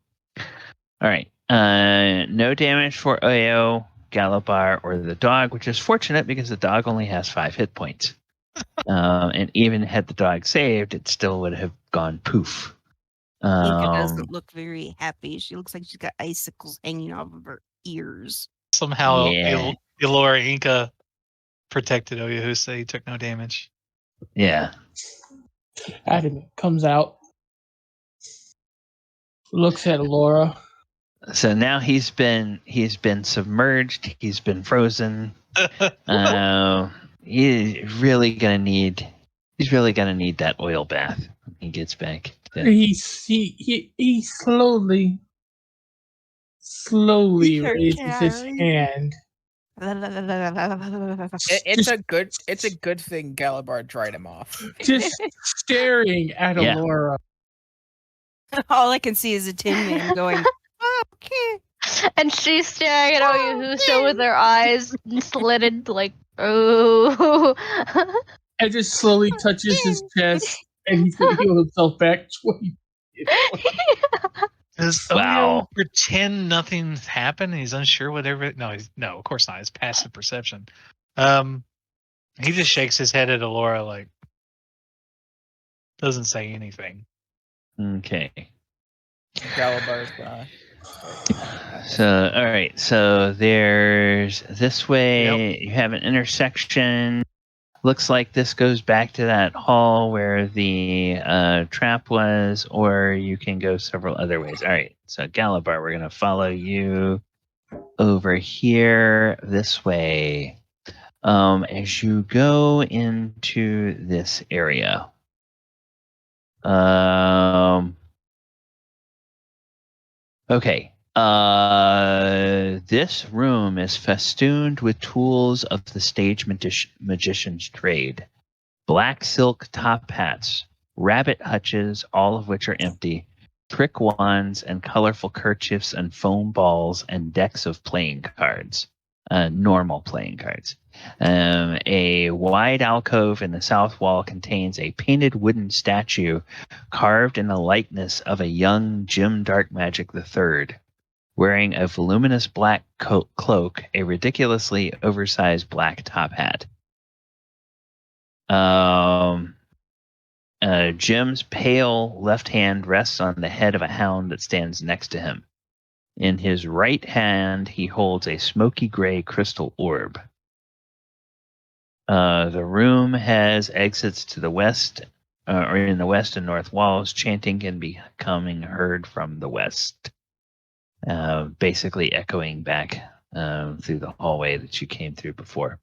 right. No damage for Oyo, Galibar, or the dog, which is fortunate because the dog only has 5 hit points. And even had the dog saved, it still would have gone poof. Enka doesn't look very happy. She looks like she's got icicles hanging off of her ears. Somehow, Elora Enka protected Oyohusa. He took no damage. Yeah. Adamant comes out, looks at Elora. So now he's been submerged. He's been frozen. He's really gonna need that oil bath. he gets back. To, He slowly You're raises his carrying. hand. It's a good thing Galibar dried him off. Just staring at Yeah. Elora. All I can see is a Tin Man going, okay. And she's staring at Oyohusa with her eyes slitted, like, oh. And just slowly touches his chest, and he's gonna heal himself back 20. Does Wow. Oyo pretend nothing happened? He's unsure whatever. No, of course not. It's passive perception. He just shakes his head at Elora, like doesn't say anything. okay. Galibar's gonna. So, all right. So there's this way. Yep. You have an intersection. Looks like this goes back to that hall where the trap was, or you can go several other ways. All right. So Galibar, we're gonna follow you over here this way. As you go into this area. Okay. This room is festooned with tools of the stage magician's trade. Black silk top hats, rabbit hutches, all of which are empty, trick wands and colorful kerchiefs and foam balls and decks of playing cards. Normal playing cards. A wide alcove in the south wall contains a painted wooden statue carved in the likeness of a young Jim Darkmagic III, wearing a voluminous black cloak, a ridiculously oversized black top hat. Jim's pale left hand rests on the head of a hound that stands next to him. In his right hand, he holds a smoky gray crystal orb. The room has exits to the west, or in the west and north walls. Chanting can be coming heard from the west, basically echoing back through the hallway that you came through before.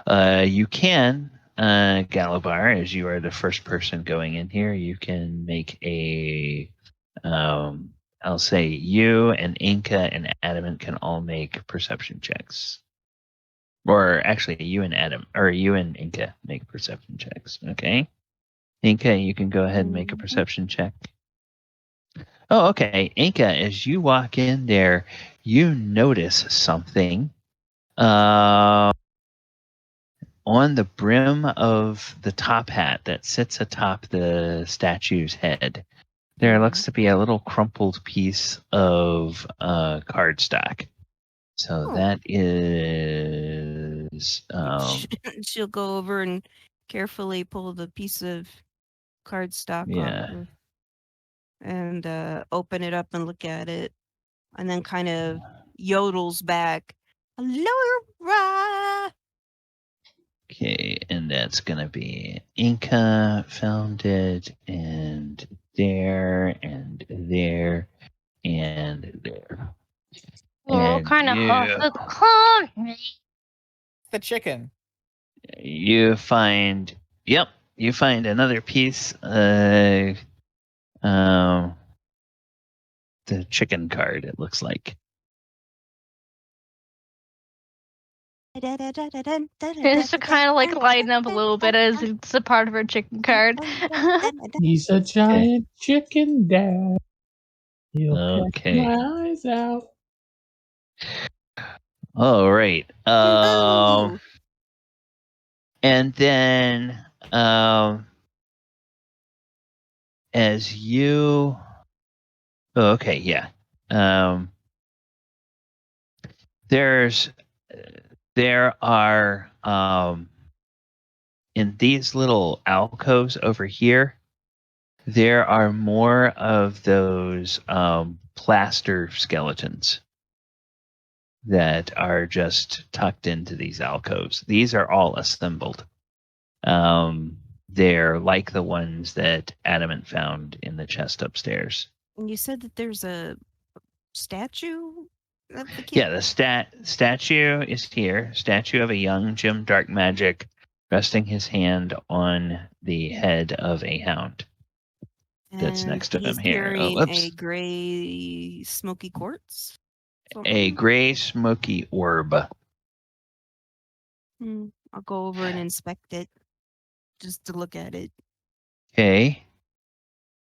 You can, Galibar, as you are the first person going in here, you can make a I'll say you and Enka and Adamant can all make perception checks. Or actually, you and Enka make perception checks. Okay, Enka, you can go ahead and make a perception check. Oh, okay, Enka. As you walk in there, you notice something on the brim of the top hat that sits atop the statue's head. There looks to be a little crumpled piece of cardstock. So that is. She'll go over and carefully pull the piece of cardstock off and open it up and look at it, and then kind of yodels back, Elora. Okay, and that's gonna be Enka found it, and there, and there, and there. What And kind of you, huff The chicken. you find another piece. The chicken card. It looks like. It's to kind of like lighten up a little bit as it's a part of her chicken card. He's a giant chicken dad. He'll Okay. peck my eyes out. All right. Yoo-hoo! And then as you. Oh, okay. Yeah. There are in these little alcoves over here, there are more of those plaster skeletons that are just tucked into these alcoves. These are all assembled. They're like the ones that Adamant found in the chest upstairs. And you said that there's a statue of the kid? Yeah, the statue is here. Statue of a young Jim Darkmagic resting his hand on the head of a hound. That's And next to he's him here. Oh, carrying a oops. gray smoky quartz. A gray smoky orb. I'll go over and inspect it just to look at it. Okay.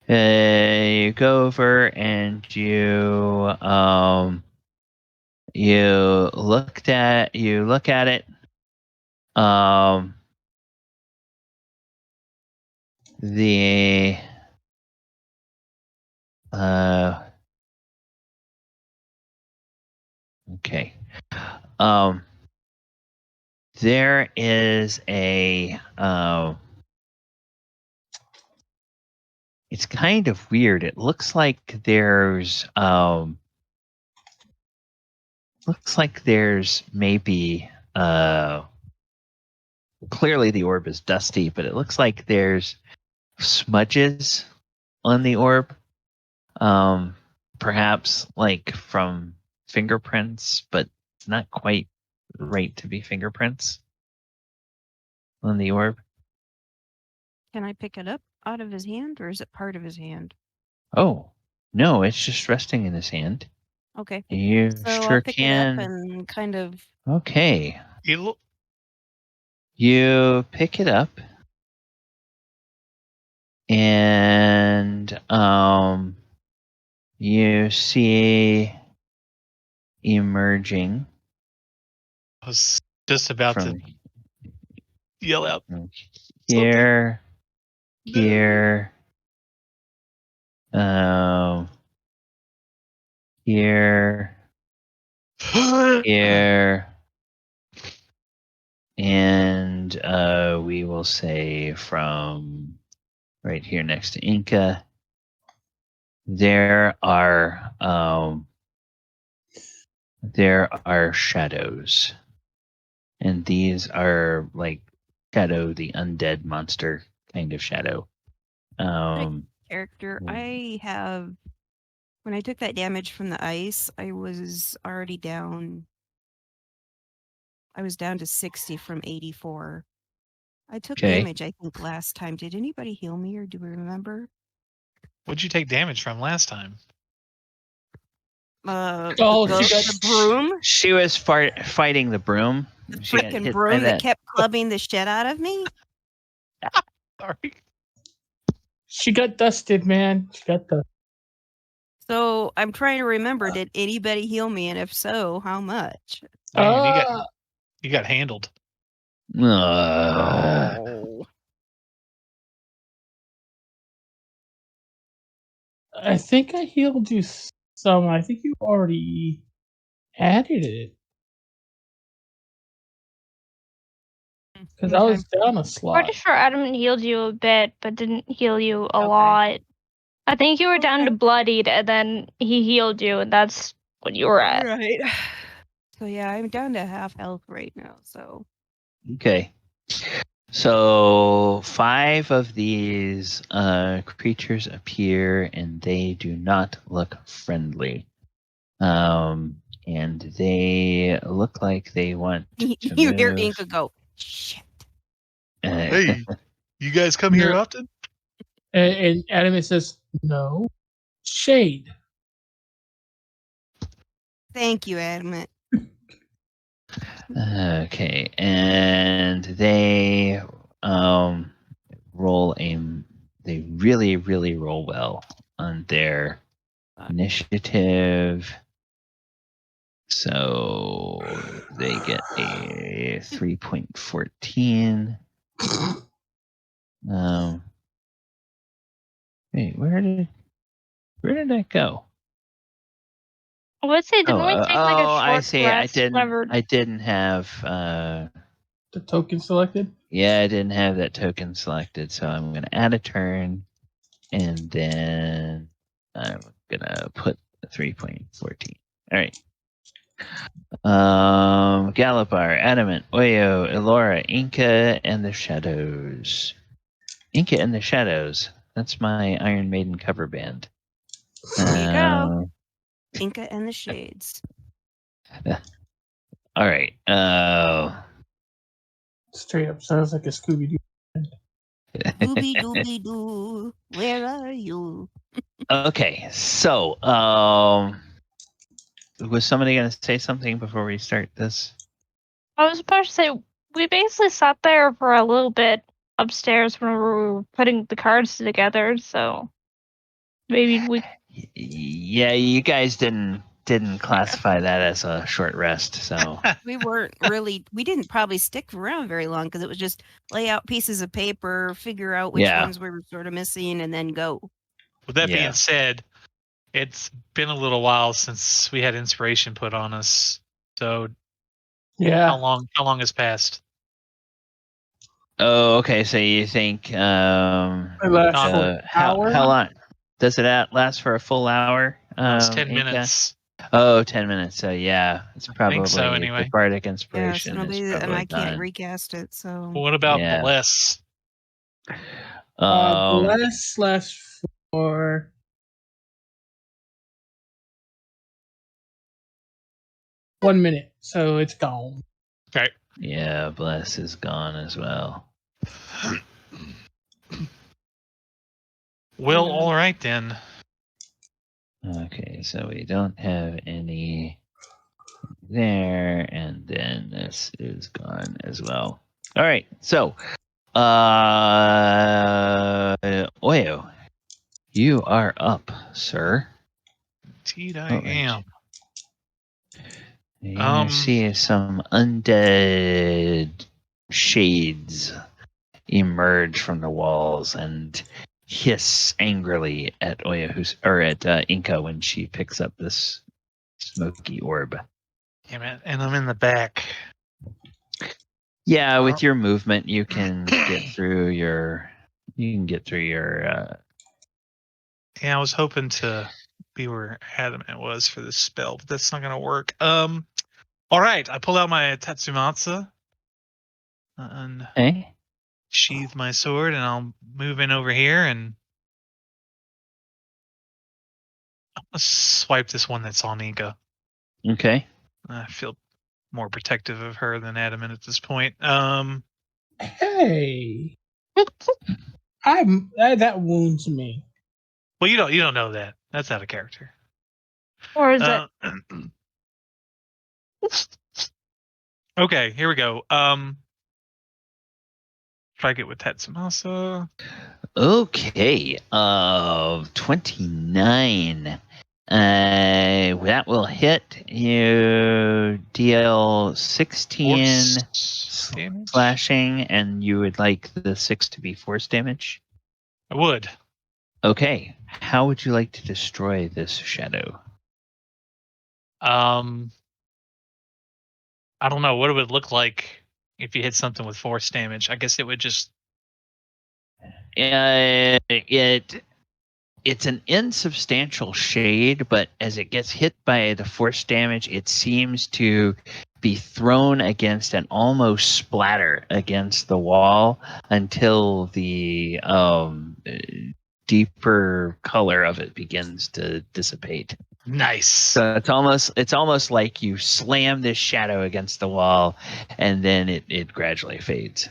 You go over and you look at it. The okay. There is a it's kind of weird. It looks like there's maybe clearly the orb is dusty, but it looks like there's smudges on the orb. Perhaps like from fingerprints, but it's not quite right to be fingerprints on the orb. Can I pick it up out of his hand, or is it part of his hand? Oh, no, it's just resting in his hand. Okay. You So sure I'll pick can. it up and kind of. Okay. You You pick it up and you see emerging I was just about to from yell out. here, here, here, here, and we will say from right here next to Enka. There are shadows, and these are like Shadow, the undead monster kind of shadow. Character, I have. When I took that damage from the ice, I was already down. I was down to 60 from 84. I took Okay. damage, I think, last time. Did anybody heal me, or do we remember? What'd you take damage from last time? The broom. She was fighting the broom. The She got freaking hit broom by that kept clubbing the shit out of me. Sorry. She got dusted, man. She got dusted. So I'm trying to remember, did anybody heal me? And if so, how much? Man, you got handled. I think I healed you some. I think you already added it. Because I was down a slot. Pretty sure Adamant healed you a bit, but didn't heal you a Okay. lot. I think you were down to bloodied, and then he healed you, and that's what you were at. Right. So yeah, I'm down to half health right now. So Okay. So 5 of these creatures appear, and they do not look friendly. And they look like they want to you hear move. Enka go, shit. Hey, you guys come here often? And Adamant says, no. Shade. Thank you, Adamant. Okay, and they they really, really roll well on their initiative. So they get a 3.14. Wait, where did that go? I would say, didn't we take like a short I see. rest? I didn't have the token selected. Yeah, I didn't have that token selected, so I'm gonna add a turn, and then I'm gonna put 3.14. All right. Galibar, Adamant, Oyo, Elora, Enka, and the Shadows. Enka and the Shadows. That's my Iron Maiden cover band. There you go. Enka and the Shades. All right. Straight up sounds like a Scooby-Doo. Doobie doobie doo. Where are you? Okay, so was somebody going to say something before we start this? I was about to say, we basically sat there for a little bit upstairs when we were putting the cards together, so maybe we. Yeah, you guys didn't classify that as a short rest, so We didn't probably stick around very long because it was just lay out pieces of paper, figure out which Yeah. ones we were sort of missing, and then go. With that Yeah. being said, it's been a little while since we had inspiration put on us. So Yeah. how long has passed? Oh, okay. So you think It lasts for an how hour. long does it last for a full hour? It's 10 Enka? minutes. Oh, 10 minutes. So yeah, it's probably think so, anyway. the bardic Yeah, inspiration so nobody, is and probably I can't done. recast it. So What about Yeah. Bless? Bless lasts for 1 minute, so it's gone. Okay. Yeah, Bless is gone as well. Well, all right then. Okay, so we don't have any there, and then this is gone as well. All right, so Oyo, you are up, sir. Indeed, I Oh, am. You see some undead shades emerge from the walls and hiss angrily at Oyohusa or at Enka when she picks up this smoky orb. Damn it, and I'm in the back. Yeah, with your movement, you can get through your. Yeah, I was hoping to be where Adamant was for this spell, but that's not gonna work. All right, I pull out my Tatsumatsu and Hey. sheathe my sword, and I'll move in over here and I'll swipe this one that's on Enka. Okay. I feel more protective of her than Adamant at this point. Hey, that wounds me. Well, you don't know that. That's out of character. Or is it? Okay, here we go. Strike it with Tatsumasa. Okay. 29. That will hit. You deal 16 Force damage? slashing, and you would like the 6 to be force damage. I would. Okay. How would you like to destroy this shadow? I don't know what it would look like if you hit something with force damage. I guess it would just. It's an insubstantial shade, but as it gets hit by the force damage, it seems to be thrown against and almost splatter against the wall until the deeper color of it begins to dissipate. Nice. So it's almost like you slam this shadow against the wall, and then it gradually fades.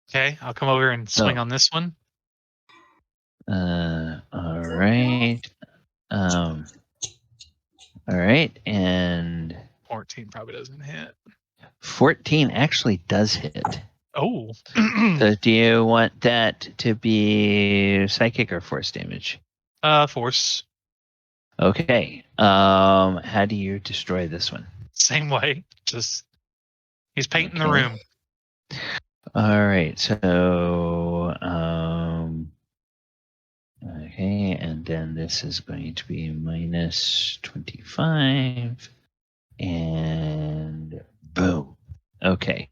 Okay, I'll come over and swing on this one. All right. All right, and 14 probably doesn't hit. 14 actually does hit. Oh. So do you want that to be psychic or force damage? Force. Okay. How do you destroy this one? Same way. Just he's painting the Okay. room. All right. So okay, and then this is going to be minus 25 and boom. Okay.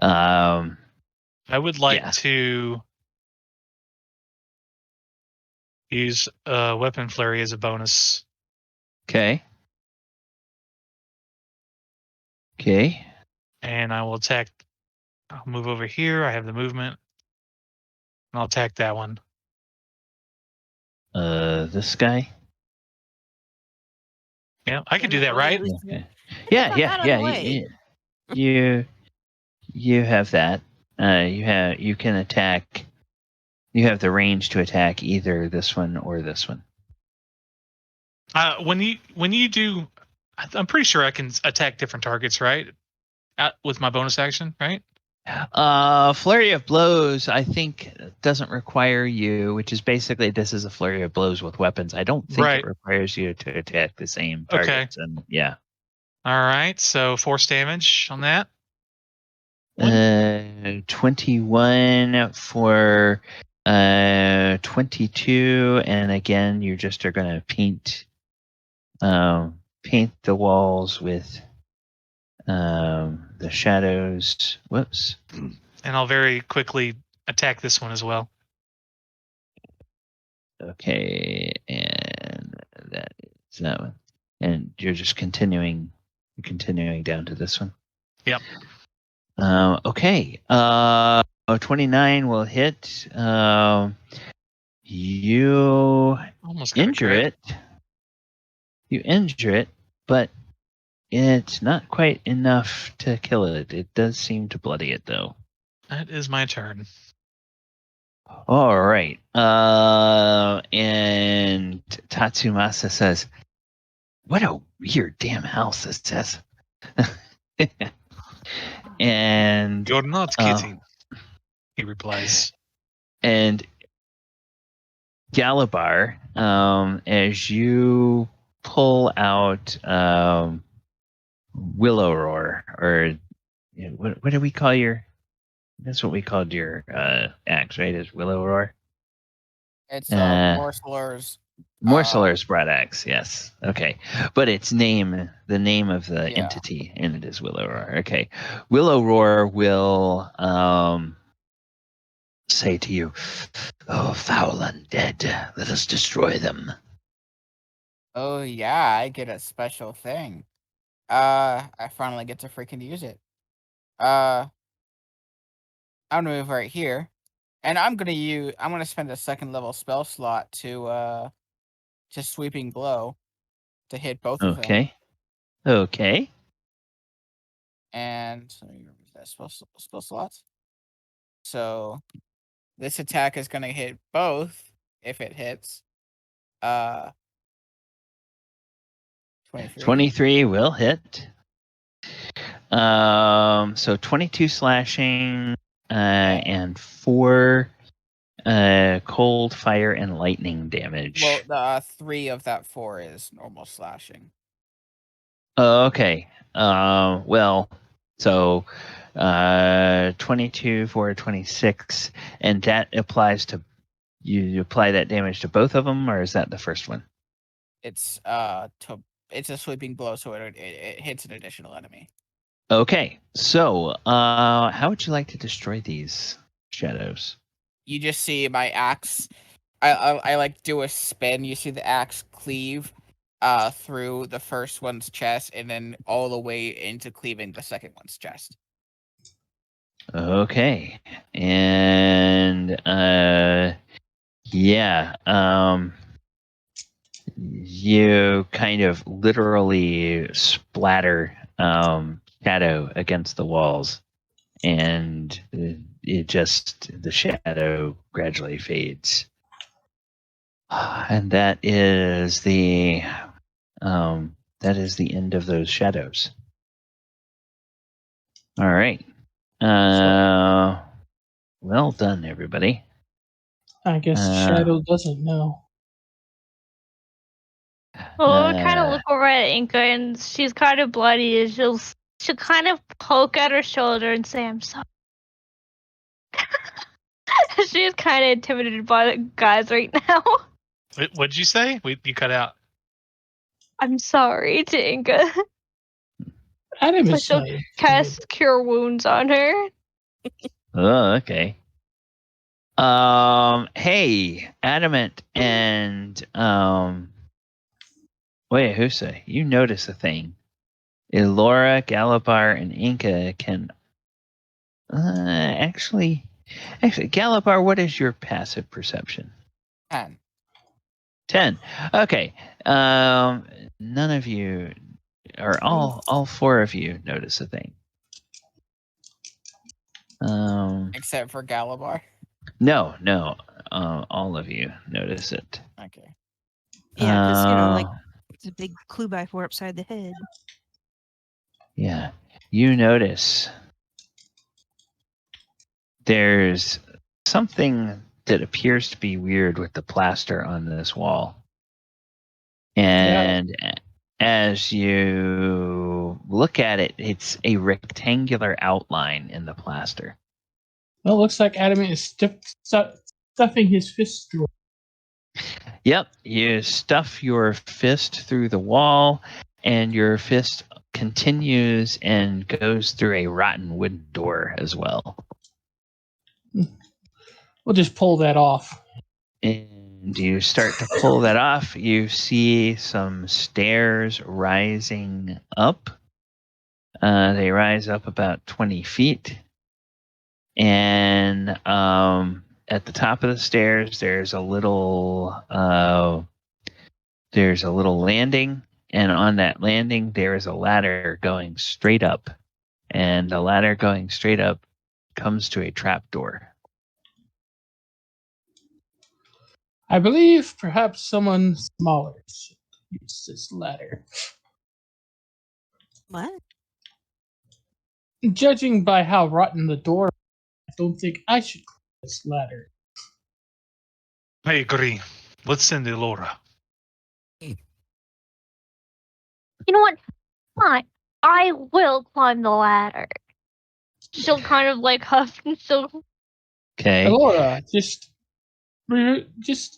I would like to use weapon flurry as a bonus. Okay. Okay. And I will attack. I'll move over here. I have the movement. And I'll attack that one. This guy? Yeah, I could do that, right? Okay. Yeah. You have that. You can attack You have the range to attack either this one or this one. When you do, I'm pretty sure I can attack different targets, right? With my bonus action, right? Flurry of blows, I think, doesn't require you, which is basically this is a flurry of blows with weapons. I don't think Right. it requires you to attack the same Okay. targets. And yeah. All right, so force damage on that. 21 for 22, and again, you just are going to paint the walls with the shadows. Whoops. And I'll very quickly attack this one as well. Okay, and that is that one. And you're just continuing down to this one. Yep. Okay. 29 will hit. You Almost got a injure crit. it. You injure it, but it's not quite enough to kill it. It does seem to bloody it, though. That is my turn. All right. And Tatsumasa says, "What a weird damn house this is." And You're not kidding. He replies. And Galibar, as you pull out Willow Roar, or what do we call your? That's what we called your axe, right? Is Willow Roar? It's Morcellar's. Morcellar's broadaxe, yes. Okay. But its name, the name of the Yeah. entity in it is Willow Roar. Okay. Willow Roar will say to you, "Oh, foul undead, let us destroy them." Oh yeah, I get a special thing. I finally get to freaking use it. I'm gonna move right here, and I'm gonna spend a second level spell slot to sweeping blow to hit both of them. Okay. Okay. And let me remove that spell slot. So this attack is gonna hit both if it hits. 23. 23 will hit. So 22 slashing, and 4 cold, fire, and lightning damage. Well, the 3 of that 4 is normal slashing. Okay. Well, so 22 for 26, and that applies to you apply that damage to both of them, or is that the first one? It's it's a sweeping blow, so it hits an additional enemy. Okay. So, how would you like to destroy these shadows? You just see my axe. I like do a spin. You see the axe cleave through the first one's chest and then all the way into cleaving the second one's chest. Okay. And yeah, you kind of literally splatter shadow against the walls, and the shadow gradually fades. And that is the end of those shadows. All right. Well done, everybody. I guess Shadow doesn't know. Well, I kind of look over at Enka, and she's kind of bloody, and she'll kind of poke at her shoulder and say, "I'm sorry." She's kind of intimidated by the guys right now. What'd you say? You cut out. I'm sorry to Enka. Adam So is she'll cast Cure Wounds on her. Oh, okay. Hey, Adamant and Oyohusa, you notice a thing. Elora, Galibar, and Enka can actually, Galibar, what is your passive perception? 10. 10. Okay. None of you, or all 4 of you, notice a thing. Except for Galibar. No. all of you notice it. Okay. Yeah, because like Uh, it's a big clue by 4 upside the head. Yeah, you notice there's something that appears to be weird with the plaster on this wall. And as you look at it, it's a rectangular outline in the plaster. Well, it looks like Adamant is stuffing his fist through. Yep, you stuff your fist through the wall, and your fist continues and goes through a rotten wooden door as well. We'll just pull that off. And you start to pull that off. You see some stairs rising up. They rise up about 20 feet. And at the top of the stairs, there's a little landing. And on that landing, there is a ladder going straight up. And the ladder going straight up comes to a trapdoor. I believe perhaps someone smaller should use this ladder. What? Judging by how rotten the door, I don't think I should climb this ladder. I agree. Let's send Elora. You know what? Fine. I will climb the ladder. She'll kind of like huff and she'll. Okay. Elora, just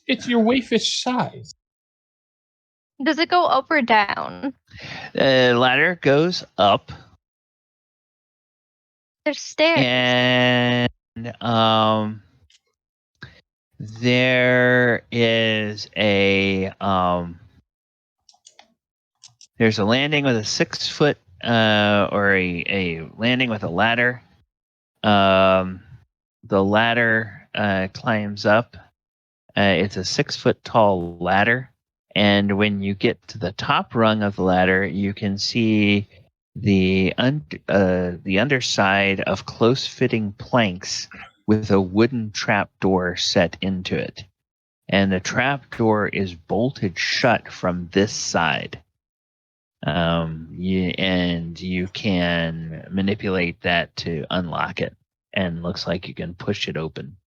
it's your waifish size. Does it go up or down? The ladder goes up. There's stairs. And there is there's a landing with a 6 foot or a landing with a ladder. The ladder climbs up. It's a 6 foot tall ladder, and when you get to the top rung of the ladder, you can see the underside of close-fitting planks with a wooden trapdoor set into it. And the trapdoor is bolted shut from this side. You can manipulate that to unlock it. And looks like you can push it open.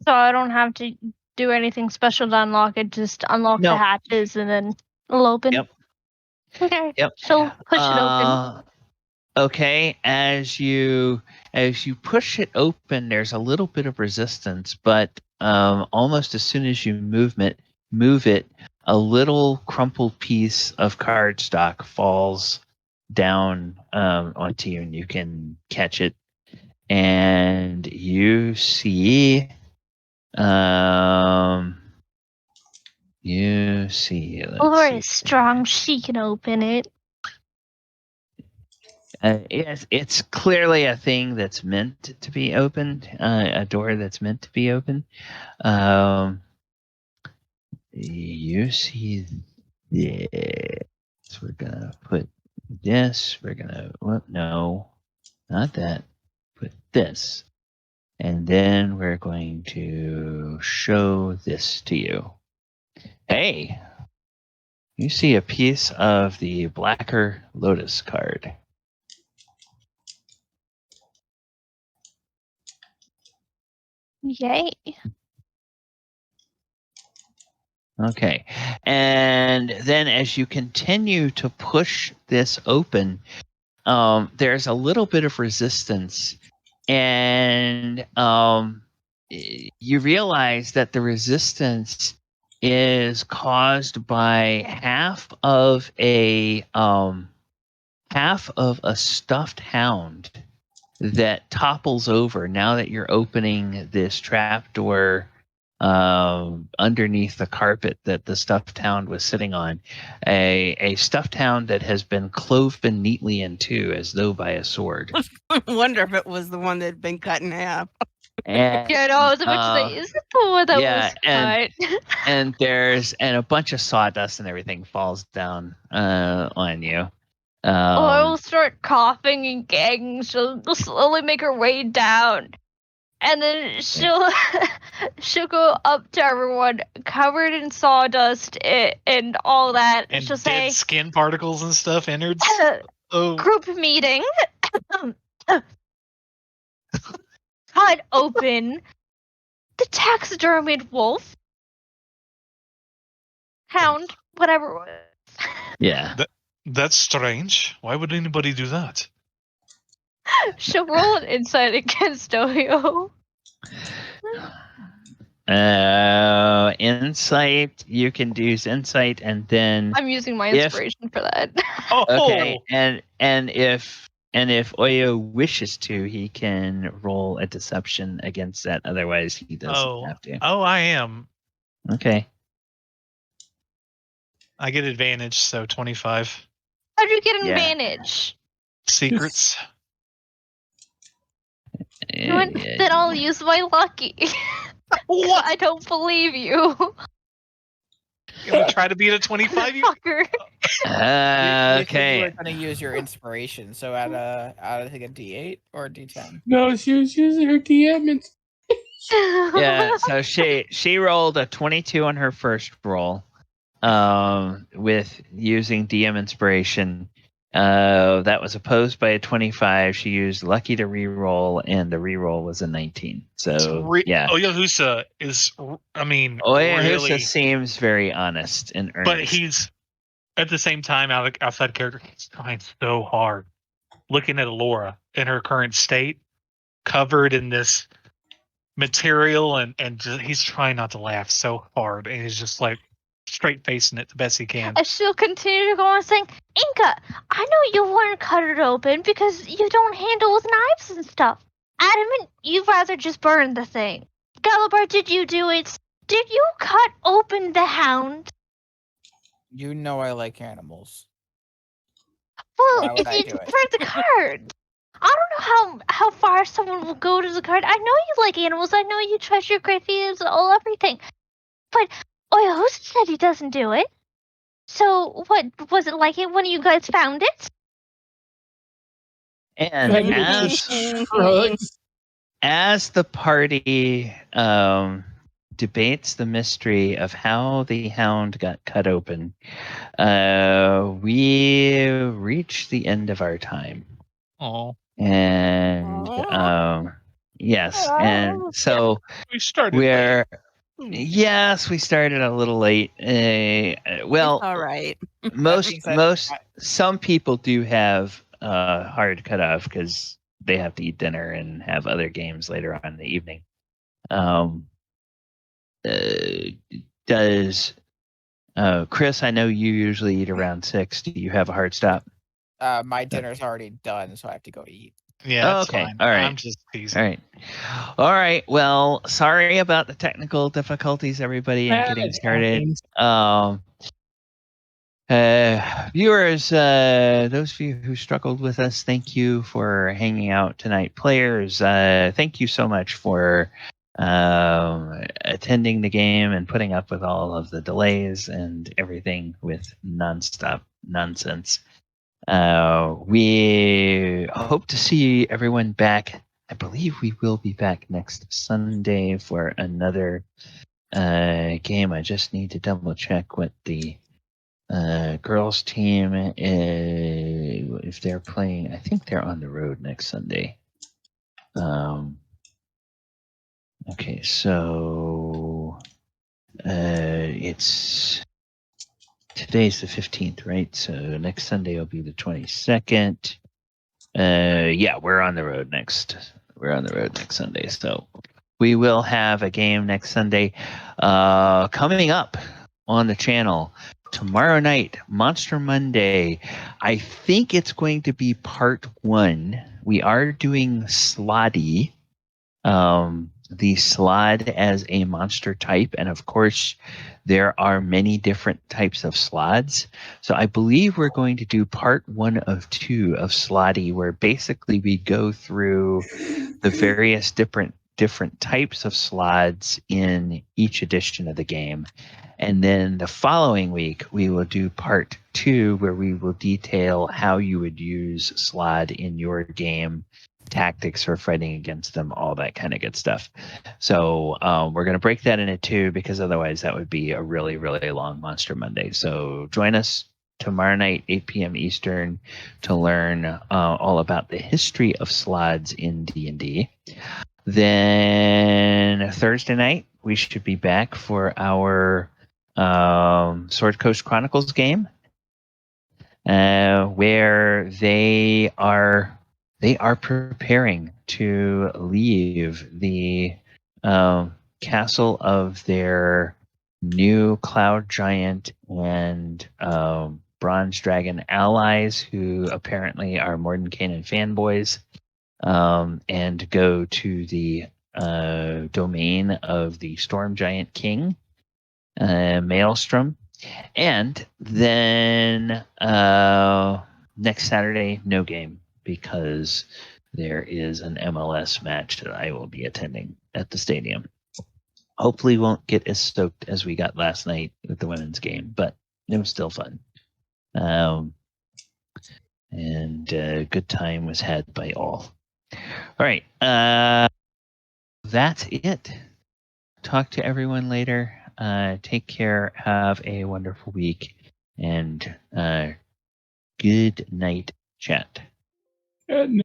So I don't have to do anything special to unlock it, just unlock the hatches and then it'll open? Yep. Okay. Yep. So push it open. Okay, as you push it open, there's a little bit of resistance, but almost as soon as you move it, a little crumpled piece of cardstock falls down onto you, and you can catch it, and you see Elora is strong. She can open it. Yes, it's clearly a thing that's meant to be opened, a door that's meant to be opened. You see this. We're gonna put this. No, not that. Put this. And then we're going to show this to you. Hey, you see a piece of the Blacker Lotus card. Yay. Okay. And then as you continue to push this open, there's a little bit of resistance. And you realize that the resistance is caused by half of a stuffed hound that topples over now that you're opening this trapdoor underneath the carpet that the stuffed hound was sitting on. A stuffed hound that has been cloven neatly in two as though by a sword. I wonder if it was the one that had been cut in half. And, yeah, no, I was about to say, is it the one that was cut? and a bunch of sawdust and everything falls down on you. I will start coughing and gagging, so she'll slowly make her way down. And then she'll go up to everyone covered in sawdust and all that. And she'll dead say, skin particles and stuff, innards. Oh, group meeting. Cut open the taxidermied wolf, hound, whatever it was. Yeah. that's strange. Why would anybody do that? She'll roll an insight against Oyo. Insight. You can use insight, and then I'm using my If- inspiration for that. Oh, okay, and if Oyo wishes to, he can roll a deception against that. Otherwise, he doesn't have to. Oh, I am. Okay. I get advantage, so 25. How'd you get an Yeah. advantage? Secrets. You know what? Then I'll use my lucky. What? I don't believe you. You gonna try to beat a 25? Fucker. You said you Okay. were going to use your inspiration, so out of I think a D8 or a D10. No, she was using her DM and Yeah. So she rolled a 22 on her first roll, with using DM inspiration. That was opposed by a 25. She used lucky to re-roll, and the re-roll was a 19. So yeah. Oyohusa is, Oyohusa really, seems very honest and earnest. but he's at the same time outside character. He's trying so hard. Looking at Elora in her current state, covered in this material, and just, he's trying not to laugh so hard, and he's just like straight facing it the best he can. And she'll continue to go on saying, Enka, I know you wouldn't cut it open because you don't handle with knives and stuff. Adamant, you'd rather just burn the thing. Galibar, did you do it? Did you cut open the hound? You know I like animals. Well, Why would if I you do it? for the card. I don't know how far someone will go to the card. I know you like animals. I know you treasure graphies, all everything. But Oyohusa said he doesn't do it. So what was it like it when you guys found it? And Magnificent shrugs. as the party debates the mystery of how the hound got cut open, we reach the end of our time. Oh, And yes, and so we started. we're late. yes, we started a little late. Well, All right. some people do have hard cutoff because they have to eat dinner and have other games later on in the evening. Does Chris? I know you usually eat around 6. Do you have a hard stop? My dinner's already done, so I have to go eat. Yeah, that's Okay, fine. all right. I'm just teasing. All right. Well, sorry about the technical difficulties, everybody, in getting started. Viewers, those of you who struggled with us, thank you for hanging out tonight. Players, thank you so much for attending the game and putting up with all of the delays and everything with nonstop nonsense. We hope to see everyone back. I believe we will be back next Sunday for another game. I just need to double check what the girls team if they're playing. I think they're on the road next Sunday. Okay, so it's today's the 15th, right? So next Sunday will be the 22nd. Yeah, we're on the road next Sunday. So we will have a game next Sunday. Coming up on the channel tomorrow night, Monster Monday. I think it's going to be part 1. We are doing Slotty. The slod as a monster type, and of course there are many different types of slods. So I believe we're going to do part 1 of 2 of Slotty, where basically we go through the various different types of slods in each edition of the game. And then the following week we will do part 2, where we will detail how you would use slod in your game tactics for fighting against them, all that kind of good stuff. So we're going to break that into two because otherwise that would be a really, really long Monster Monday. So join us tomorrow night, 8 p.m. Eastern, to learn all about the history of Slods in D&D. Then Thursday night, we should be back for our Sword Coast Chronicles game, where they are preparing to leave the castle of their new cloud giant and bronze dragon allies, who apparently are Mordenkainen fanboys, and go to the domain of the storm giant king, Maelstrom. And then next Saturday, no game, because there is an MLS match that I will be attending at the stadium. Hopefully won't get as stoked as we got last night with the women's game, but it was still fun. And a good time was had by all. All right. That's it. Talk to everyone later. Take care. Have a wonderful week. And good night, chat. Good